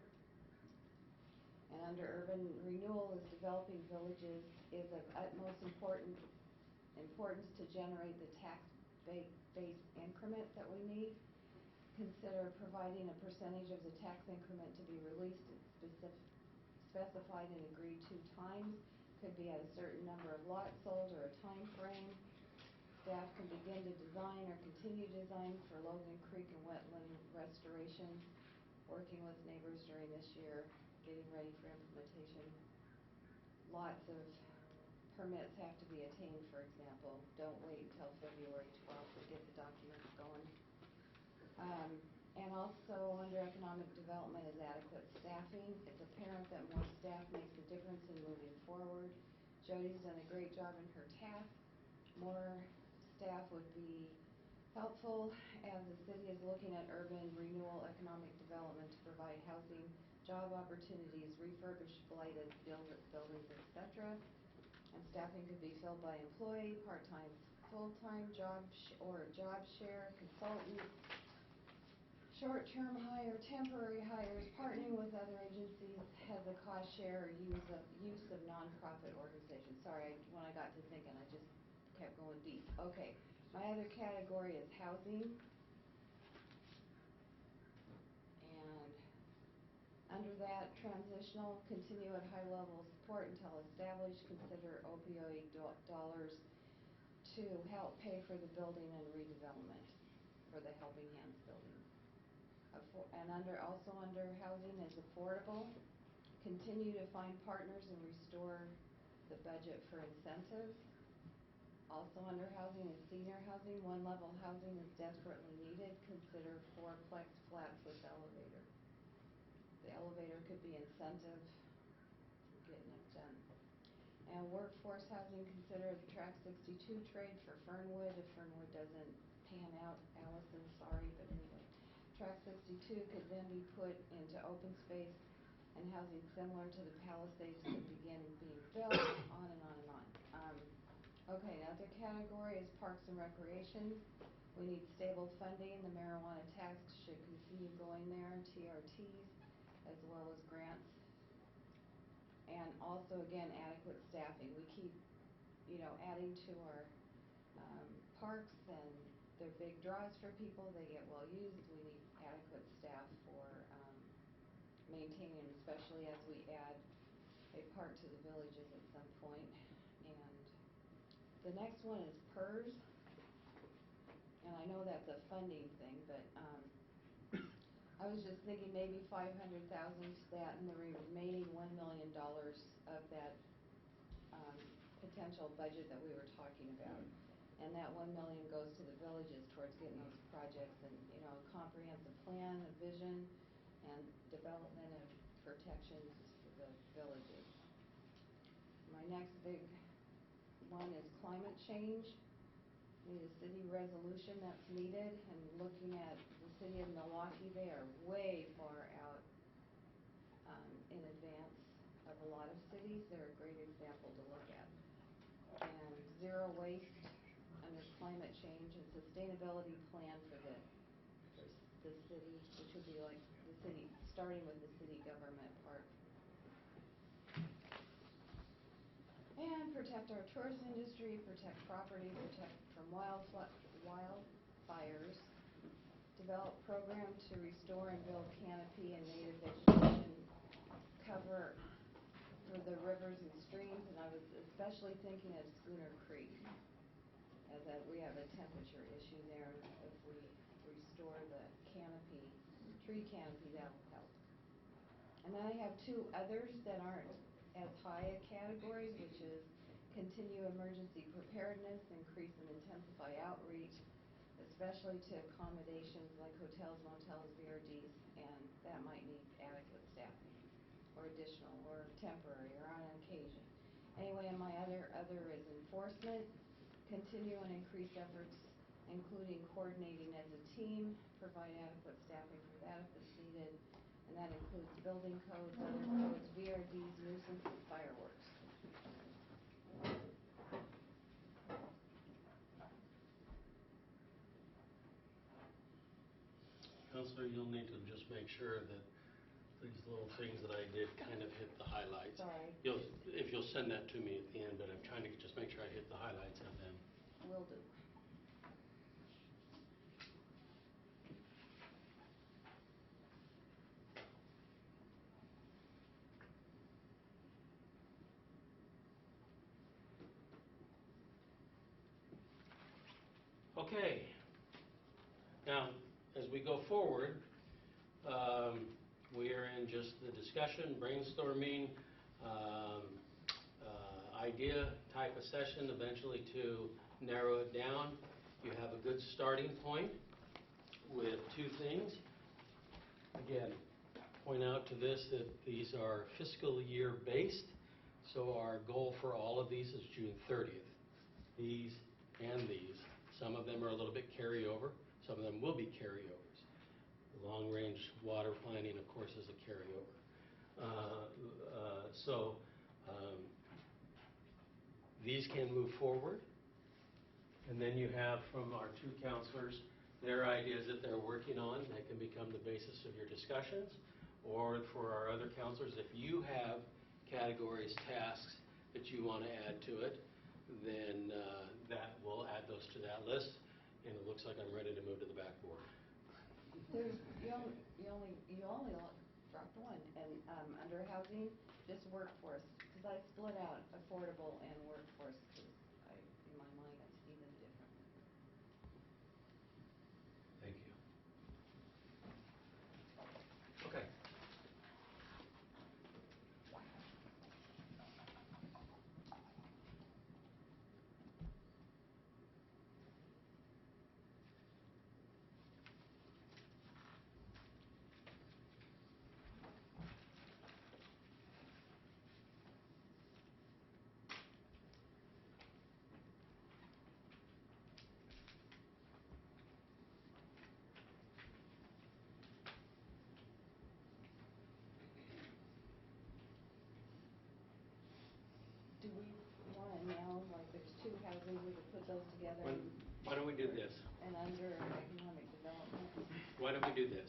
And under urban renewal is developing villages is of utmost importance to generate the tax-based increment that we need. Consider providing a percentage of the tax increment to be released at specified and agreed to times. Could be at a certain number of lots sold or a time frame. Staff can begin to design or continue design for Logan Creek and wetland restoration, working with neighbors during this year, getting ready for implementation. Lots of permits have to be attained, for example. Don't wait until February 12th to get the documents going. And also under economic development is adequate staffing. It's apparent that more staff makes a difference in moving forward. Jody's done a great job in her task. More staff would be helpful as the city is looking at urban renewal, economic development to provide housing, job opportunities, refurbish blighted buildings, etc. And staffing could be filled by employee, part-time, full-time, job share, consultants, Short-term hire, temporary hires, partnering with other agencies has a cost share or use of nonprofit organizations. Sorry, when I got to thinking, I just kept going deep. Okay, my other category is housing. And under that, transitional, continue at high level of support until established, consider opioid dollars to help pay for the building and redevelopment for the Helping Hands building. And also under housing is affordable, continue to find partners and restore the budget for incentives. Also under housing is senior housing, one level housing is desperately needed, consider fourplex flats with elevator. The elevator could be incentive for getting it done. And workforce housing, consider the Track 62 trade for Fernwood. If Fernwood doesn't pan out, Allison, sorry, but anyway. Track 62 could then be put into open space and housing similar to the Palisades could begin being built, on and on and on. Okay, another category is parks and recreation. We need stable funding. The marijuana tax should continue going there, TRTs, as well as grants. And also, again, adequate staffing. We keep, adding to our parks, and they're big draws for people. They get well used. We need adequate staff for maintaining them, especially as we add a park to the villages at some point. And the next one is PERS. And I know that's a funding thing, but I was just thinking maybe $500,000 to that, and the remaining $1 million of that potential budget that we were talking about. And that $1 million goes to the villages towards getting those projects and, a comprehensive plan, a vision, and development of protections for the villages. My next big one is climate change. Need a city resolution that's needed, and looking at the city of Milwaukee, they are way far out in advance of a lot of cities. They're a great example to look at. And zero waste under climate change and sustainability plan for the city, which would be like the city, starting with the city government part. And protect our tourist industry, protect property, protect from wildfires, develop program to restore and build canopy and native vegetation cover for the rivers and streams, and I was especially thinking of Schooner Creek, as we have a temperature issue there. If we restore the canopy, tree canopy, that'll help. And then I have two others that aren't as high a categories, which is continue emergency preparedness, increase and intensify outreach, especially to accommodations like hotels, motels, VRDs, and that might need adequate staffing, or additional, or temporary, or on occasion. Anyway, and my other is enforcement. Continue and increase efforts, including coordinating as a team, provide adequate staffing for that if it's needed, and that includes building codes, other codes, VRDs, nuisances, fireworks. Counselor, you'll need to just make sure that these little things that I did kind of hit the highlights. Sorry. If you'll send that to me at the end, but I'm trying to just make sure I hit the highlights of them. Will do. Okay. Now, as we go forward, we are in just the discussion, brainstorming, idea type of session, eventually to narrow it down. You have a good starting point with two things. Again, point out to this that these are fiscal year based, so our goal for all of these is June 30th. These and these. Some of them are a little bit carryover. Some of them will be carryovers. The long-range water planning, of course, is a carryover. These can move forward. And then you have from our two counselors their ideas that they're working on that can become the basis of your discussions. Or for our other counselors, if you have categories, tasks that you want to add to it, then that we'll add those to that list. And it looks like I'm ready to move to the backboard. You only dropped one, and under housing, just workforce, because I split out affordable and workforce, because in my mind, I see them differently. Thank you. Okay. Do we want to now, like there's two housing, we could put those together? Why don't we do this? And under economic development? Why don't we do this?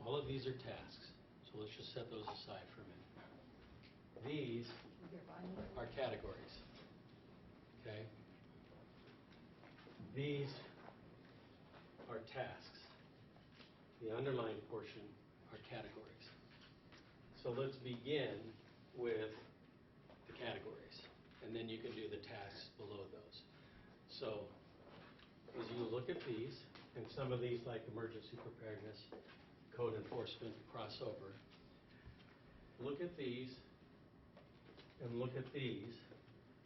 All of these are tasks, so let's just set those aside for a minute. These are categories, okay? These are tasks. The underlined portion are categories. So let's begin with the categories, and then you can do the tasks below those. So as you look at these, and some of these like emergency preparedness, code enforcement, crossover, look at these and look at these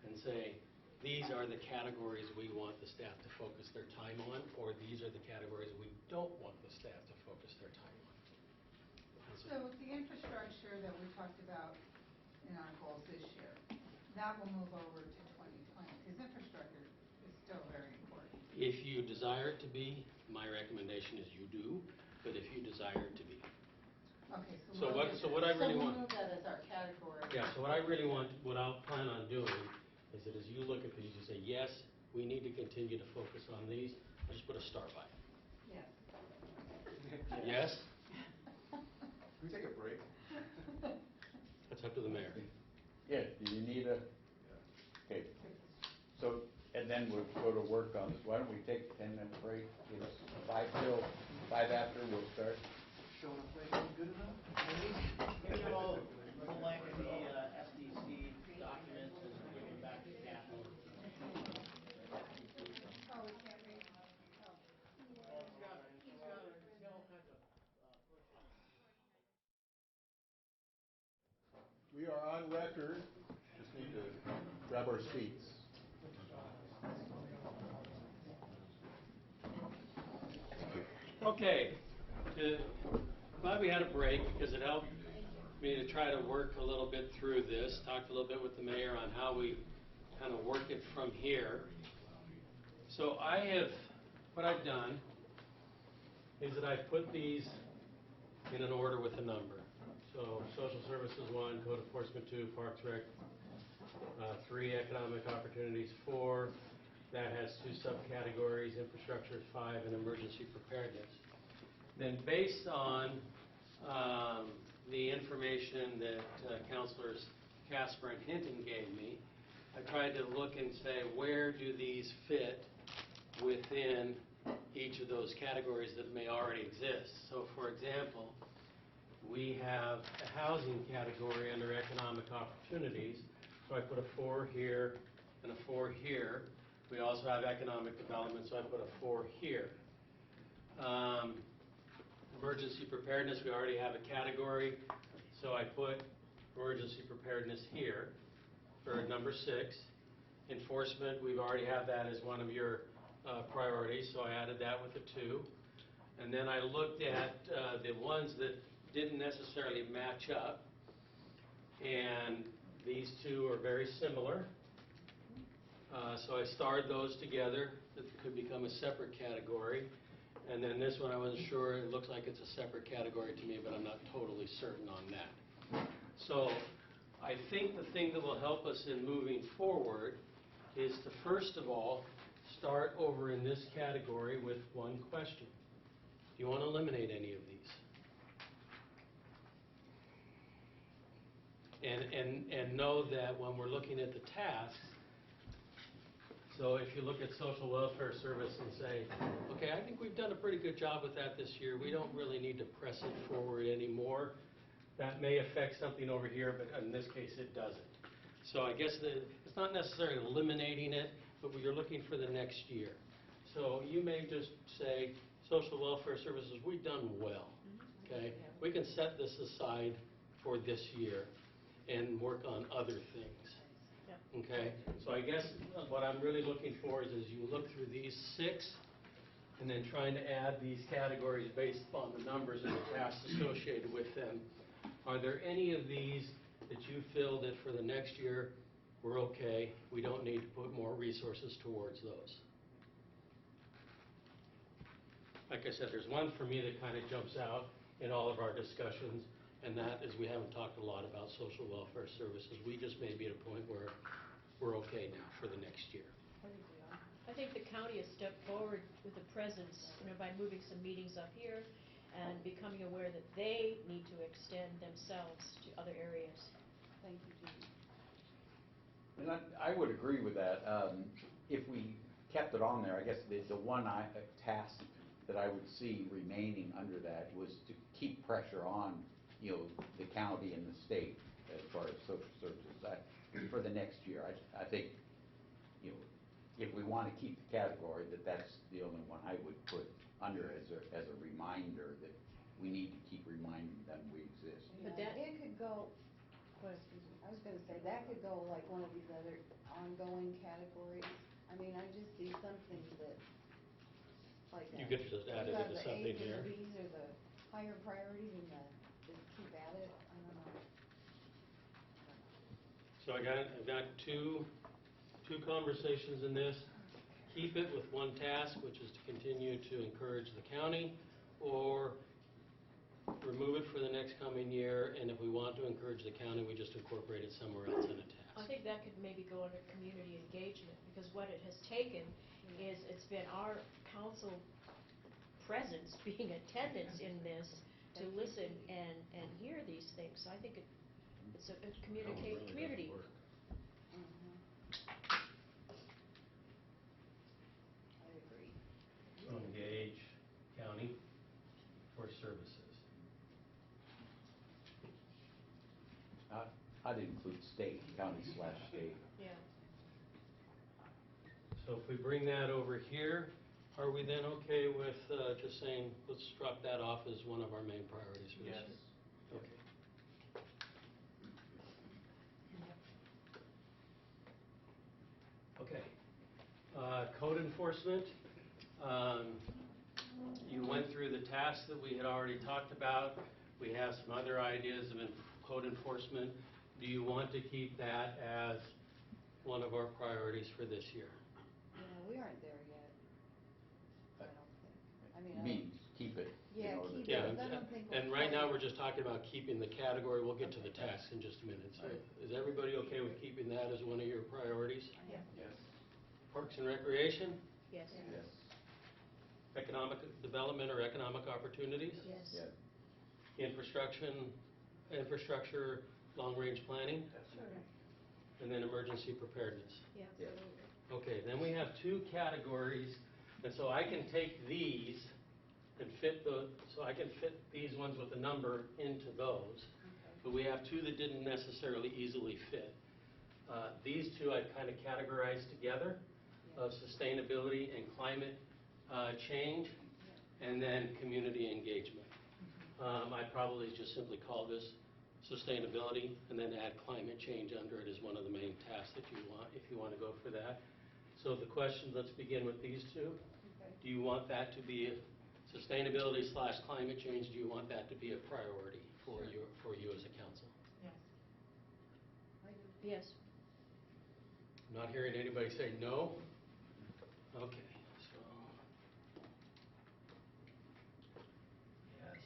and say, these are the categories we want the staff to focus their time on, or these are the categories we don't want the staff to focus their time on. So the infrastructure that we talked about in our goals this year, that will move over to 2020, because infrastructure is still very important. If you desire it to be, my recommendation is you do, but if you desire it to be. Okay, So what I really want. So we'll move that as our category. Yeah, so what I really want, what I'll plan on doing is that as you look at these, you say, yes, we need to continue to focus on these. I'll just put a star by it. Yes. Yes? Can we take a break? That's up to the mayor. Yeah, do you need a, okay, so, and then we'll go to work on this. Why don't we take a 10-minute break? It's 5 till 5 after, we'll start. Showing up late ain't good enough? Maybe we'll blank the SDC documents and give them back to Kathy. Oh, we can't read? Oh. Well, he's got all kinds of push. We are on record, just need to grab our seats. Okay, glad we had a break because it helped me to try to work a little bit through this, talked a little bit with the mayor on how we kind of work it from here. So what I've done is that I've put these in an order with a number. So social services 1, code enforcement 2, parks rec 3, economic opportunities 4. That has 2 subcategories, infrastructure 5, and emergency preparedness. Then based on the information that Councilors Casper and Hinton gave me, I tried to look and say, where do these fit within each of those categories that may already exist? So for example, we have a housing category under economic opportunities. So I put a 4 here and a 4 here. We also have economic development, so I put a 4 here. Emergency preparedness, we already have a category, so I put emergency preparedness here for number 6. Enforcement, we've already have that as one of your priorities, so I added that with a 2. And then I looked at the ones that didn't necessarily match up, and these 2 are very similar. So I starred those together. That could become a separate category. And then this one I wasn't sure. It looks like it's a separate category to me, but I'm not totally certain on that. So I think the thing that will help us in moving forward is to first of all start over in this category with one question. Do you want to eliminate any of these? And know that when we're looking at the tasks, so if you look at social welfare service and say, okay, I think we've done a pretty good job with that this year, we don't really need to press it forward anymore. That may affect something over here, but in this case it doesn't. So I guess it's not necessarily eliminating it, but you're looking for the next year. So you may just say, social welfare services, we've done well, okay? We can set this aside for this year and work on other things. Okay, so I guess what I'm really looking for is you look through these 6 and then trying to add these categories based upon the numbers and the tasks associated with them. Are there any of these that you feel that for the next year we're okay, we don't need to put more resources towards those? Like I said, there's one for me that kind of jumps out in all of our discussions, and that is we haven't talked a lot about social welfare services. We just may be at a point where we're okay now for the next year. I think the county has stepped forward with a presence, by moving some meetings up here and becoming aware that they need to extend themselves to other areas. Thank you, Judy. And I would agree with that. If we kept it on there, I guess the one task that I would see remaining under that was to keep pressure on, the county and the state as far as social services. For the next year, I think, if we want to keep the category, that's the only one I would put under as a reminder that we need to keep reminding them we exist. But Yeah, it could go, excuse me, I was going to say, that could go like one of these other ongoing categories. I mean, I just see something that, like. You could just add it into something here. The A's and the B's are the higher priorities and just keep at it. I don't know. So I've got two conversations in this. Keep it with one task, which is to continue to encourage the county, or remove it for the next coming year, and if we want to encourage the county, we just incorporate it somewhere else in a task. I think that could maybe go under community engagement, because what it has taken is it's been our council presence, being attendance in this, to listen and hear these things. So I think it's a community. I agree. So engage county for services. I'd include state, county/state. Yeah. So if we bring that over here, are we then okay with just saying, let's drop that off as one of our main priorities for this Yes. year? Okay. Okay. Code enforcement. You went through the tasks that we had already talked about. We have some other ideas of code enforcement. Do you want to keep that as one of our priorities for this year? Yeah, we aren't there yet. I don't think. I mean, You mean, keep it. Yeah, keep it. Yeah, I don't think we're and right now quite- we're just talking about keeping the category. We'll get to the tasks in just a minute. So is everybody okay with keeping that as one of your priorities? Yeah. Yes. Parks and Recreation, Yes. Yes. economic development or economic opportunities, Yes. Yes. infrastructure, long-range planning, Sure. and then emergency preparedness. Yeah. Yes. Okay, then we have 2 categories, and so I can take these and so I can fit these ones with a number into those. But we have 2 that didn't necessarily easily fit. These 2 I've kind of categorized together, of sustainability and climate change, and then community engagement. I'd probably just simply call this sustainability and then add climate change under it as one of the main tasks if you want to go for that. So the question, let's begin with these 2. Okay. Do you want that to be sustainability/climate change? Do you want that to be a priority for you as a council? Yes. I do. Yes. I'm not hearing anybody say no. Okay, so yes.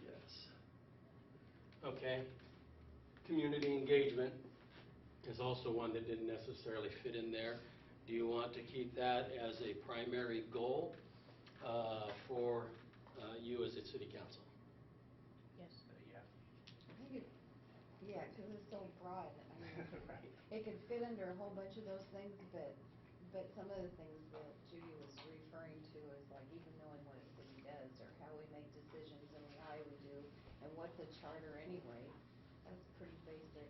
Yes. Okay. Community engagement is also one that didn't necessarily fit in there. Do you want to keep that as a primary goal for you as a city council? Yes. Yeah. I think it, yeah, because it's so broad. I mean, Right. it could fit under a whole bunch of those things, but some of the things that Judy was referring to is like even knowing what a city does or how we make decisions and why we do and what's a charter anyway. That's pretty basic.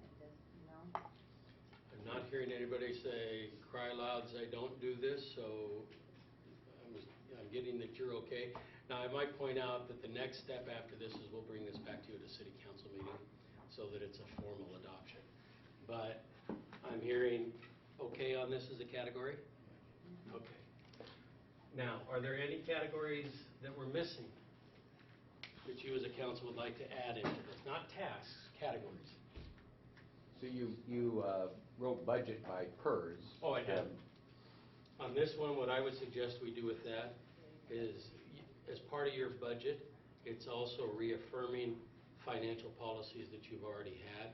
And just, you know, I'm not hearing anybody say, cry loud, say, don't do this, so I'm getting that you're okay. Now, I might point out that the next step after this is we'll bring this back to you at a city council meeting so that it's a formal adoption. But I'm hearing okay on this as a category? Okay. Now, are there any categories that we're missing that you as a council would like to add into this? Not tasks, categories. So you wrote budget by PERS. Oh, I have. On this one, what I would suggest we do with that is, as part of your budget, it's also reaffirming financial policies that you've already had.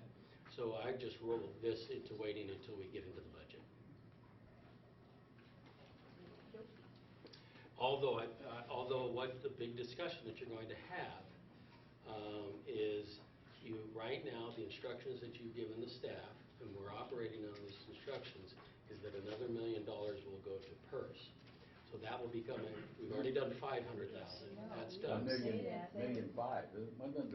So I just rolled this into waiting until we get into the budget. Although what the big discussion that you're going to have is you, right now, the instructions that you've given the staff, and we're operating on these instructions, is that another $1 million will go to PERS. So that will become, we've already done 500,000, that's done. Million five.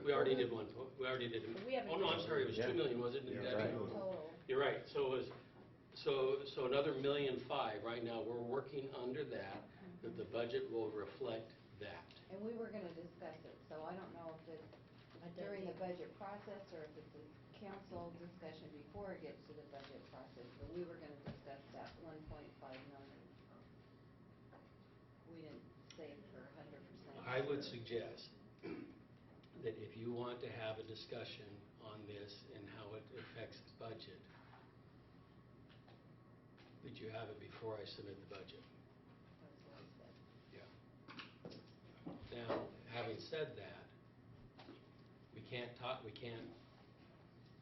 We already did one, we already did. We haven't Oh, no, I'm done- sorry, it was 2 million, was it? Yeah, Debbie? right. total. You're right, so it was, so another $1.5 million right now, we're working under that the budget will reflect that. And we were gonna discuss it, so I don't know if it's during the budget process or if it's a council discussion before it gets to the budget process, but we were gonna discuss that 1.5 million. We didn't say for 100%. I would suggest that if you want to have a discussion on this and how it affects the budget, that you have it before I submit the budget. That's what I said. Yeah. Now, having said that,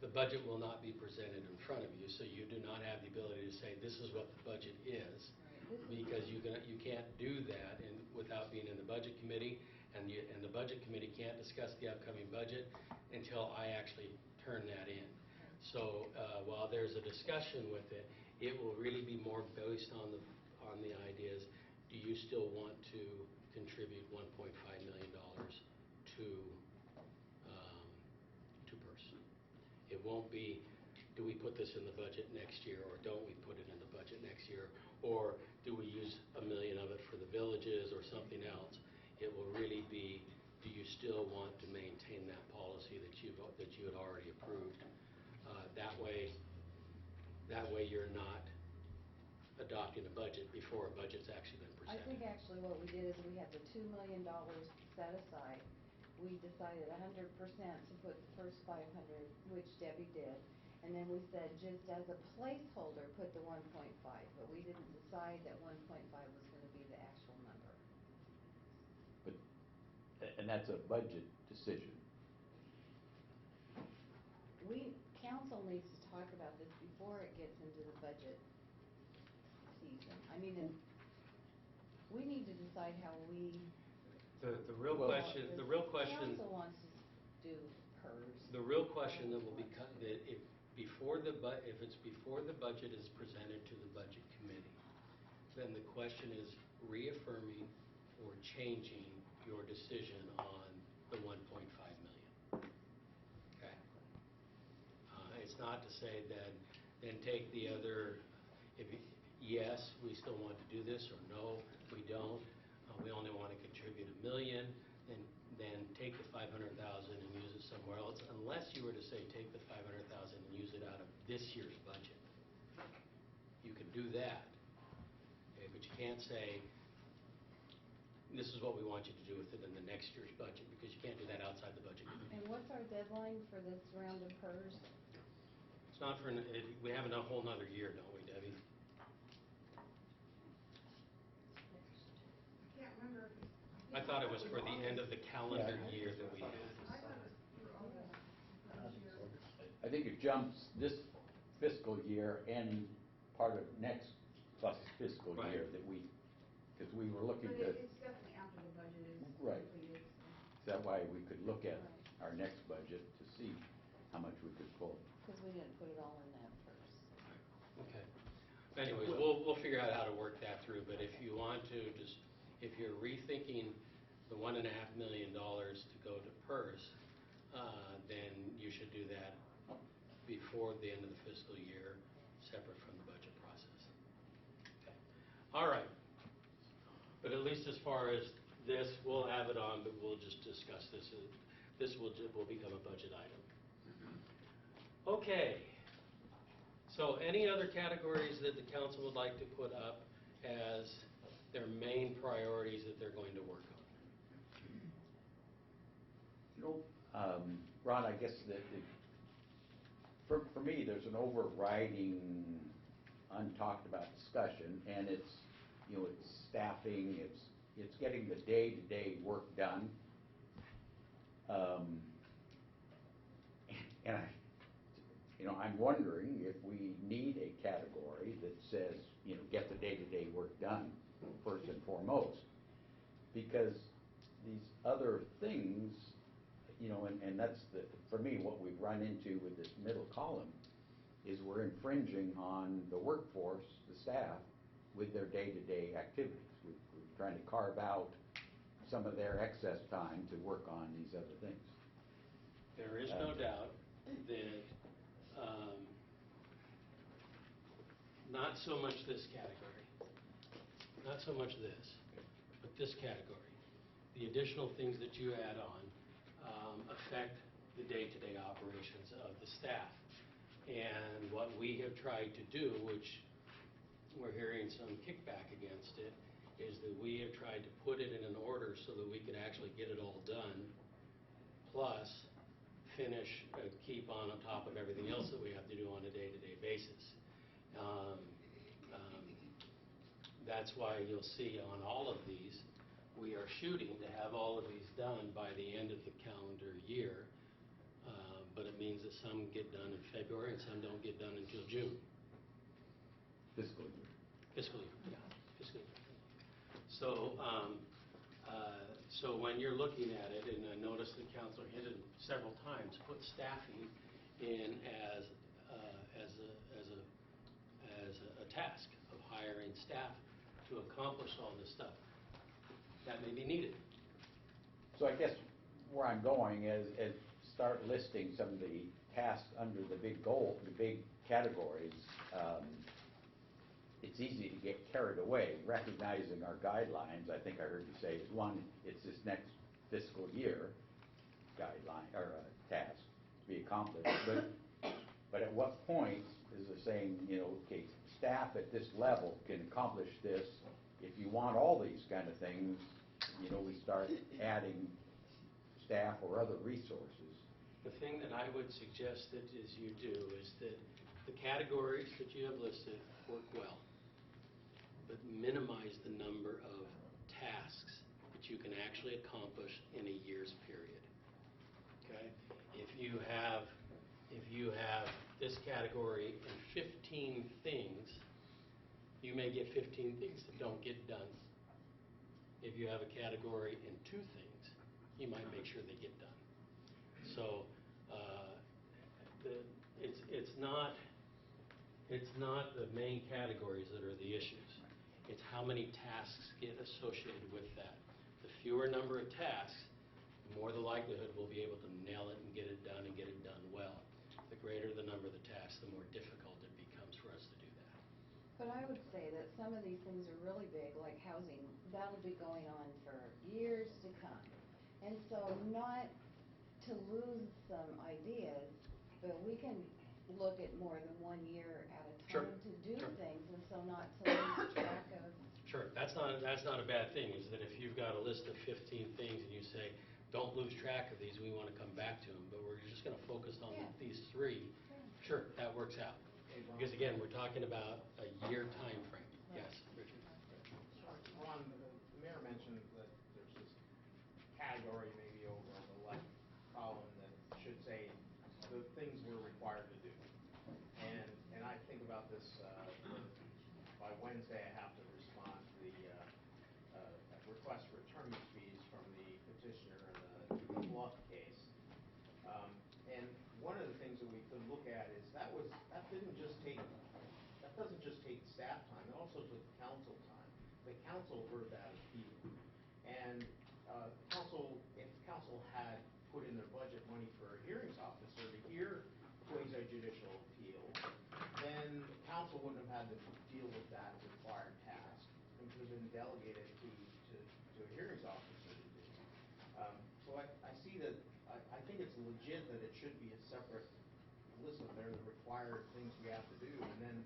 the budget will not be presented in front of you, so you do not have the ability to say, this is what the budget is. Right. Because you can't do that without being in the budget committee, and the budget committee can't discuss the upcoming budget until I actually turn that in. So while there's a discussion with it, it will really be more based on the ideas, do you still want to contribute $1.5 million to PERS? It won't be, do we put this in the budget next year, or don't we put it in the budget next year? Or do we use $1 million of it for the villages or something else? It will really be, do you still want to maintain that policy that you had already approved? That way you're not adopting a budget before a budget's actually been I presented. think actually what we did is we had the $2 million set aside. We decided 100% to put the first 500, which Debbie did. And then we said, just as a placeholder, put the 1.5, but we didn't decide that 1.5 was going to be the actual number. And that's a budget decision. Council needs to talk about this before it gets into the budget season. I mean, we need to decide how we. The real question. Council wants to do PERS. The real question that will be that if it's before the budget is presented to the budget committee, then the question is reaffirming or changing your decision on the 1.5 million. Okay. It's not to say then take the other. Yes, we still want to do this, or no, we don't. We only want to contribute $1 million. Then take the 500,000 and use it somewhere else, unless you were to say take the 500,000 and use it out of this year's budget. You can do that, okay, but you can't say this is what we want you to do with it in the next year's budget, because you can't do that outside the budget. And what's our deadline for this round of PERS? It's not for we have a whole nother year, don't we, Debbie? I can't remember if it's. I thought it was for the end of the calendar year that we had. I thought it was through August of this year. I think it jumps this fiscal year and part of next fiscal Right. year that we, because we were looking But to. it's definitely after the budget is Right. completed. Is that why we could look at Right. our next budget to see how much we could pull? Because we didn't put it all in that first. Okay. Anyways, we'll figure out how to work that through, but if you want to, just, if you're rethinking the $1.5 million to go to PERS, then you should do that before the end of the fiscal year, separate from the budget process. Okay. All right. But at least as far as this, we'll have it on, but we'll just discuss this. This will become a budget item. Okay. So any other categories that the council would like to put up as their main priorities that they're going to work on? Ron, I guess that, for me, there's an overriding, untalked about discussion, and it's, it's staffing, it's getting the day-to-day work done. And I'm wondering if we need a category that says, get the day-to-day work done first and foremost. Because these other things, and that's for me, what we've run into with this middle column is we're infringing on the workforce, the staff, with their day-to-day activities. We're trying to carve out some of their excess time to work on these other things. There is no doubt that not so much this category, not so much this, but this category. The additional things that you add on affect the day-to-day operations of the staff. And what we have tried to do, which we're hearing some kickback against it, is that we have tried to put it in an order so that we could actually get it all done, plus finish, keep on top of everything else that we have to do on a day-to-day basis. That's why you'll see on all of these, we are shooting to have all of these done by the end of the calendar year, but it means that some get done in February and some don't get done until June. Fiscal year. Fiscal year, yeah, fiscal year. So, so when you're looking at it, and I noticed the council hit it several times, put staffing in as a task of hiring staff to accomplish all this stuff. That may be needed. So I guess where I'm going is start listing some of the tasks under the big goal, the big categories. It's easy to get carried away, recognizing our guidelines. I think I heard you say is one, it's this next fiscal year guideline or task to be accomplished. But at what point is it saying, okay, staff at this level can accomplish this? If you want all these kind of things, we start adding staff or other resources. The thing that I would suggest that is you do is that the categories that you have listed work well, but minimize the number of tasks that you can actually accomplish in a year's period. Okay? If you have this category and 15 things, you may get 15 things that don't get done. If you have a category and 2 things, you might make sure they get done. So it's not the main categories that are the issues. It's how many tasks get associated with that. The fewer number of tasks, the more the likelihood we'll be able to nail it and get it done well. The greater the number of the tasks, the more difficult it becomes for us to do that. But I would say that some of these things are really big, like housing. That'll be going on for years to come. And so not to lose some ideas, but we can look at more than 1 year at a Sure. time to do Sure. things, and so not to lose track of. Sure, that's not a bad thing, is that if you've got a list of 15 things and you say, don't lose track of these, we want to come back to them, but we're just going to focus on these 3, sure, that works out. Because again, we're talking about a year time frame. Yes, Richard? Ron, the mayor mentioned that there's this category maybe over on the left column that should say the things we're required to do. And I think about this, the by Wednesday, I have to respond to the request for attorney's fees from the petitioner in the Bluff case. And one of the things that we could look at is that doesn't just take staff time, it also took council time. The council heard that appeal. And if council had put in their budget money for a hearings officer to hear quasi-judicial appeals, then council wouldn't have had to deal with that required task and could have been delegated to a hearings officer to do. So I see that, I think it's legit that it should be a separate list of there, the required things we have to do. And then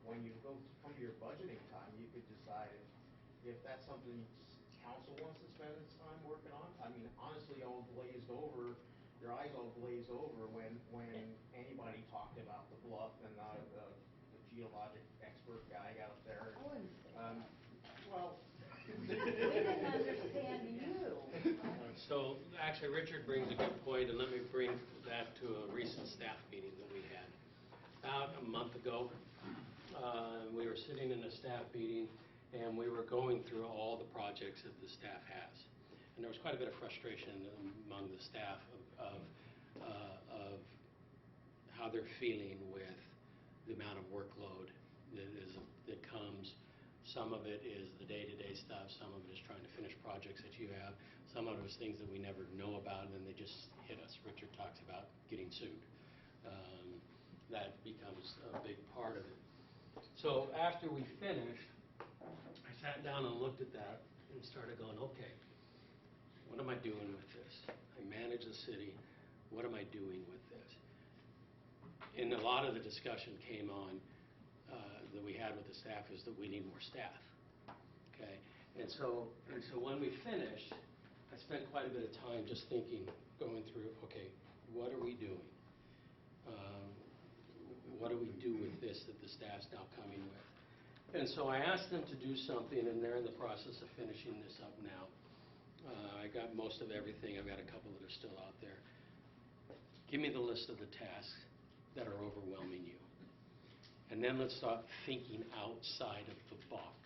when you come to your budgeting time, you could decide if that's something council wants to spend its time working on. I mean, honestly, your eyes all glazed over when anybody talked about the Bluff and the geologic expert guy out there. I wouldn't say that. Well. We didn't understand you. So, actually, Richard brings a good point, and let me bring that to a recent staff meeting that we had. About a month ago, we were sitting in a staff meeting, and we were going through all the projects that the staff has. And there was quite a bit of frustration among the staff of how they're feeling with the amount of workload that comes. Some of it is the day-to-day stuff. Some of it is trying to finish projects that you have. Some of it is things that we never know about, and then they just hit us. Richard talks about getting sued. That becomes a big part of it. So after we finished, I sat down and looked at that and started going, okay, what am I doing with this? I manage the city. What am I doing with this? And a lot of the discussion came on that we had with the staff is that we need more staff. Okay, and so when we finished, I spent quite a bit of time just thinking, going through, okay, what are we doing? What do we do with this that the staff's now coming with? And so I asked them to do something, and they're in the process of finishing this up now. I got most of everything. I've got a couple that are still out there. Give me the list of the tasks that are overwhelming you. And then let's start thinking outside of the box.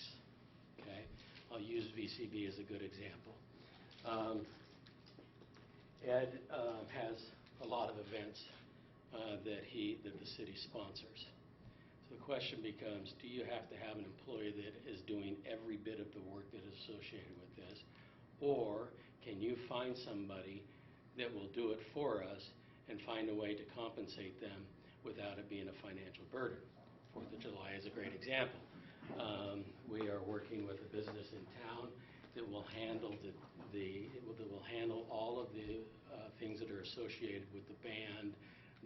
Okay? I'll use VCB as a good example. Ed has a lot of events that the city sponsors. So the question becomes, do you have to have an employee that is doing every bit of the work that is associated with this? Or can you find somebody that will do it for us and find a way to compensate them without it being a financial burden? 4th of July is a great example. We are working with a business in town that will handle all of the things that are associated with the band,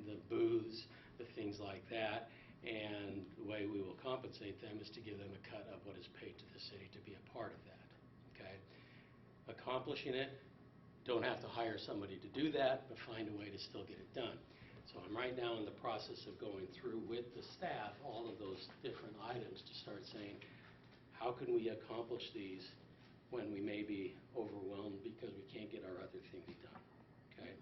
the booths, the things like that. And the way we will compensate them is to give them a cut of what is paid to the city to be a part of that. Okay? Accomplishing it, don't have to hire somebody to do that, but find a way to still get it done. So I'm right now in the process of going through with the staff all of those different items to start saying, how can we accomplish these when we may be overwhelmed because we can't get our other things done? Okay?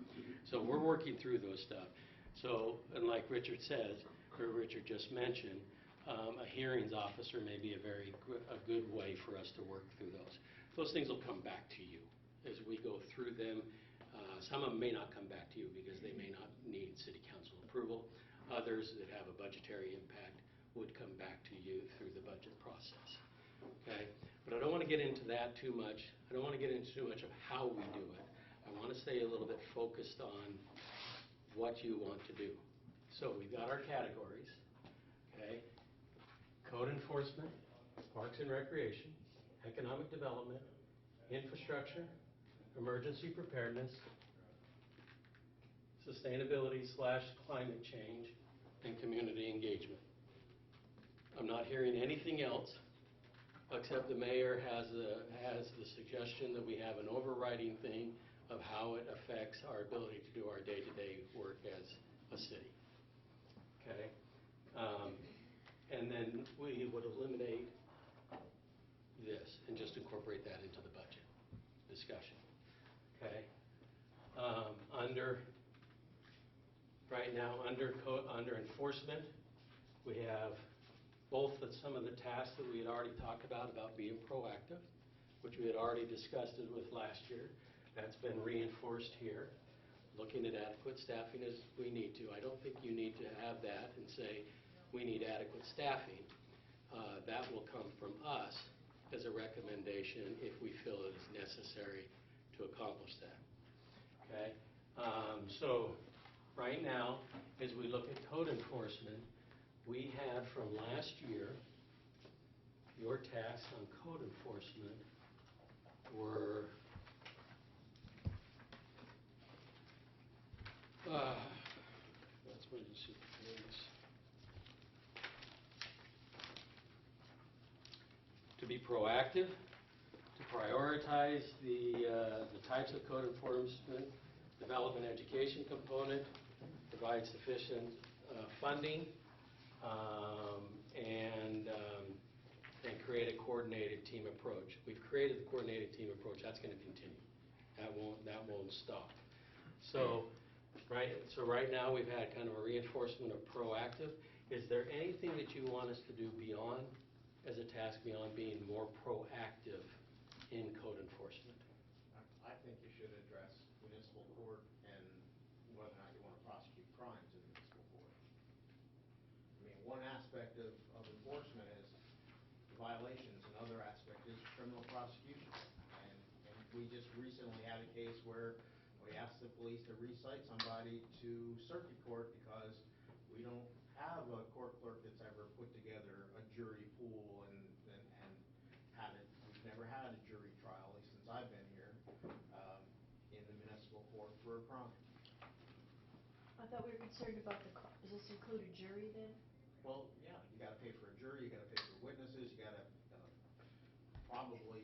So we're working through those stuff. So, and like Richard says, or Richard just mentioned, a hearings officer may be a good way for us to work through those. Those things will come back to you as we go through them. Some of them may not come back to you because they may not need city council approval. Others that have a budgetary impact would come back to you through the budget process. Okay? But I don't want to get into that too much. I don't want to get into too much of how we do it. I want to stay a little bit focused on what you want to do. So we've got our categories. Okay? Code enforcement, parks and recreation, economic development, infrastructure, emergency preparedness, sustainability/climate change, and community engagement. I'm not hearing anything else except the mayor has the suggestion that we have an overriding thing of how it affects our ability to do our day-to-day work as a city. Okay? And then we would eliminate this and just incorporate that into the budget discussion. Okay? Right now, under enforcement, we have both some of the tasks that we had already talked about being proactive, which we had already discussed it with last year. That's been reinforced here. Looking at adequate staffing as we need to. I don't think you need to have that and say, we need adequate staffing. That will come from us as a recommendation if we feel it is necessary to accomplish that. Okay? So right now, as we look at code enforcement, we had from last year, your tasks on code enforcement were that's what you see the names. To be proactive, to prioritize the types of code enforcement, develop an education component, provide sufficient funding, and create a coordinated team approach. We've created the coordinated team approach. That's going to continue. That won't stop. So right now we've had kind of a reinforcement of proactive. Is there anything that you want us to do beyond, as a task beyond being more proactive in code enforcement? I think you should address municipal court and whether or not you want to prosecute crimes in municipal court. I mean, one aspect of enforcement is violations, another aspect is criminal prosecution. And we just recently had a case where we asked the police to recite somebody to circuit court because we don't have a court clerk that's ever put together a jury pool and had it. We've never had a jury trial, at least since I've been here, in the municipal court for a crime. I thought we were concerned about does this include a jury then? Well, yeah, you gotta pay for a jury, you gotta pay for witnesses, you gotta probably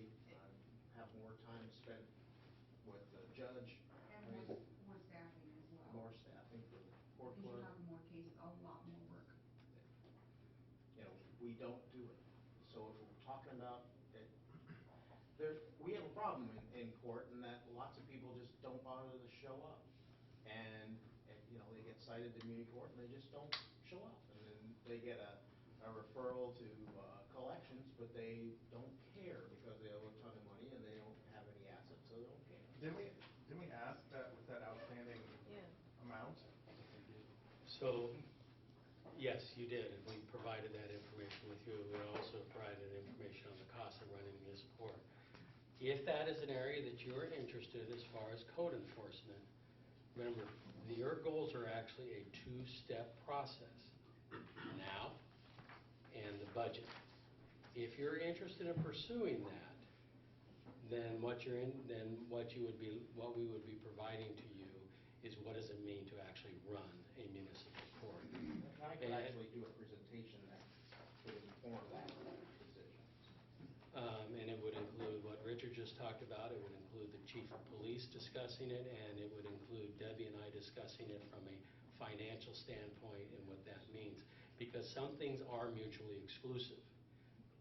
have more time spent with the judge. And I mean, more staffing as well. more staffing for the court Because you clerk. have more cases, a lot more work. You know, we don't do it. So if we're talking about it, we have a problem in court in that lots of people just don't bother to show up. And you know, they get cited to muni court and they just don't show up. And then they get a referral to collections, but they don't care because they owe a ton of money and they don't have any assets, so they don't care. Didn't we ask that with that outstanding amount? So, yes, you did, and we provided that information with you. We also provided information on the cost of running municipal court. If that is an area that you're interested as far as code enforcement, remember, your goals are actually a two-step process. Now and the budget. If you're interested in pursuing that, then what we would be providing to you is what does it mean to actually run a municipal court. I could actually do a presentation that would inform that decision. And it would include what Richard just talked about. It would include the chief of police discussing it, and it would include Debbie and I discussing it from a financial standpoint and what that means. Because some things are mutually exclusive.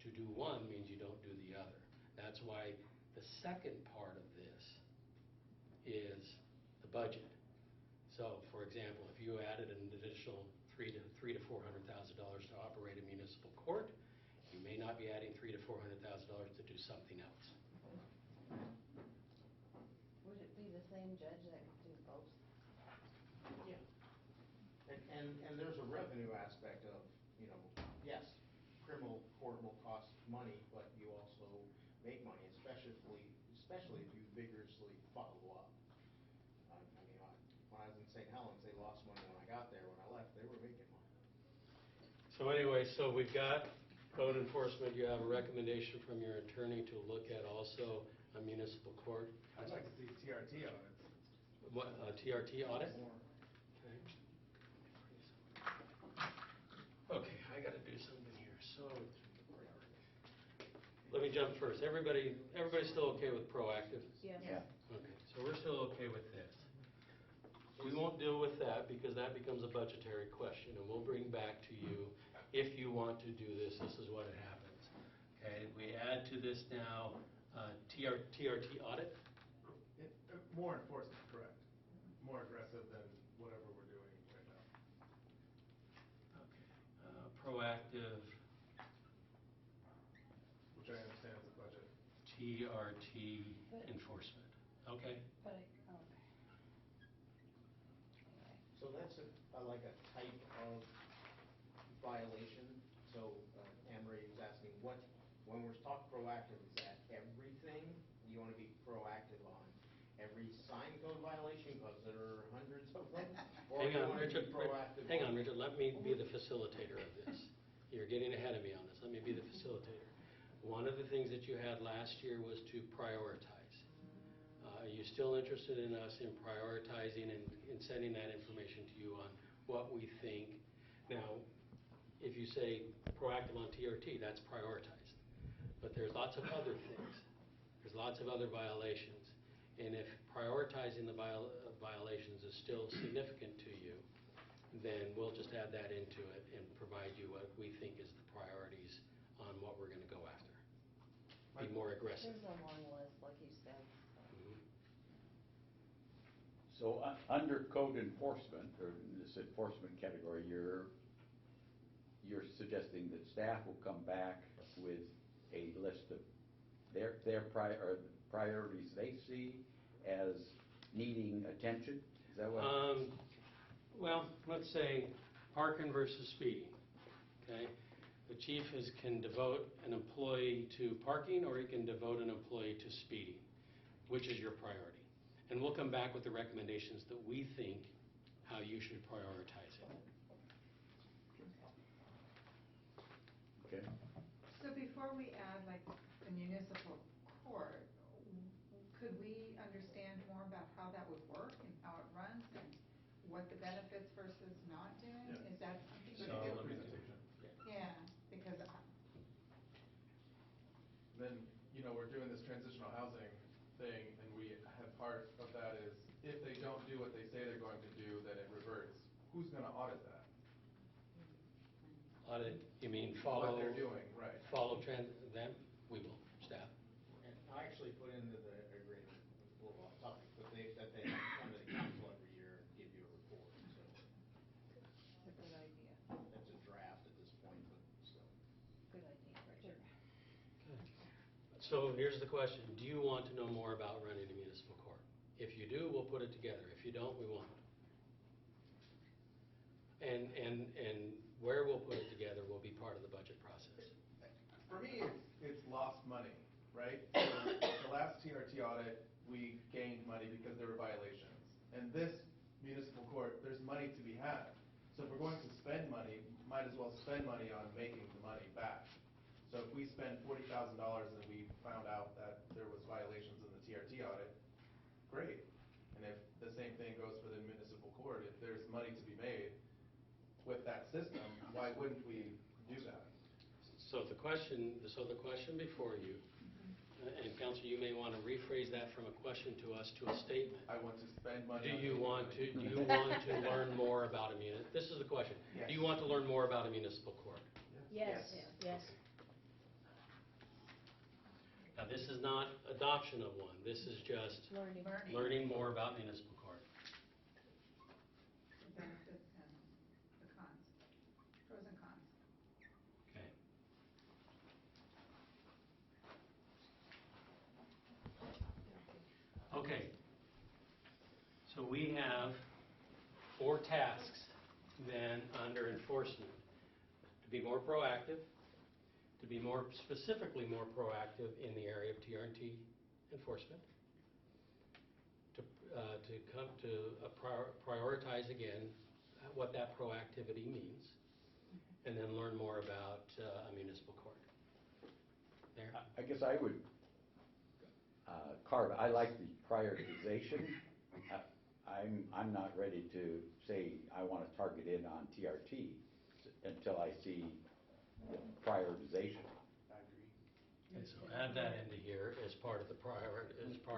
To do one means you don't do the other. That's why the second part of this is the budget. So, for example, if you added an additional $300,000 to $400,000 to operate a municipal court, you may not be adding $300,000 to $400,000 to do something else. Would it be the same judge that could do both? Yeah. And there's a revenue aspect of, you know, yes, criminal court will cost money, but you also make money, especially if you vigorously follow up. I mean, when I was in St. Helens, they lost money when I got there. When I left, they were making money. So anyway, so we've got code enforcement. You have a recommendation from your attorney to look at also a municipal court. I'd like to see TRT audits. What, TRT audit? Okay, I got to do something here. So, let me jump first. Everybody's still okay with proactive? Yes. Yeah. Okay, so we're still okay with this. We won't deal with that because that becomes a budgetary question, and we'll bring back to you, if you want to do this, this is what it happens. Okay, we add to this now TRT audit. More enforcement, correct. More aggressive than whatever we're doing right now. Okay, proactive TRT enforcement. Okay? But I, okay. Anyway. So that's like a type of violation. So Anne Marie was asking, when we're talking proactive, is that everything? You want to be proactive on every sign code violation, because there are hundreds of them? Or Hang you on, want to be Richard, proactive hang on, on- Richard, let me be the facilitator of this. You're getting ahead of me on this, let me be the facilitator. One of the things that you had last year was to prioritize. Are you still interested in us in prioritizing and sending that information to you on what we think? Now, if you say proactive on TRT, that's prioritized. But there's lots of other things. There's lots of other violations. And if prioritizing the violations is still significant to you, then we'll just add that into it and provide you what we think is the priorities on what we're going to go after. Be more aggressive. There's a long list, like you said. Mhm. So under code enforcement, or in this enforcement category, you're suggesting that staff will come back with a list of their priorities they see as needing attention? Is that what? Well, let's say parking versus speeding, okay? The chief can devote an employee to parking, or he can devote an employee to speeding. Which is your priority? And we'll come back with the recommendations that we think how you should prioritize it. Okay. So before we add like the municipal court, could we understand more about how that would work and how it runs and what the benefits versus not doing? Yeah. Is that something? So, we let me do? Presentation. Yeah, because Then, we're doing this transitional housing thing, and we have part of that is, if they don't do what they say they're going to do, then it reverts. Who's gonna audit that? Audit, you mean follow? What they're doing, right. Follow them? We will, staff. And I actually put into the agreement, a little off topic, but that they come to the council every year and give you a report, so It's a good idea. that's a draft at this point, but still. Good idea, Richard. So here's the question, do you want to know more about running a municipal court? If you do, we'll put it together. If you don't, we won't. And where we'll put it together will be part of the budget process. For me, it's lost money, right? So the last TRT audit, we gained money because there were violations. And this municipal court, there's money to be had. So if we're going to spend money, might as well spend money on making the money back. So if we spend $40,000 and we found out that there was violations in the TRT audit, great. And if the same thing goes for the municipal court, if there's money to be made with that system, why wouldn't we do that? So the question before you, and Council, you may want to rephrase that from a question to us to a statement. I want to spend money. Do on you making want money. to learn more about a this is the question. Yes. Do you want to learn more about a municipal court? Yes, yes. Now, this is not adoption of one. This is just Learning. learning more about municipal court. the benefits and the cons, pros and cons. Okay. Okay. So we have 4 tasks then under enforcement. To be more proactive, to be more specifically more proactive in the area of TRT enforcement, to come to prioritize again what that proactivity means, and then learn more about a municipal court. There. I guess I would carve, I like the prioritization. I'm not ready to say I want to target in on TRT until I see the prioritization. I agree. Okay, so add that into here as part of the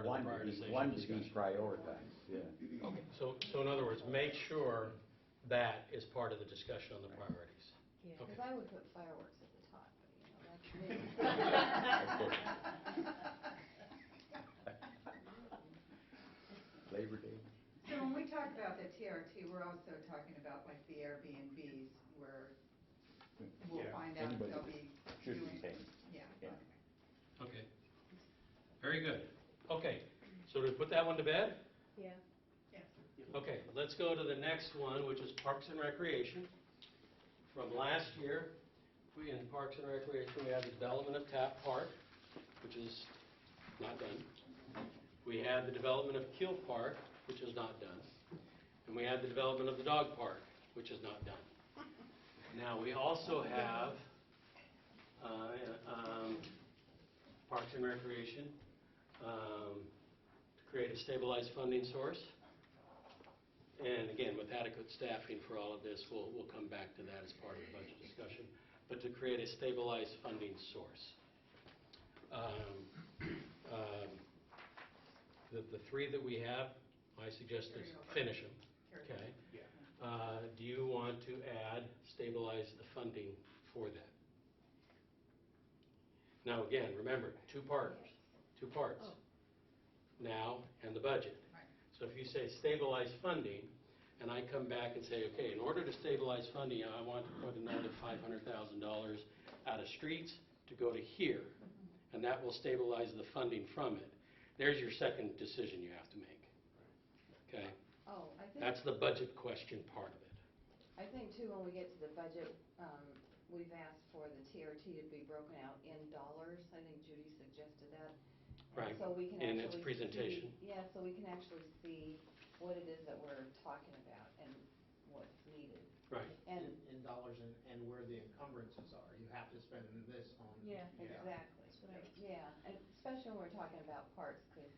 One prioritization to be discussion. prioritized, yeah. Okay, so in other words, make sure that is part of the discussion on the priorities. Yeah, Okay. because I would put fireworks at the top, but that's me. Labor Day. So when we talk about the TRT, we're also talking about like the Airbnbs where we'll Yeah, find out if anybody they'll be should be doing. paying. Yeah. Yeah. Okay. Very good. Okay, so do we put that one to bed? Yeah. Yes. Okay, let's go to the next one, which is Parks and Recreation. From last year, we in Parks and Recreation, we had the development of Taft Park, which is not done. We had the development of Keel Park, which is not done. And we had the development of the dog park, which is not done. Now, we also have Parks and Recreation, to create a stabilized funding source. And again, with adequate staffing for all of this, we'll come back to that as part of the budget discussion. But to create a stabilized funding source. The three that we have, I suggest is finish them, okay? Yeah. Do you want to add, stabilize the funding for that? Now, again, remember, two parts. Oh. Now, and the budget. Right. So if you say stabilize funding, and I come back and say, okay, in order to stabilize funding, I want to put another $500,000 out of streets to go to here, and that will stabilize the funding from it. There's your second decision you have to make. Okay? Oh, I think. That's the budget question part of it. I think too, when we get to the budget, we've asked for the TRT to be broken out in dollars. I think Judy suggested that. Right, So we can in actually its presentation. see. Yeah, so we can actually see what it is that we're talking about and what's needed. Right. And, In dollars and where the encumbrances are. You have to spend this on. Yeah. exactly. That's what I, Yeah, and especially when we're talking about parks, because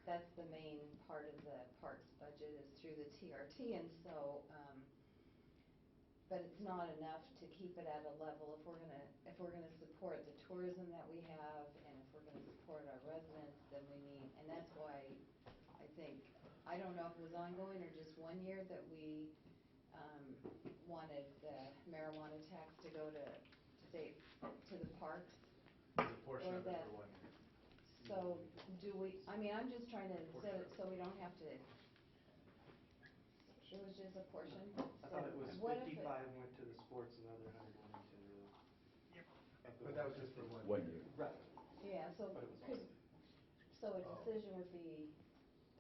that's the main part of the parks budget is through the TRT, and so, but it's not enough to keep it at a level if we're gonna support the tourism that we have, and if we're gonna support our residents, then we need, and that's why I think, I don't know if it was ongoing or just 1 year that we, wanted the marijuana tax to go to the parks. There's a portion Or of it that- for 1 year. So, do we, I mean, I'm just trying to, so we don't have to, it was just a portion? I thought it was So what if 55 went to the sports and the other 100 went into the. But that was just for 1 1 year. year. Right. Yeah, so, But it was so a Oh. decision would be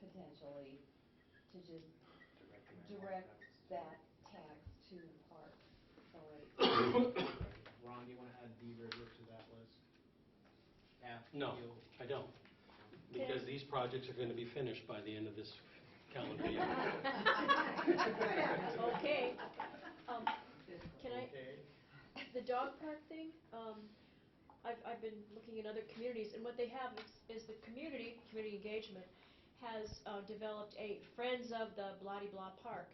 potentially to just To recommend direct that that tax to parks, so it, Ron, do you want to add Bee River to that list? No, I don't. Because these projects are going to be finished by the end of this calendar year. okay. Can I, Okay. the dog park thing, I've been looking in other communities, and what they have is the community engagement, has developed a Friends of the Blah de Blah Park,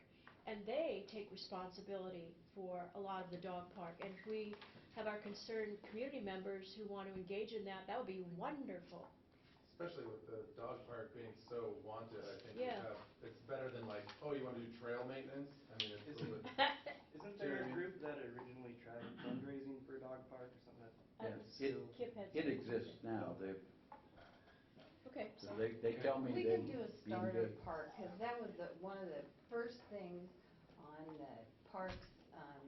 and they take responsibility for a lot of the dog park. And if we have our concerned community members who want to engage in that, that would be wonderful. Especially with the dog park being so wanted, I think Yeah. it's better than like, oh, you want to do trail maintenance? I mean, it's a little bit. Isn't there a group that originally tried fundraising for a dog park or something? It, Kip had it some- exists now. Okay. They tell me we they can do a being starter good. park, because that was one of the first things on the parks,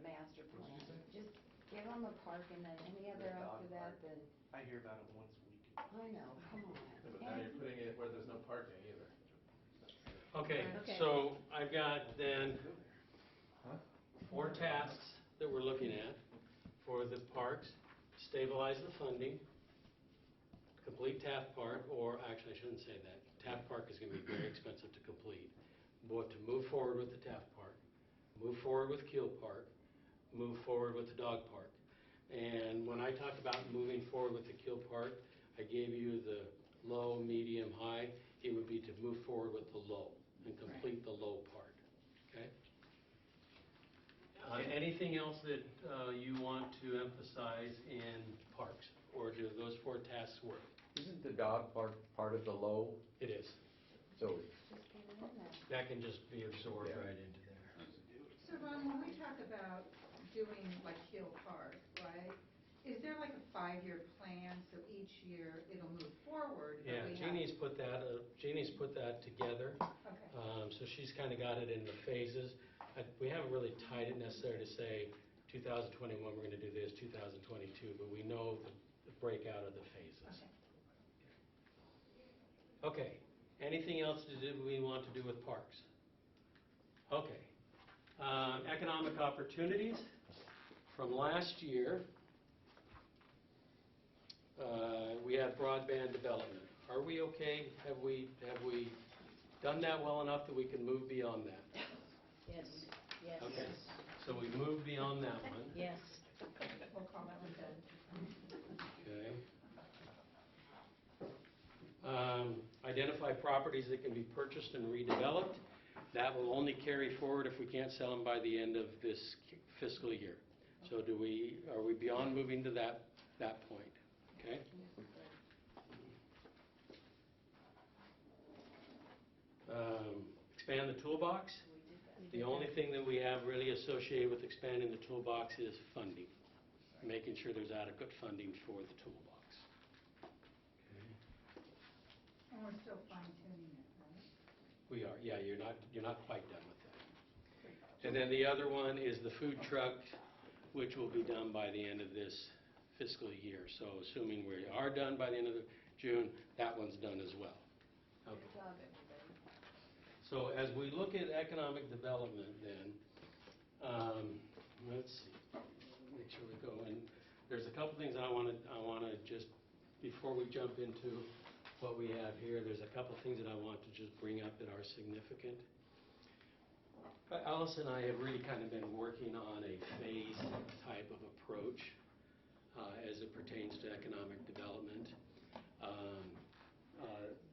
master What'd plan. you say? Just give them a park, and then any other The after dog that, park. then, I hear about it once a week. I know, come on. But now you're putting it where there's no parking either. Okay, Okay. so I've got then Huh? 4 tasks that we're looking at for the parks: stabilize the funding, complete Taft Park, or actually I shouldn't say that. Taft Park is going to be very expensive to complete. But to move forward with the Taft Park, move forward with Keel Park, move forward with the dog park. And when I talked about moving forward with the Keel Park, I gave you the low, medium, high. It would be to move forward with the low and complete the low part. Okay? Anything else that you want to emphasize in parks, or do those 4 tasks work? Isn't the dog park part of the low? It is. So Just get it in there. That can just be absorbed Yeah. right into there. So Ron, when we talk about doing like Hill Park, right, is there like a 5-year plan, so each year it'll move forward? but Yeah, we have- Jeannie's put that together. Okay. So she's kind of got it in the phases. We haven't really tied it necessarily to say 2021 we're going to do this, 2022, but we know the breakout of the phases. Okay. Okay, anything else we want to do with parks? Okay. Economic opportunities from last year. We had broadband development. Are we okay? Have we done that well enough that we can move beyond that? Yes, yes. Okay, so we moved beyond that one. Yes. We'll call that one done. Okay. Identify properties that can be purchased and redeveloped. That will only carry forward if we can't sell them by the end of this fiscal year. So are we beyond moving to that point? Okay. Expand the toolbox. The only thing that we have really associated with expanding the toolbox is funding, making sure there's adequate funding for the toolbox. Okay. And we're still fine tuning it, right? We are, yeah, you're not quite done with that. And then the other one is the food truck, which will be done by the end of this fiscal year. So assuming we are done by the end of June, that one's done as well. Okay. Good job, everybody. So as we look at economic development then, let's see, make sure we go in. There's a couple things I want to just, before we jump into what we have here, there's a couple things that I want to just bring up that are significant. Alice and I have really kind of been working on a phase type of approach as it pertains to economic development.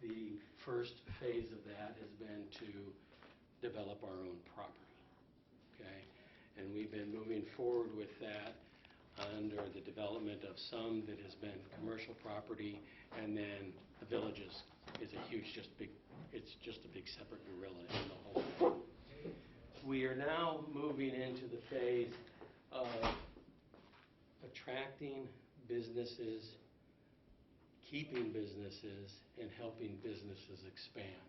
The first phase of that has been to develop our own property, okay? And we've been moving forward with that under the development of some that has been commercial property, and then the villages is a huge, it's just a big separate gorilla in the whole thing. We are now moving into the phase of attracting businesses, keeping businesses, and helping businesses expand.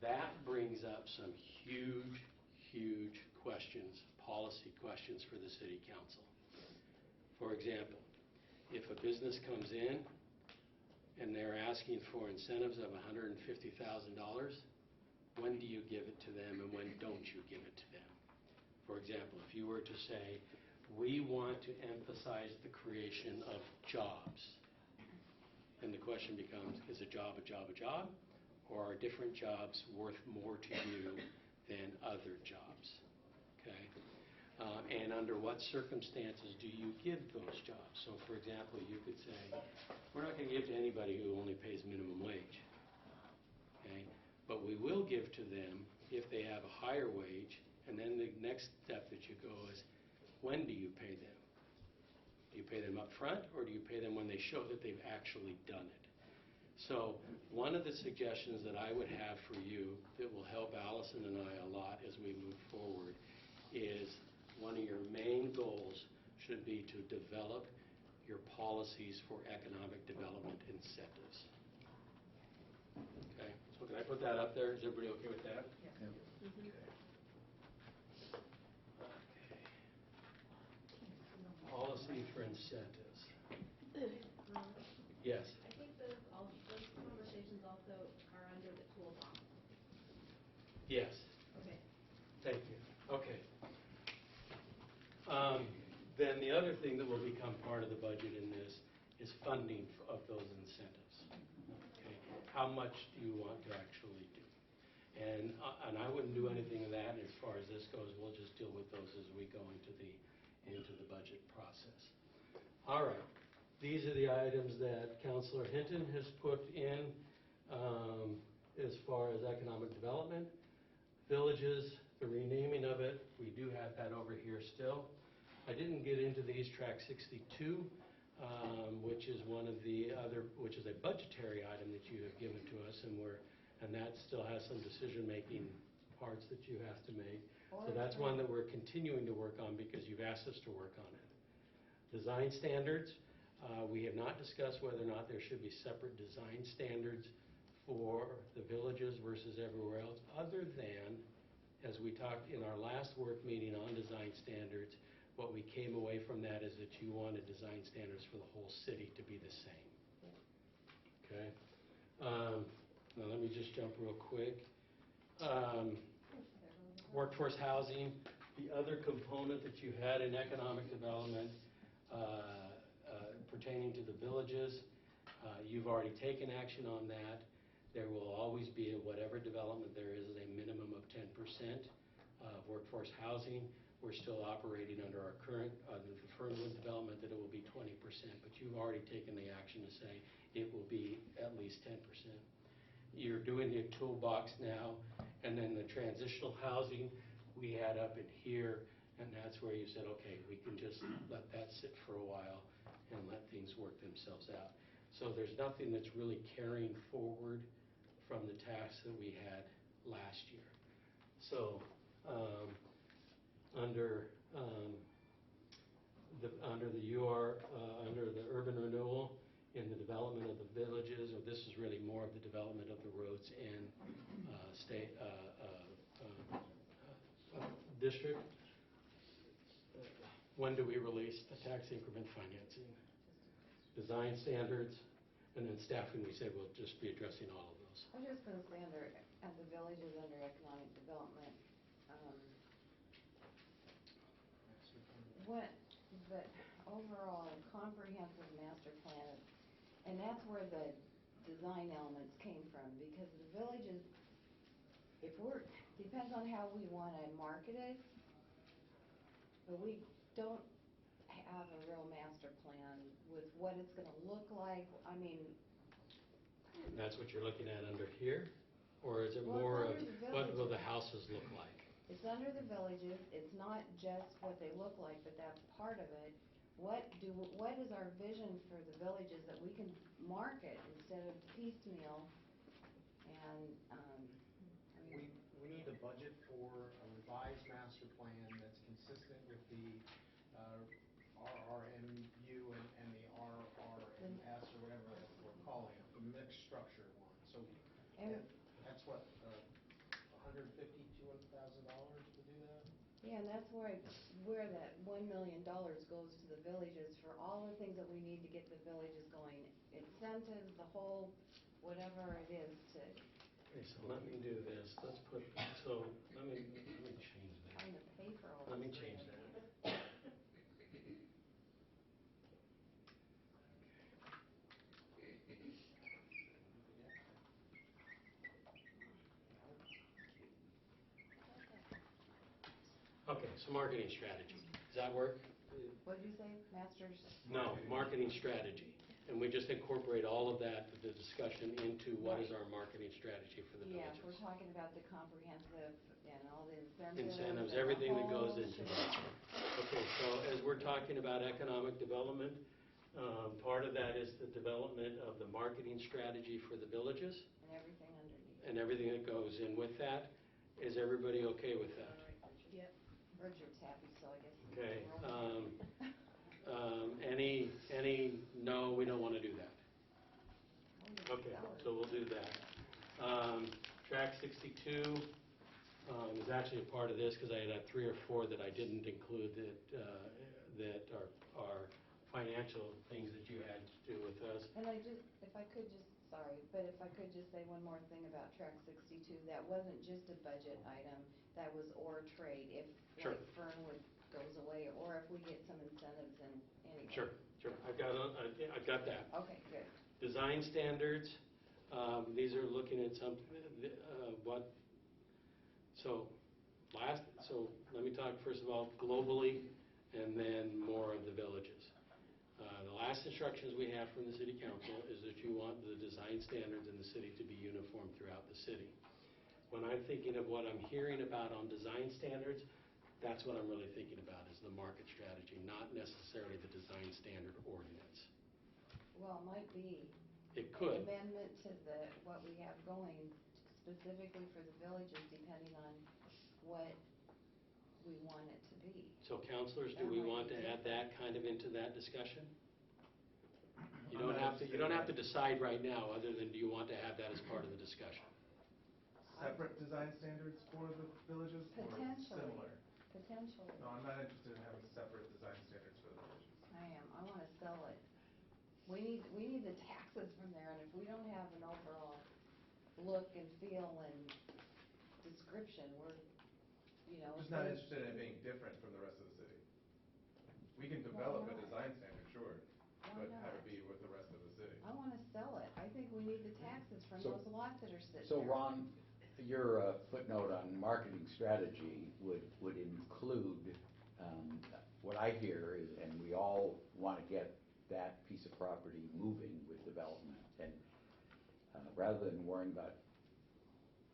That brings up some huge, huge questions, policy questions for the City Council. For example, if a business comes in and they're asking for incentives of $150,000, when do you give it to them and when don't you give it to them? For example, if you were to say, we want to emphasize the creation of jobs, and the question becomes, is a job a job a job? Or are different jobs worth more to you than other jobs? Okay? And under what circumstances do you give those jobs? So, for example, you could say, we're not going to give to anybody who only pays minimum wage. Okay? But we will give to them if they have a higher wage, and then the next step that you go is, when do you pay them? Do you pay them up front, or do you pay them when they show that they've actually done it? So one of the suggestions that I would have for you that will help Allison and I a lot as we move forward is one of your main goals should be to develop your policies for economic development incentives. Okay, so can I put that up there? Is everybody okay with that? Yes. Okay. Policy for incentives. Yes. I think those conversations also are under the toolbox. Yes. Okay. Thank you. Okay. Then the other thing that will become part of the budget in this is funding of those incentives. Okay. How much do you want to actually do? And I wouldn't do anything of that as far as this goes. We'll just deal with those as we go into the budget process. All right. These are the items that Councilor Hinton has put in as far as economic development. Villages, the renaming of it, we do have that over here still. I didn't get into these track 62, which is which is a budgetary item that you have given to us, and that still has some decision-making parts that you have to make. So that's one that we're continuing to work on because you've asked us to work on it. Design standards, we have not discussed whether or not there should be separate design standards for the villages versus everywhere else, other than, as we talked in our last work meeting on design standards, what we came away from that is that you wanted design standards for the whole city to be the same. Okay? me just jump real quick. Workforce housing, the other component that you had in economic development pertaining to the villages, you've already taken action on that. There will always be, whatever development there is a minimum of 10% of workforce housing. We're still operating under our current, the Fernwood development, that it will be 20%, but you've already taken the action to say it will be at least 10%. You're doing the toolbox now, and then the transitional housing we had up in here, and that's where you said, okay, we can just let that sit for a while and let things work themselves out. So there's nothing that's really carrying forward from the tasks that we had last year. So under the urban renewal, in the development of the villages, or this is really more of the development of the roads and state district. When do we release the tax increment financing? Design standards, and then staffing, we said we'll just be addressing all of those. I was just going to say at the villages under economic development, what the overall comprehensive master plan, and that's where the design elements came from, because the villages, depends on how we want to market it, but we don't have a real master plan with what it's going to look like. I mean, That's what you're looking at under here? Or is it Well, more of it's under the what will villages. the houses look like? it's under the villages, it's not just what they look like, but that's part of it. What is our vision for the villages that we can market instead of piecemeal? And, I mean, We need a budget for a revised master plan that's consistent with the RRMU and the RRMS or whatever we're calling it, the mixed structure one. So And- that's what, $150,000, $200,000 to do that? yeah, and that's where that $1 million goes to the villages for all the things that we need to get the villages going. Incentives, the whole, whatever it is to Okay, so let me do this. Let me change that. kind of pay for all this. Let me change that. Okay, so marketing strategy. Does that work? What did you say, masters? No, marketing strategy. And we just incorporate all of that, the discussion, into what is Right. our marketing strategy for the Yeah, villages. we're talking about the comprehensive and all the incentives. Incentives, and the everything that goes whole into shebang. that. Okay, so as we're talking about economic development, part of that is the development of the marketing strategy for the villages And everything underneath. and everything that goes in with that. Is everybody okay with that? Yep. Richard's happy, so I guess. Okay, we're all- any, no, we don't want to do that. Oh, yeah, Okay, salaries. so we'll do that. Track 62 is actually a part of this because I had 3 or 4 that I didn't include that are financial things that you had to do with us. And if I could just say one more thing about track 62, that wasn't just a budget item, that was or trade, if Sure. like Fernwood goes away, or if we get some incentives in anyway. Sure, I've got that. Okay, good. Design standards, these are looking at so let me talk first of all globally and then more of the villages. The last instructions we have from the city council is that you want the design standards in the city to be uniform throughout the city. When I'm thinking of what I'm hearing about on design standards, that's what I'm really thinking about is the market strategy, not necessarily the design standard ordinance. Well, it might be. It could. An amendment to what we have going specifically for the villages, depending on what we want it to be. So councilors, do That we might want be to add that kind of into that discussion? You I'm don't not have to decide right now, other than do you want to have that as part of the discussion? Separate design standards for the villages or Potentially. similar? Potentially. No, I'm not interested in having separate design standards for the villages. I am. I want to sell it. We need the taxes from there, and if we don't have an overall look and feel and description. We're, you know. I'm just not interested in it being different from the rest of the city. We can develop a design standard, sure, Why but have not? it be with the rest of the city. I want to sell it. I think we need the taxes from So- those lots that are sitting there. So Ron, your footnote on marketing strategy would include, what I hear is, and we all want to get that piece of property moving with development. And rather than worrying about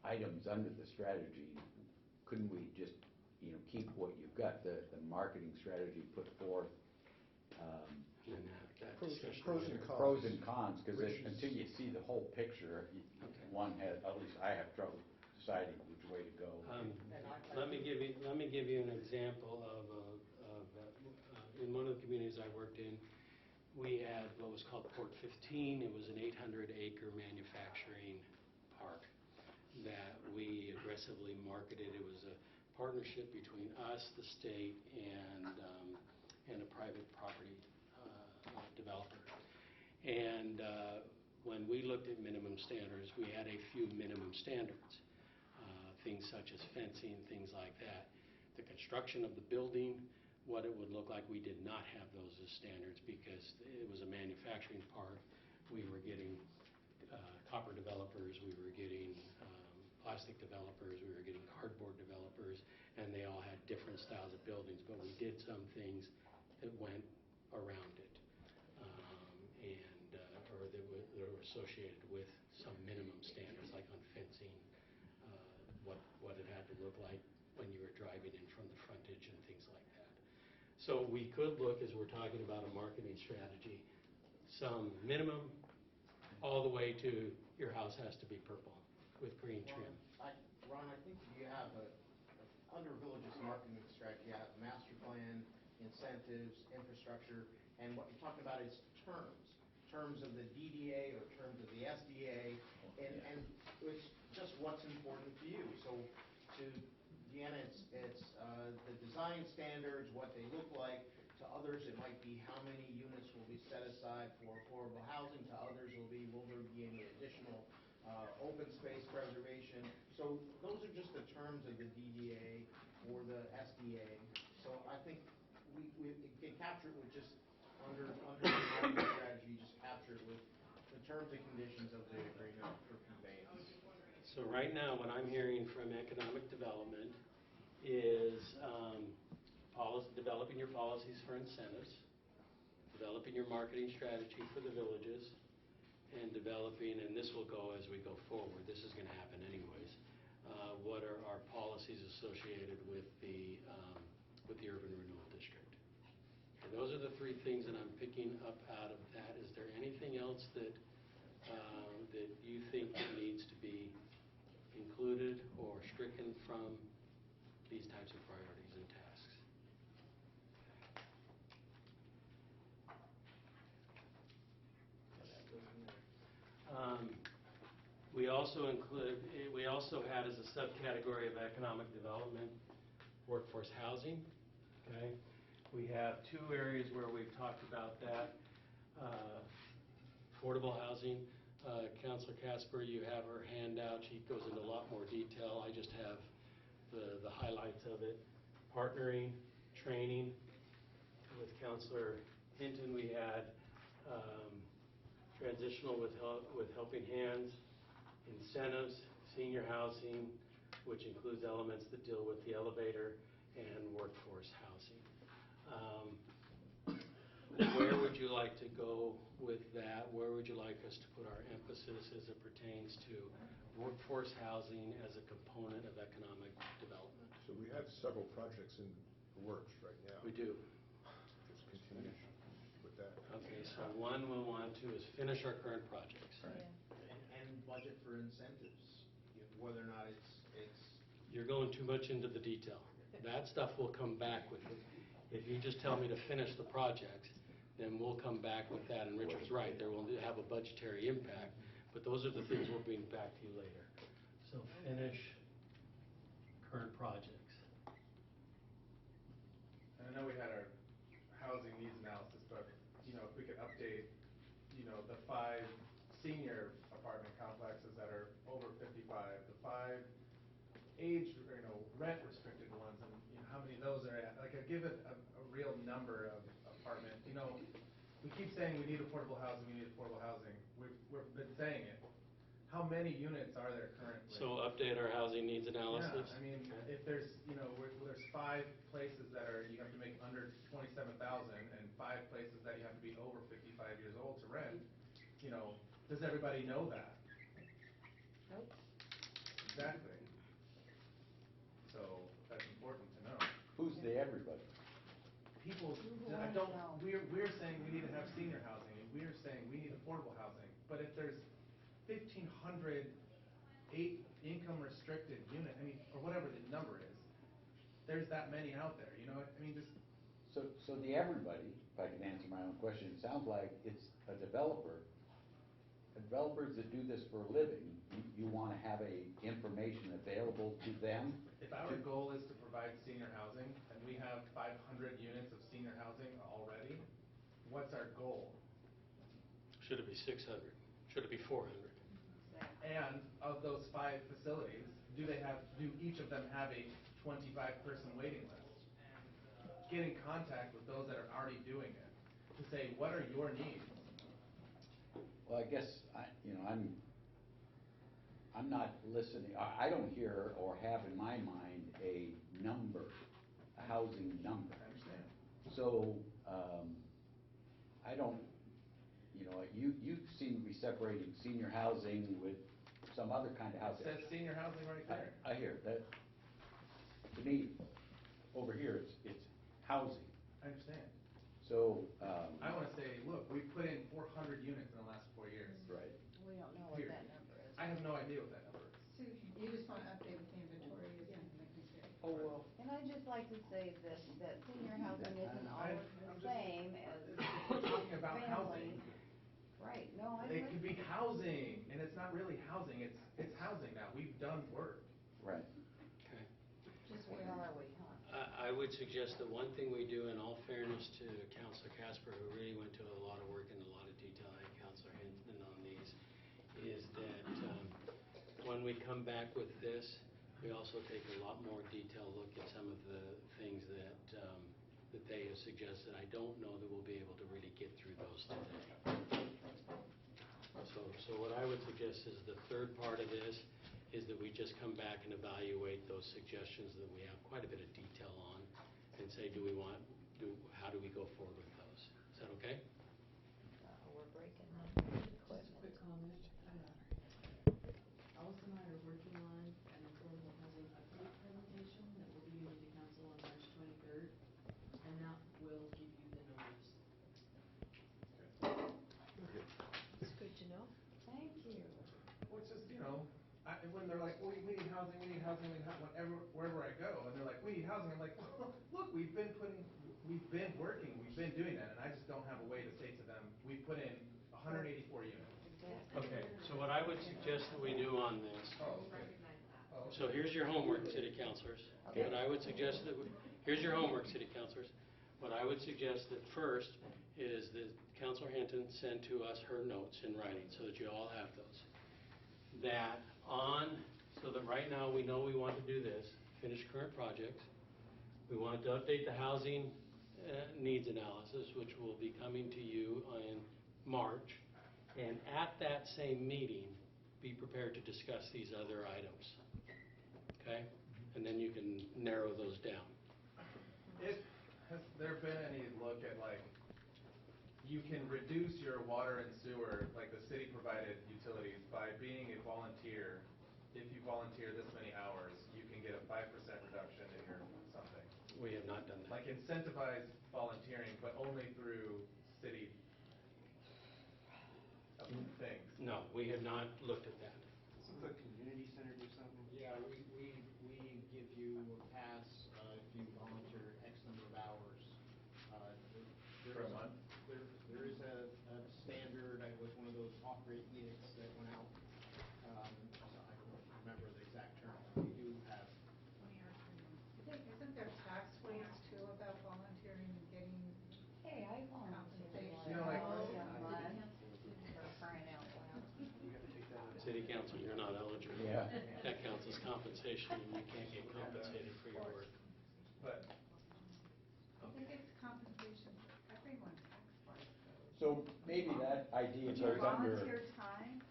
items under the strategy, couldn't we just, keep what you've got, the marketing strategy put forth, And then have that Pros discussion and later. cons. pros and cons, because Which is- until you see the whole picture, one has, at least I have trouble deciding which way to go. Let me give you an example of, in one of the communities I worked in, we had what was called Port 15. It was an 800-acre manufacturing park that we aggressively marketed. It was a partnership between us, the state, and a private property developer. And when we looked at minimum standards, we had a few minimum standards, things such as fencing, things like that. The construction of the building, what it would look like, we did not have those as standards because it was a manufacturing park. We were getting copper developers, we were getting plastic developers, we were getting cardboard developers, and they all had different styles of buildings, but we did some things that went around it, or that were associated with some minimum standards, like on fencing, what it had to look like when you were driving in from the frontage and things like that. So we could look, as we're talking about a marketing strategy, some minimum, all the way to your house has to be purple with green trim. Ron, I think you have under Village's marketing strategy, you have master plan, incentives, infrastructure, and what you're talking about is terms of the DDA or terms of the SDA, and it's just what's important to you. So to Deanna, it's the design standards, what they look like. To others, it might be how many units will be set aside for affordable housing. To others, will there be any additional open space preservation. So those are just the terms of the DDA or the SDA. So I think we can capture it with just under the marketing strategy, just capture it with the terms and conditions of the agreement for conveyance. So right now, what I'm hearing from economic development is developing your policies for incentives, developing your marketing strategy for the villages, and developing, and this will go as we go forward, this is going to happen anyways, what are our policies associated with the urban renewal district. And those are the three things that I'm picking up out of that. Is there anything else that you think that needs to be included or stricken from these types of priorities and tasks? We also had as a subcategory of economic development, workforce housing. Okay, we have two areas where we've talked about that. Affordable housing. Councilor Casper, you have her handout. She goes into a lot more detail. I just have the highlights of it. Partnering, training. With Councilor Hinton, we had transitional with helping hands, incentives, senior housing, which includes elements that deal with the elevator, and workforce housing. Where would you like to go with that? Where would you like us to put our emphasis as it pertains to workforce housing as a component of economic development? So we have several projects in the works right now. We do. Just continue with that. Okay, so one we'll want to is finish our current projects. And budget for incentives, whether or not it's You're going too much into the detail. That stuff will come back with it. If you just tell me to finish the project, then we'll come back with that. And Richard's right, there will have a budgetary impact, but those are the things we'll bring back to you later. So finish current projects. And I know we had our housing needs analysis, but, if we could update, the 5 senior apartment complexes that are over 50 age, or, rent restricted ones, and how many of those are at, like, give it a real number of apartment, we keep saying we need affordable housing, we need affordable housing, we've been saying it. How many units are there currently? So update our housing needs analysis? Yeah, I mean, if there's, there's 5 places that you have to make under 27,000, and 5 places that you have to be over 55 years old to rent, does everybody know that? Nope. Exactly. So, that's important to know. Who's the everybody? People, Who I wanna don't, know? we're saying we need to have senior housing, and we're saying we need affordable housing, but if there's 1,500 income restricted unit, or whatever the number is, there's that many out there, just. So the everybody, if I can answer my own question, it sounds like it's a developer. Developers that do this for a living, you want to have information available to them. If our goal is to provide senior housing, and we have 500 units of senior housing already, what's our goal? Should it be 600? Should it be 400? And of those 5 facilities, do each of them have a 25-person waiting list? Get in contact with those that are already doing it to say, what are your needs? Well, I guess I'm not listening. I don't hear or have in my mind a number, a housing number. I understand. So I don't. You seem to be separating senior housing with some other kind of housing. It says senior housing right there. I hear that. To me, over here, it's housing. I understand. So. I want to say, look, we've put in 400 units in the last 4 years. Right. We don't know what Here. that number is. I have no idea what that number is. So you just want to update with the inventory using Lincoln City? Oh, well. And I'd just like to say that senior housing isn't I'm always the just- same as We're talking about housing. families. Right, no, I It could be listen. housing, and it's not really housing, it's housing now. We've done work. Right. Okay. Just where are we, huh? I would suggest that one thing we do, in all fairness to Councilor Casper, who really went to a lot of work and a lot of detail, and Councilor Hinton on these, is that when we come back with this, we also take a lot more detailed look at some of the things that they have suggested. I don't know that we'll be able to really get through those today. So what I would suggest is the third part of this is that we just come back and evaluate those suggestions that we have quite a bit of detail on and say, how do we go forward with those? Is that okay? We're breaking up Just a quick equipment. comment. Alice and I are working on an affordable housing update presentation that will be given to council on March 23rd, and that will give you the numbers. It's good to know. Thank you. Well, it's just, when they're like, we need housing, wherever I go, and they're like, we need housing, I'm like, look, we've been working, we've been doing that, and I just don't have a way to say to them, we put in 184 units. Okay, so what I would suggest that we do on this, Oh, okay. Oh, so here's your homework, city councilors. Okay. What I would suggest here's your homework, city councilors. What I would suggest that first is that Councilor Hinton send to us her notes in writing so that you all have those. So that right now we know we want to do this, finish current projects. We want to update the housing needs analysis, which will be coming to you in March. And at that same meeting, be prepared to discuss these other items. Okay? And then you can narrow those down. Has there been any look at, you can reduce your water and sewer, like the city provided utilities, by being a volunteer? If you volunteer this many hours, you can get a 5% reduction in your something. We have not done that. Like incentivize volunteering, but only through city things. No, we have not looked at that. Doesn't the community center do something? Yeah, we give you a pass if you volunteer X number of hours. For a month? There is a standard, it was one of those off-rate edicts that went out. So I don't remember the exact term. We do have. Isn't there tax ways too about volunteering and getting Hey, I volunteered. compensation? You know, like- For crying out loud. We have to take that into City compensation, and you can't get compensated for your work. But I think it's compensation for everyone tax-wise, though. So maybe that idea Your goes under. volunteer time,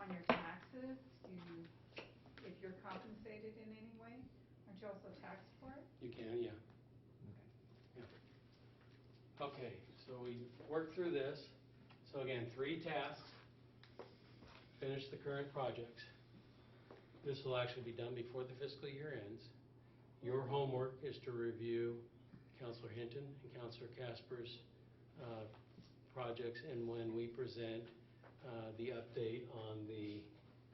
on your taxes, if you're compensated in any way, aren't you also taxed for it? You can, yeah. Yeah. Okay, so we worked through this. So again, 3 tasks. Finish the current projects. This will actually be done before the fiscal year ends. Your homework is to review Councilor Hinton and Councilor Casper's projects, and when we present the update on the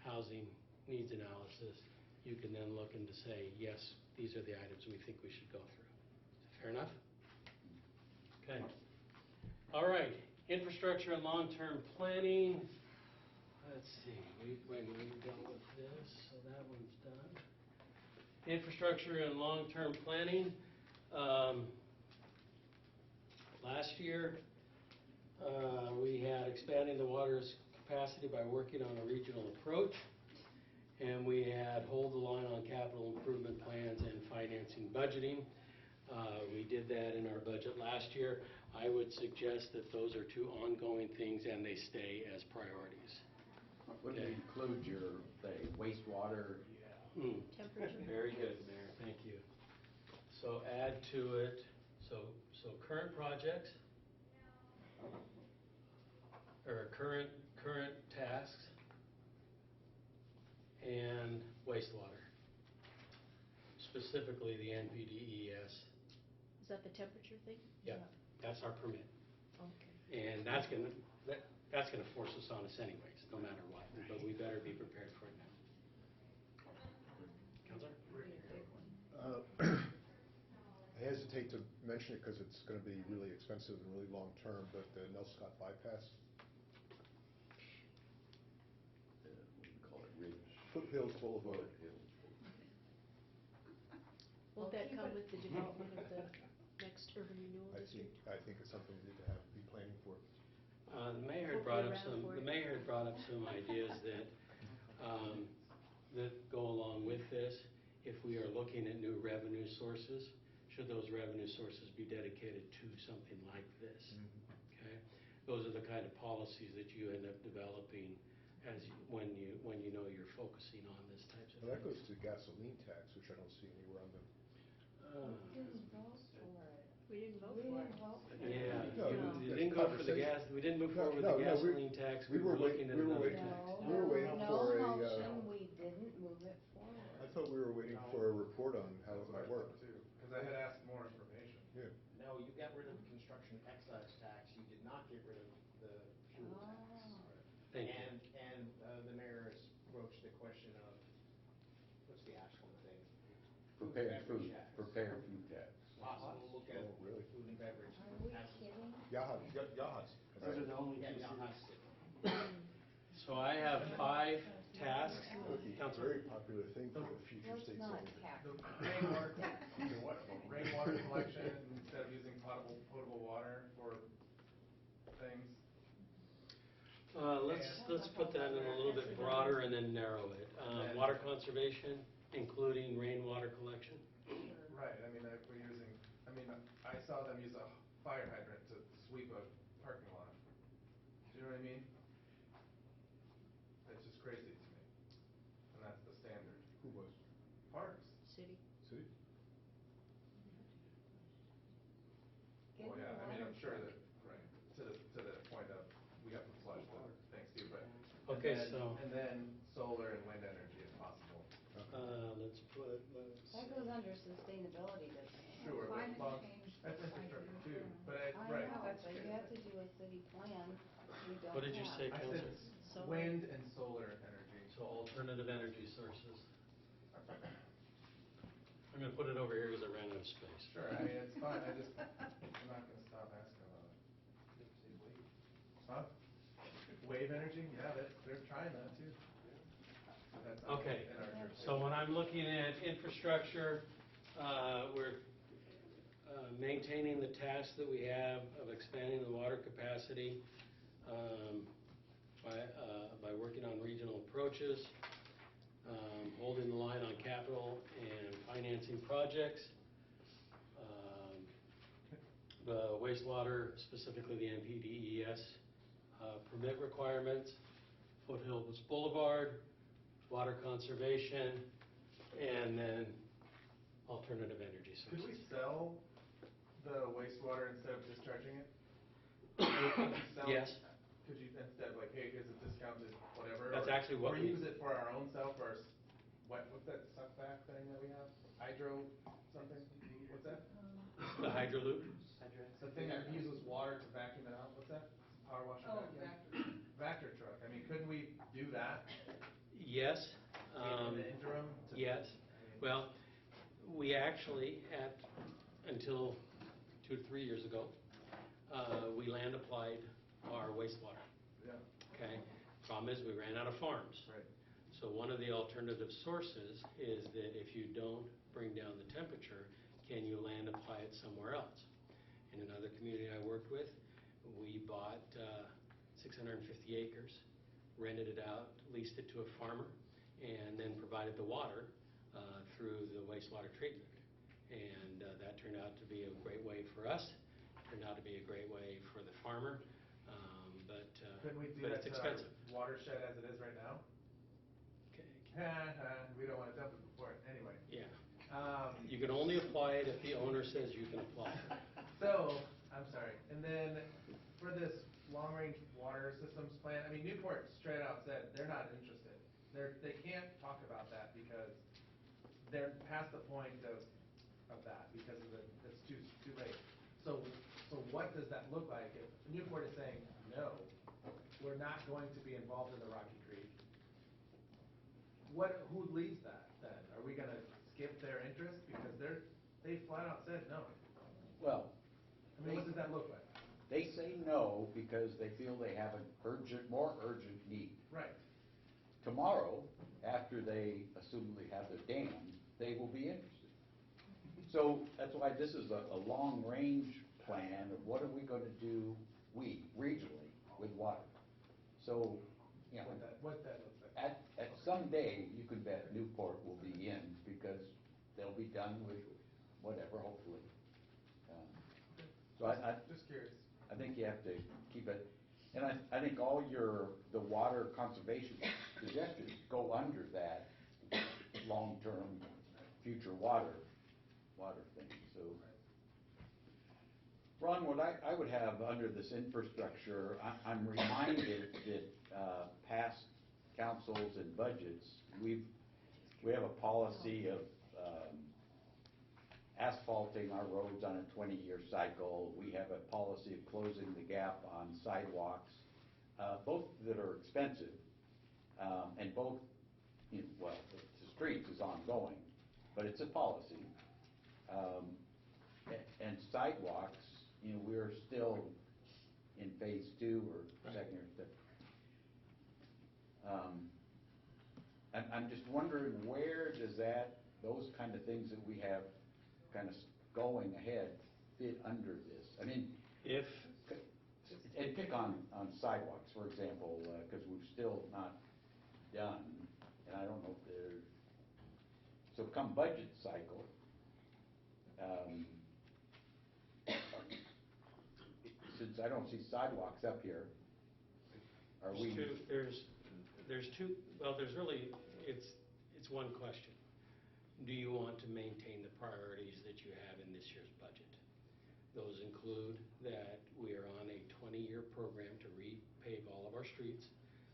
housing needs analysis, you can then look and to say, yes, these are the items we think we should go through. Fair enough? Okay. All right. Infrastructure and long-term planning. Let's see. We dealt with this, so that one's done. Infrastructure and long-term planning. Last year, we had expanding the water's capacity by working on a regional approach, and we had hold the line on capital improvement plans and financing budgeting. We did that in our budget last year. I would suggest that those are 2 ongoing things and they stay as priorities. Would we include your, say, wastewater? Temperature. Very good, Mayor, thank you. So add to it, so current projects, or current tasks, and wastewater. Specifically the NPDES. Is that the temperature thing? Yeah, that's our permit. Okay. And that's gonna force us on us anyways, no matter what, but we better be prepared for it now. Counselor? I hesitate to mention it because it's going to be really expensive and really long-term, but the Nelscott bypass, What do you call it, Ridge? Foothills Boulevard. Won't that come with the development of the next urban renewal district? I think it's something we need to be planning for. The mayor had brought up some ideas that that go along with this. If we are looking at new revenue sources, should those revenue sources be dedicated to something like this? Okay, those are the kind of policies that you end up developing when you know you're focusing on this types of Well, that things. goes to gasoline tax, which I don't see anywhere on the. We didn't vote for it. We didn't vote We for didn't it. vote for it. Yeah, No, we didn't go for the gas. We didn't move forward with the gasoline tax. We were looking at another tax. We were waiting for No a, motion, we didn't move it forward. I thought we were waiting for a report on how it might work. too, because I had asked more information. Yeah. No, you got rid of the construction excise tax, you did not get rid of the fuel tax. Thank you. And the mayor has broached the question of, what's the Ashland thing? Prepare food, Beverage tax. prepare food tax. Possible look at Oh, really? food and beverage. Are we as- kidding? Yahas. Those are the only Yeah, 2 Yahas cities. did. So I have 5 tasks. Would be a Counselor? very popular thing for the future Let's states. not of- tax. The rainwater collection, instead of using potable water for things. Let's put that in a little bit broader and then narrow it. Water conservation, including rainwater collection. Right, I mean, if we're using, I saw them use a fire hydrant to sweep a parking lot. Do you know what I mean? It's just crazy to me. And that's the standard. Who was? Parks. City. City? Get Well, the yeah, water I'm sure fund. that, right, to the point of, we have to flush the things too, but. Okay, And then solar and wind energy if possible. Let's put, That goes under sustainability, doesn't it? Sure, but Climate change. that's infrastructure too, but I right. know, That's but true. you have to do a city plan. We don't What did you have. say, I said Counselor? Solar. wind and solar energy. So alternative energy sources. I'm gonna put it over here because I ran out of space. Sure, I mean, it's fine, I'm not gonna stop asking about it. Huh? Wave energy, yeah, they're trying that too. That's not Okay, in our jurisdiction. so when I'm looking at infrastructure, we're maintaining the tasks that we have of expanding the water capacity by working on regional approaches, holding the line capital and financing projects. The wastewater, specifically the NPDES permit requirements, Foothills Boulevard, water conservation, and then alternative energy sources. Could we sell the wastewater instead of discharging it? Could you sell- Yes. Could you, instead of like, hey, here's a discounted whatever? That's or- actually what Or we- use it for our own self, or what's that suck back thing that we have? Hydro something? What's that? The hydro loop? The thing that uses water to vacuum it out, what's that? Power washer Oh, vacuum? Vector truck, I mean, couldn't we do that Yes. in the interim? Yes. Well, we actually, until 2 to 3 years ago, we land applied our wastewater. Yeah. Okay? Problem is, we ran out of farms. Right. So one of the alternative sources is that if you don't bring down the temperature, can you land apply it somewhere else? In another community I worked with, we bought 650 acres, rented it out, leased it to a farmer, and then provided the water through the wastewater treatment. And that turned out to be a great way for us, turned out to be a great way for the farmer, but Couldn't we do but that it's to our expensive. watershed as it is right now? We don't want to dump it before it, anyway. Yeah. You can only apply it if the owner says you can apply it. So, I'm sorry, and then for this long-range water systems plan, I mean, Newport straight out said they're not interested. They can't talk about that because they're past the point of that because of it's too late. So what does that look like if Newport is saying, no, we're not going to be involved in the Rocky Creek? Who leads that then? Are we gonna skip their interest because they flat out said no? Well, I mean, what does that look like? they say no because they feel they have an more urgent need. Right. Tomorrow, after they assumably have their dam, they will be interested. So that's why this is a long-range plan of what are we going to do, regionally, with water. So, you know, What that looks like. at some day, you can bet Newport will be in because they'll be done with whatever, hopefully. So Just curious. I think you have to keep it, and I think all the water conservation suggestions go under that long-term future water thing, so. Ron, what I would have under this infrastructure, I'm reminded that past councils and budgets, we have a policy of asphalting our roads on a 20-year cycle. We have a policy of closing the gap on sidewalks, both that are expensive, and both, well, the streets is ongoing, but it's a policy. And sidewalks, we're still in phase 2 or second or third. I'm just wondering, where does those kind of things that we have kind of going ahead fit under this? I mean, and pick on sidewalks, for example, because we're still not done, and I don't know if they're, so come budget cycle, since I don't see sidewalks up here, are we? There's two, well, there's really, it's one question. Do you want to maintain the priorities that you have in this year's budget? Those include that we are on a 20-year program to repave all of our streets,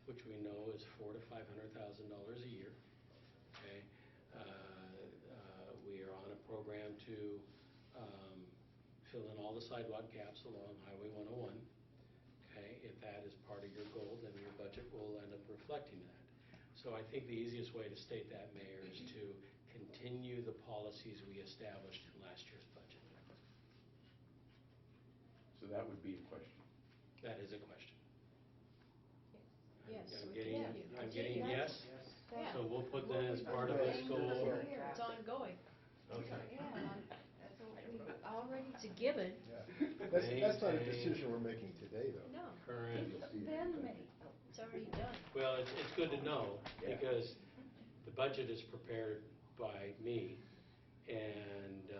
which we know is $400,000 to $500,000 a year. Okay, we are on a program to fill in all the sidewalk gaps along Highway 101. Okay, if that is part of your goal, then your budget will end up reflecting that. So I think the easiest way to state that, Mayor, is to continue the policies we established in last year's budget. So that would be a question. That is a question. Yes. I'm getting yes. Yeah. So we'll put that as part of this goal. It's ongoing. Okay. Yeah, that's what we already. It's a given. Yeah. That's not a decision we're making today, though. No, Correct. Then made. it's already done. Well, it's good to know Yeah. because the budget is prepared by me. And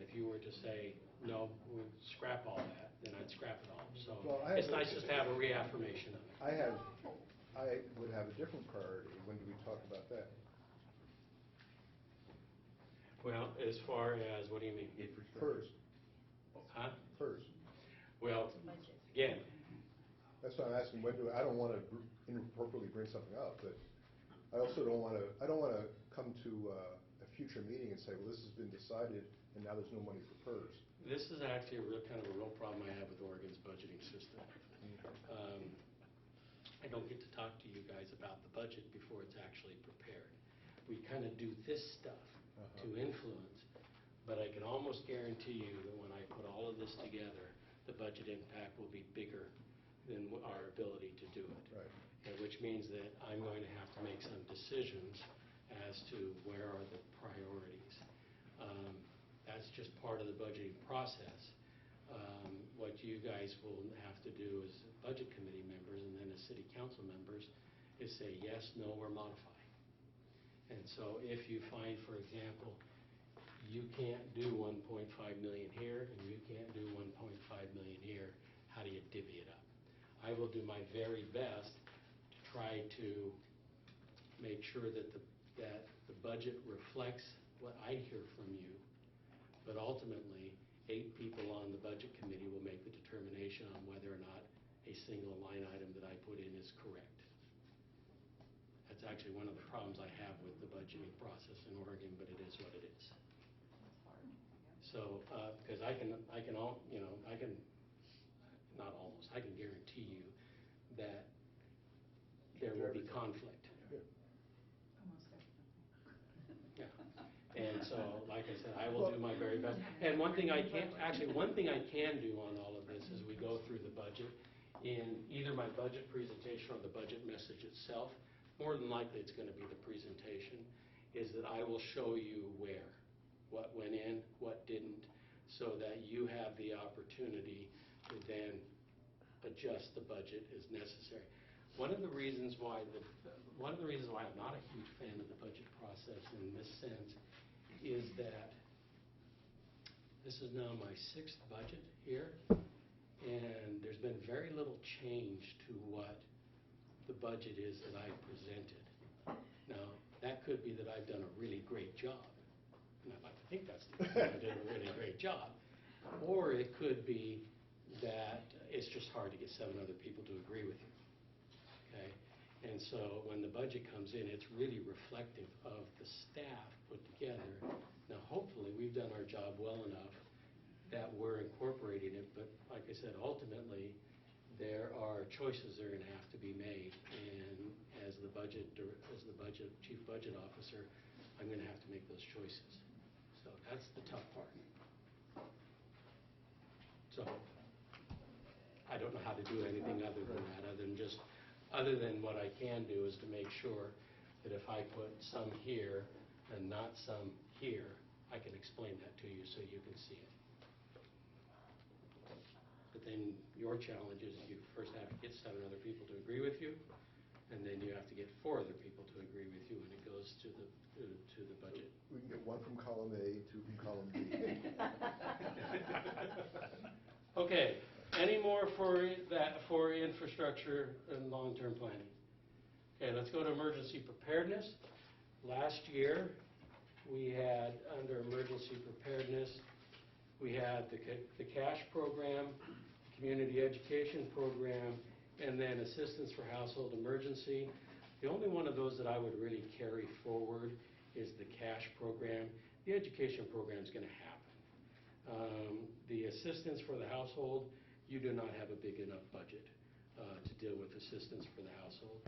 if you were to say, no, we'll scrap all that, then I'd scrap it all. So Well, it's nice just to have a reaffirmation of it. I would have a different priority. When do we talk about that? Well, as far as, what do you mean? First, Huh? first. Well, again, That's why I'm asking, I don't want to inappropriately bring something up, but I also don't want to come to a future meeting and say, well, this has been decided, and now there's no money for PERS. this is actually kind of a real problem I have with Oregon's budgeting system. I don't get to talk to you guys about the budget before it's actually prepared. We kind of do this stuff to influence, but I can almost guarantee you that when I put all of this together, the budget impact will be bigger than our ability to do it. Right. And which means that I'm going to have to make some decisions as to where are the priorities. That's just part of the budgeting process. What you guys will have to do as budget committee members and then as city council members is say yes, no, or modify. And so if you find, for example, you can't do 1.5 million here and you can't do 1.5 million here, how do you divvy it up? I will do my very best to try to make sure that the budget reflects what I hear from you, but ultimately, 8 people on the budget committee will make the determination on whether or not a single line item that I put in is correct. That's actually one of the problems I have with the budgeting process in Oregon, but it is what it is. So, because I can guarantee you that there will be conflict. Almost definitely. Yeah. And so, like I said, I will do my very best. And one thing I can do on all of this as we go through the budget, in either my budget presentation or the budget message itself, more than likely it's going to be the presentation, is that I will show you what went in, what didn't, so that you have the opportunity to then adjust the budget as necessary. One of the reasons why I'm not a huge fan of the budget process in this sense is that this is now my 6th budget here, and there's been very little change to what the budget is that I presented. Now, that could be that I've done a really great job, and I'd like to think that's the case, I did a really great job. Or it could be that it's just hard to get 7 other people to agree with you. Okay? And so when the budget comes in, it's really reflective of the staff put together. Now, hopefully, we've done our job well enough that we're incorporating it, but like I said, ultimately, there are choices that are going to have to be made, and as the chief budget officer, I'm going to have to make those choices. So that's the tough part. So I don't know how to do anything other than that, other than what I can do is to make sure that if I put some here and not some here, I can explain that to you so you can see it. But then your challenge is you first have to get 7 other people to agree with you, and then you have to get 4 other people to agree with you when it goes to the budget. We can get 1 from column A, 2 from column B. Okay, any more for infrastructure and long-term planning? Okay, let's go to emergency preparedness. Last year, we had, under emergency preparedness, we had the cash program, community education program, and then assistance for household emergency. The only one of those that I would really carry forward is the cash program. The education program is going to happen. The assistance for the household, you do not have a big enough budget to deal with assistance for the household.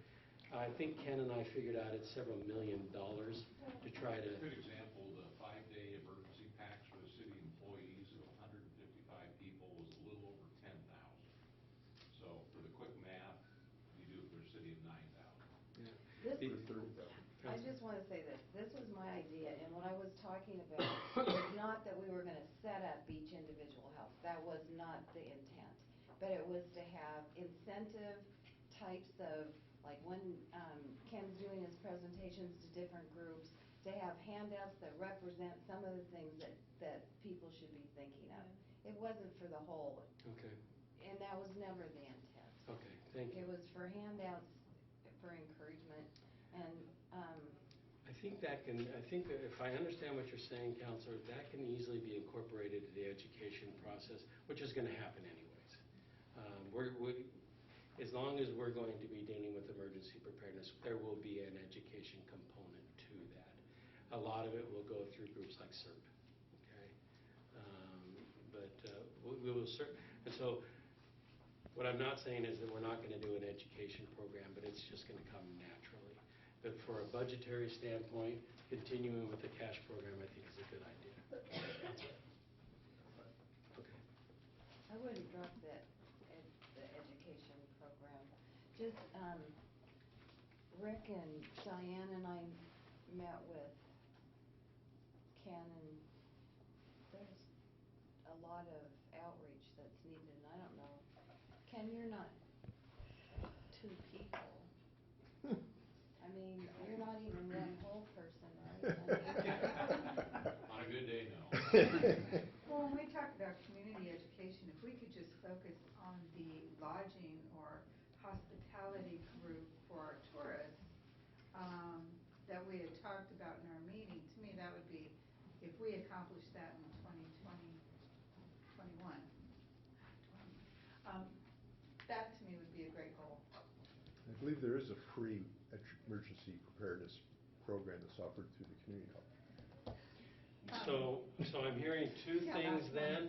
I think Ken and I figured out it's several $1 million to try to... Good example, the 5-day emergency packs for the city employees of 155 people was a little over 10,000. So for the quick math, you do it for a city of 9,000. I just want to say this was my idea, and what I was talking about was not that we were going to set up each individual house. That was not the intent. But it was to have incentive types of, like when Ken's doing his presentations to different groups, to to have handouts that represent some of the things that people should be thinking of. It wasn't for the whole, Okay, and that was never the intent. okay, thank you. It was for handouts, for encouragement, and, I think that if I understand what you're saying, Counselor, that can easily be incorporated into the education process, which is gonna happen anyways. As long as we're going to be dealing with emergency preparedness, there will be an education component to that. A lot of it will go through groups like CERP, okay? We will and so, what I'm not saying is that we're not gonna do an education program, but it's just gonna come naturally. But for a budgetary standpoint, continuing with the cash program, I think is a good idea. Okay. I wouldn't drop the education program. Just, Rick and Cheyenne and I met with Ken, and there's a lot of outreach that's needed, and I don't know. Ken, you're not two people. I mean, you're not even one whole person, right? On a good day, no. Well, when we talk about community education, if we could just focus on the lodging or hospitality group for our tourists, that we had talked about in our meeting, to me, that would be, if we accomplish that in 2021, that to me would be a great goal. I believe there is a free emergency preparedness program that's offered through the community hall. So I'm hearing two things then.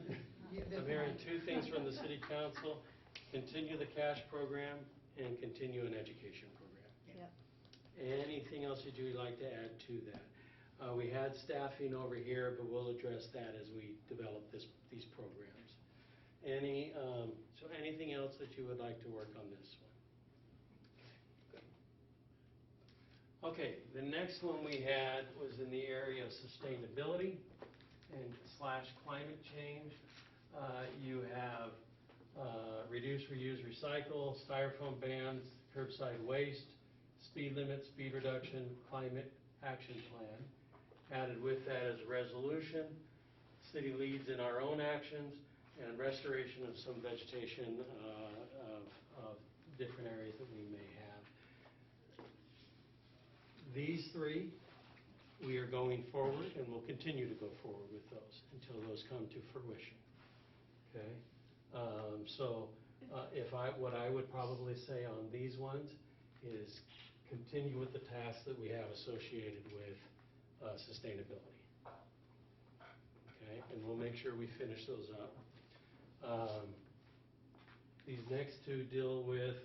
I'm hearing two things from the city council: continue the cash program and continue an education program. Yep. Anything else that you would like to add to that? We had staffing over here, but we'll address that as we develop these programs. So anything else that you would like to work on this one? Okay, the next one we had was in the area of sustainability and / climate change. You have reduce, reuse, recycle, styrofoam bans, curbside waste, speed limit, speed reduction, climate action plan. Added with that is a resolution, city leads in our own actions, and restoration of some vegetation of different areas that we may have. These three, we are going forward and will continue to go forward with those until those come to fruition. Okay? What I would probably say on these ones is continue with the tasks that we have associated with sustainability. Okay? And we'll make sure we finish those up. These next two deal with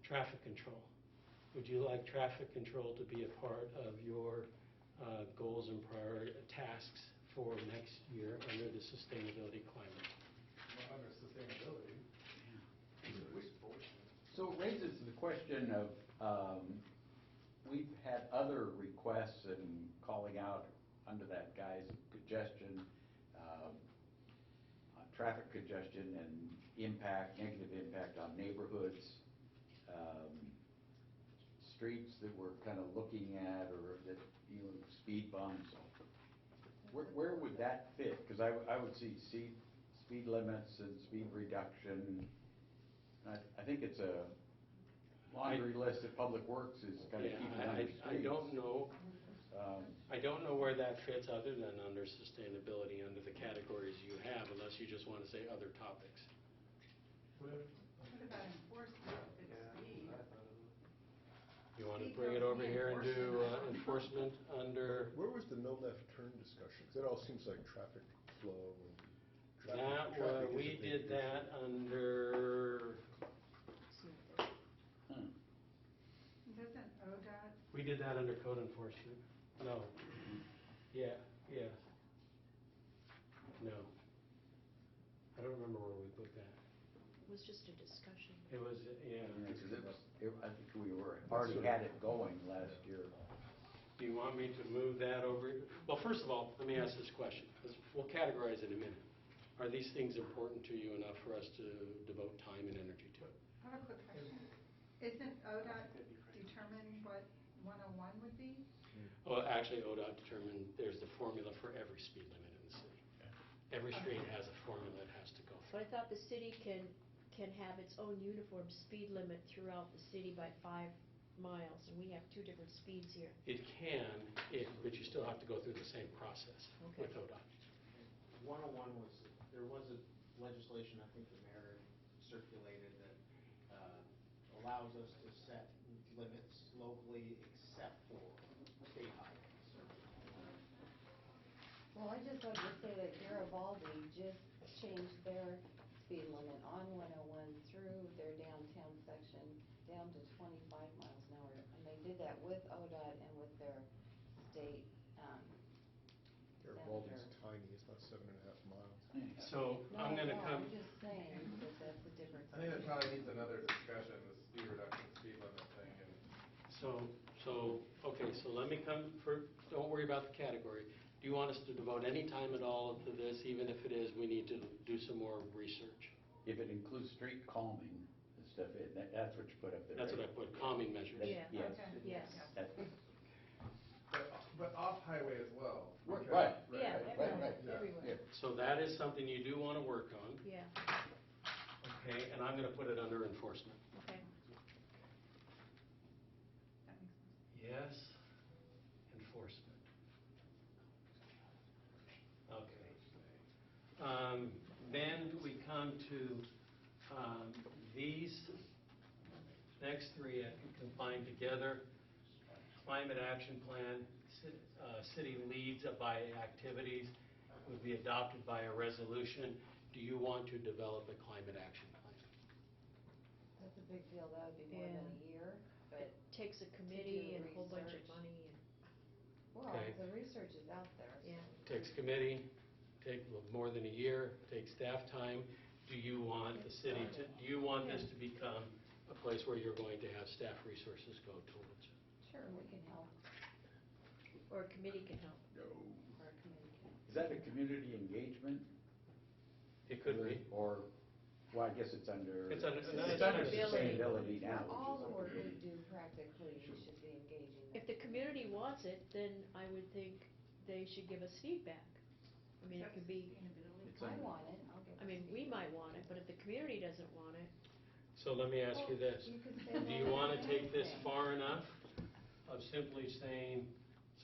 traffic control. Would you like traffic control to be a part of your goals and priority tasks for next year under the sustainability climate? Well, under sustainability. So it raises the question of, we've had other requests and calling out under that guise congestion, traffic congestion and negative impact on neighborhoods, streets that we're kind of looking at, or that, speed bumps. Where would that fit? Because I would see speed limits and speed reduction. I think it's a laundry list that Public Works is kind of keeping on the streets. I don't know. I don't know where that fits other than under sustainability, under the categories you have, unless you just want to say other topics. What about enforcement if it's speed? You want to bring it over here and do enforcement under? Where was the no left turn discussion? 'Cause that all seems like traffic flow and We did that under. Doesn't ODOT? We did that under code enforcement. No. Yeah. No. I don't remember where we put that. It was just a discussion. It was, yeah. I think we already had it going last year. Do you want me to move that over? Well, first of all, let me ask this question. We'll categorize it in a minute. Are these things important to you enough for us to devote time and energy to? I have a quick question. Isn't ODOT determine what 101 would be? Oh, actually, ODOT determined there's the formula for every speed limit in the city. Every street has a formula it has to go But I through. thought the city can have its own uniform speed limit throughout the city by 5 miles, and we have 2 different speeds here. It can, but you still have to go through the same process Okay. with ODOT. 101 was, there was a legislation, I think the mayor circulated, that allows us to set limits locally except for state highways. Well, I just like to say that Garibaldi just changed their speed limit on 101 through their downtown section down to 25 miles an hour. And they did that with ODOT and with their state Garibaldi's senator. tiny, it's about 7.5 miles. So No, I'm going to no, come, I'm just saying that that's the difference. I think that probably needs another discussion, the speed reduction, speed limit thing, and okay, so let me come don't worry about the category. Do you want us to devote any time at all to this, even if it is we need to do some more research? If it includes street calming and stuff, that's what you put up there. That's what I right? put, calming measures. Yeah. Yes. Okay. Yes. That- but off highway as well. Right, because- right, Yeah, right, everywhere, right. everywhere. Yeah. So that is something you do want to work on, Yeah, okay? And I'm going to put it under enforcement. okay. That makes sense. Yes, enforcement. Okay. Then we come to these next 3 I can combine together. Climate action plan, city leads by activities would be adopted by a resolution. Do you want to develop a climate action plan? That's a big deal. That would be more than a year, but, It takes a committee do and a whole bunch of research. money and, well, Okay. the research is out there. yeah. Takes committee, take more than a year, takes staff time. Do you want the city to, do you want this to become a place where you're going to have staff resources go towards? Sure, we can help, Or a committee can help. No. or a committee can. Is that a community engagement? It could be. Or, well, I guess it's under. It's under- no, It's under Sustainability. sustainability now. All the which work is we do practically, we should be engaging them. If the community wants it, then I would think they should give us feedback. I mean, it could be, It's I under- want it, I'll give it. I mean, we might want it, but if the community doesn't want it, So let me ask you this. You could say Do you no want to to take this anything. far enough of simply saying,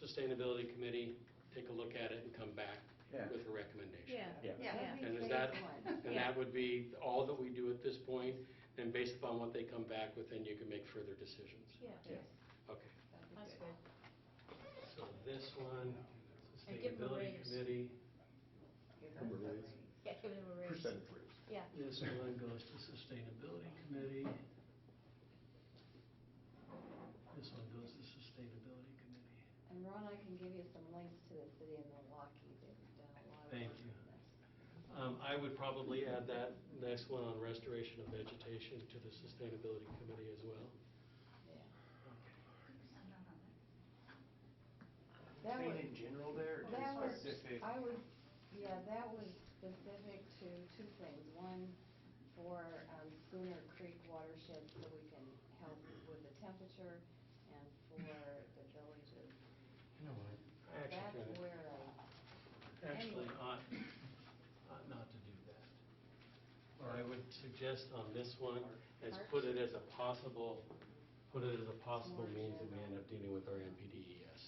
Sustainability Committee, take a look at it and come back Yeah. with a recommendation? yeah. Yeah. Yeah, that'd be And is phase that, one. and that would be all that we do at this point, and based upon what they come back with, then you can make further decisions? Yeah, Yeah. Okay, That'd be that's good. good. so this one, And give 'em a Sustainability raise. Committee, Give Give 'em a us a raise. raise. Yeah, give them a raise. Percentage raise. Yeah. this one goes to Sustainability Committee. This one goes to Sustainability Committee. And Ron, I can give you some links to the city of Milwaukee, they've done a lot of Thank work you. on this. I would probably add that next one on restoration of vegetation to the Sustainability Committee as well. Yeah. Saying That was, in general there, or that was, just specific? that was specific to 2 things. One, for Schooner Creek watershed, so we can help with the temperature, and for the villages. You know what? I That's actually where actually anyway. ought not to do that. Or I would suggest on this one, put it as a possible means that we end up dealing with our MPDES.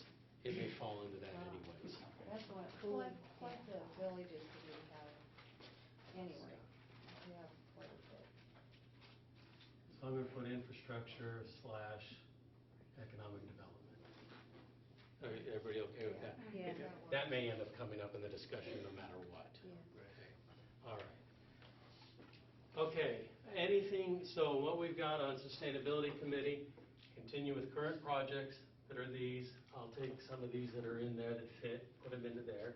It may fall into that Wow. anyways. That's what, Cool. plus the villages that we have, anyway, we have quite a bit. So I'm going to put infrastructure / economic development. Everybody okay with that? Yeah. That may end up coming up in the discussion no matter what. Yeah. Okay. All right. Okay, anything, so what we've got on Sustainability Committee, continue with current projects that are these. I'll take some of these that are in there that fit, put them into there.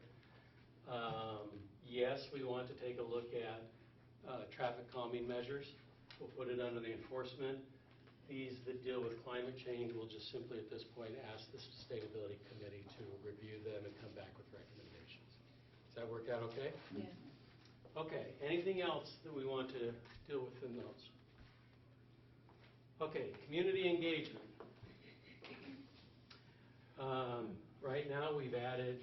Yes, we want to take a look at traffic calming measures. We'll put it under the enforcement. These that deal with climate change, we'll just simply at this point ask the Sustainability Committee to review them and come back with recommendations. Does that work out okay? Yeah. Okay, anything else that we want to deal with in those? Okay, community engagement. now we've added,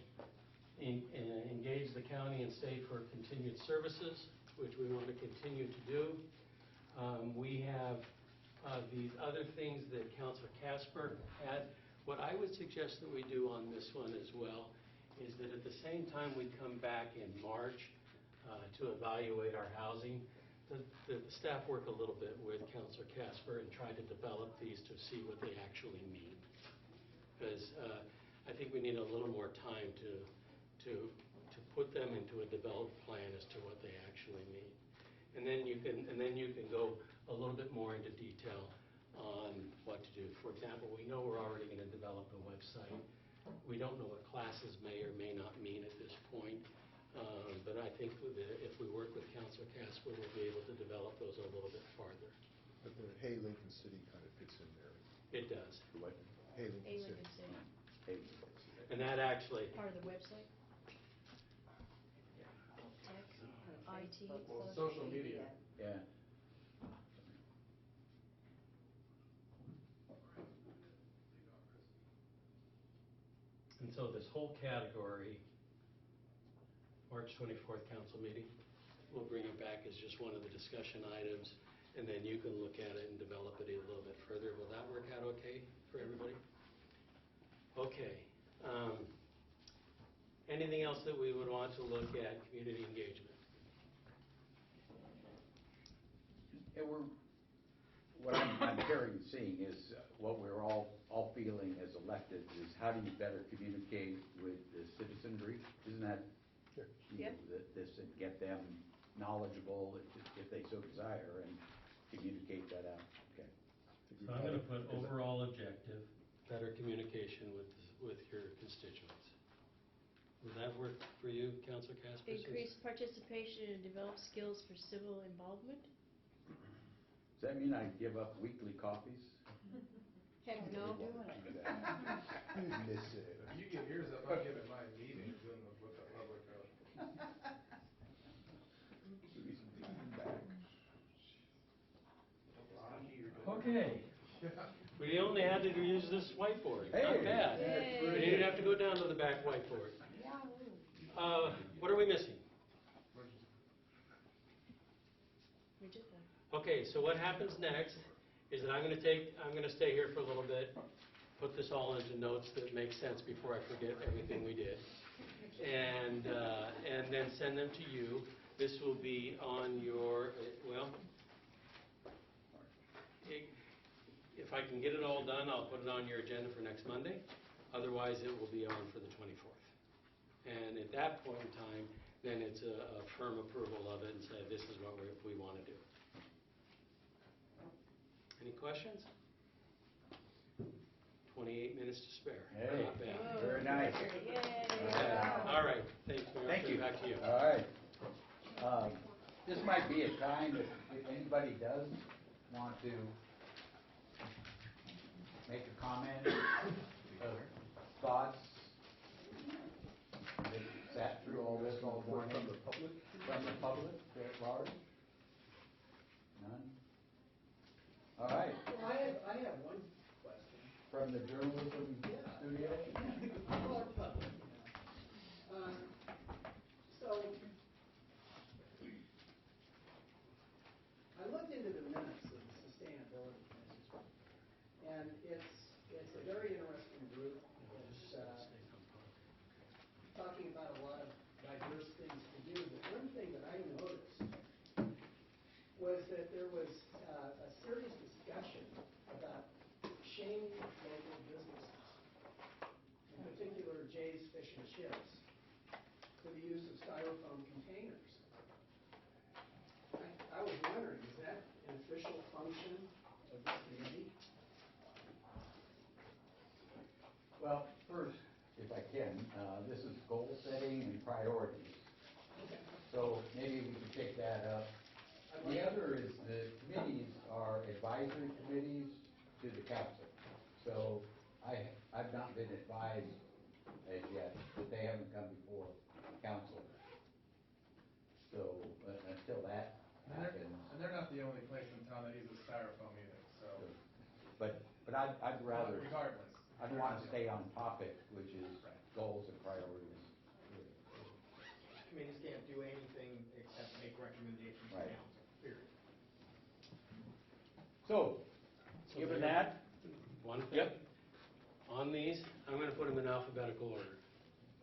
engage the county and state for continued services, which we want to continue to do. We have these other things that Councilor Casper had. What I would suggest that we do on this one as well is that at the same time we come back in March to evaluate our housing, the staff work a little bit with Councilor Casper and try to develop these to see what they actually mean. Because I think we need a little more time to put them into a developed plan as to what they actually mean. And then you can go a little bit more into detail on what to do. For example, we know we're already going to develop a website. We don't know what classes may or may not mean at this point. But I think if we work with Councilor Casper, we'll be able to develop those a little bit farther. But the Hey Lincoln City kind of fits in there. It does. What? Hey Lincoln Lincoln City. City. Hey Lincoln City. And that actually, Part of the website? Tech, IT. Well, social media. Yeah. and so this whole category, March 24th council meeting, we'll bring it back as just one of the discussion items, and then you can look at it and develop it a little bit further. Will that work out okay for everybody? Okay. Anything else that we would want to look at, community engagement? What I'm hearing and seeing is what we're all feeling as elected is how do you better communicate with the citizenry? Isn't that, Sure. you know, this and get them knowledgeable if they so desire and communicate that out? Okay. So I'm going to put overall objective, better communication with your constituents. Would that work for you, Councilor Casper? Increase participation and develop skills for civil involvement? Does that mean I give up weekly coffees? Heck, no. Miss it. You give yours up, I'll give it mine meetings and with the public. Give me some feedback. Okay. We only had to use this whiteboard. Not Hey, bad. Yay. We didn't have to go down to the back whiteboard. What are we missing? We did that. Okay, so what happens next is that I'm going to stay here for a little bit, put this all into notes that make sense before I forget everything we did, and then send them to you. This will be on your, well, if I can get it all done, I'll put it on your agenda for next Monday. Otherwise, it will be on for the 24th. And at that point in time, then it's a firm approval of it and say, this is what we want to do. Any questions? 28 minutes to spare. Hey, Not bad. very nice. Yay. All right, thanks, Mayor. Thank you. Back to you. All right. This might be a time if anybody does want to make a comment, thoughts. They sat through all this all morning. From the public? From the public at large? None? All right. I have one question. From the journalism studio? Or public, So, I looked into the minutes of the sustainability committee, and it's a very interesting group. It's talking about a lot of diverse things to do, but one thing that I noticed was that there was a serious discussion about shaming local businesses, in particular Jay's Fish and Chips, for the use of styrofoam containers. I was wondering, is that an official function of this committee? Well, first, if I can, this is goal setting and priorities. Okay. So maybe we can take that up. The other is the committees are advisory committees to the council. So I've not been advised as yet that they haven't come before council. So until that happens. And they're not the only place in town that uses styrofoam either, so. But I'd rather. Regardless. I'd want to stay on topic, which is goal So, So given Mayor, that, One thing. Yep. On these, I'm gonna put them in alphabetical order,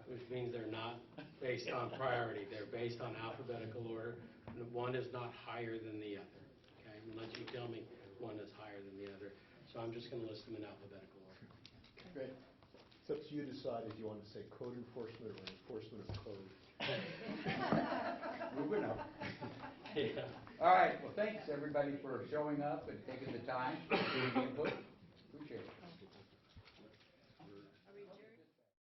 which means they're not based on priority. They're based on alphabetical order. And one is not higher than the other, okay? Unless you tell me one is higher than the other. So I'm just gonna list them in alphabetical order. Great. It's up to you to decide if you want to say code enforcement or enforcement of code. moving up. Yeah. All right, well, thanks, everybody, for showing up and taking the time, giving input.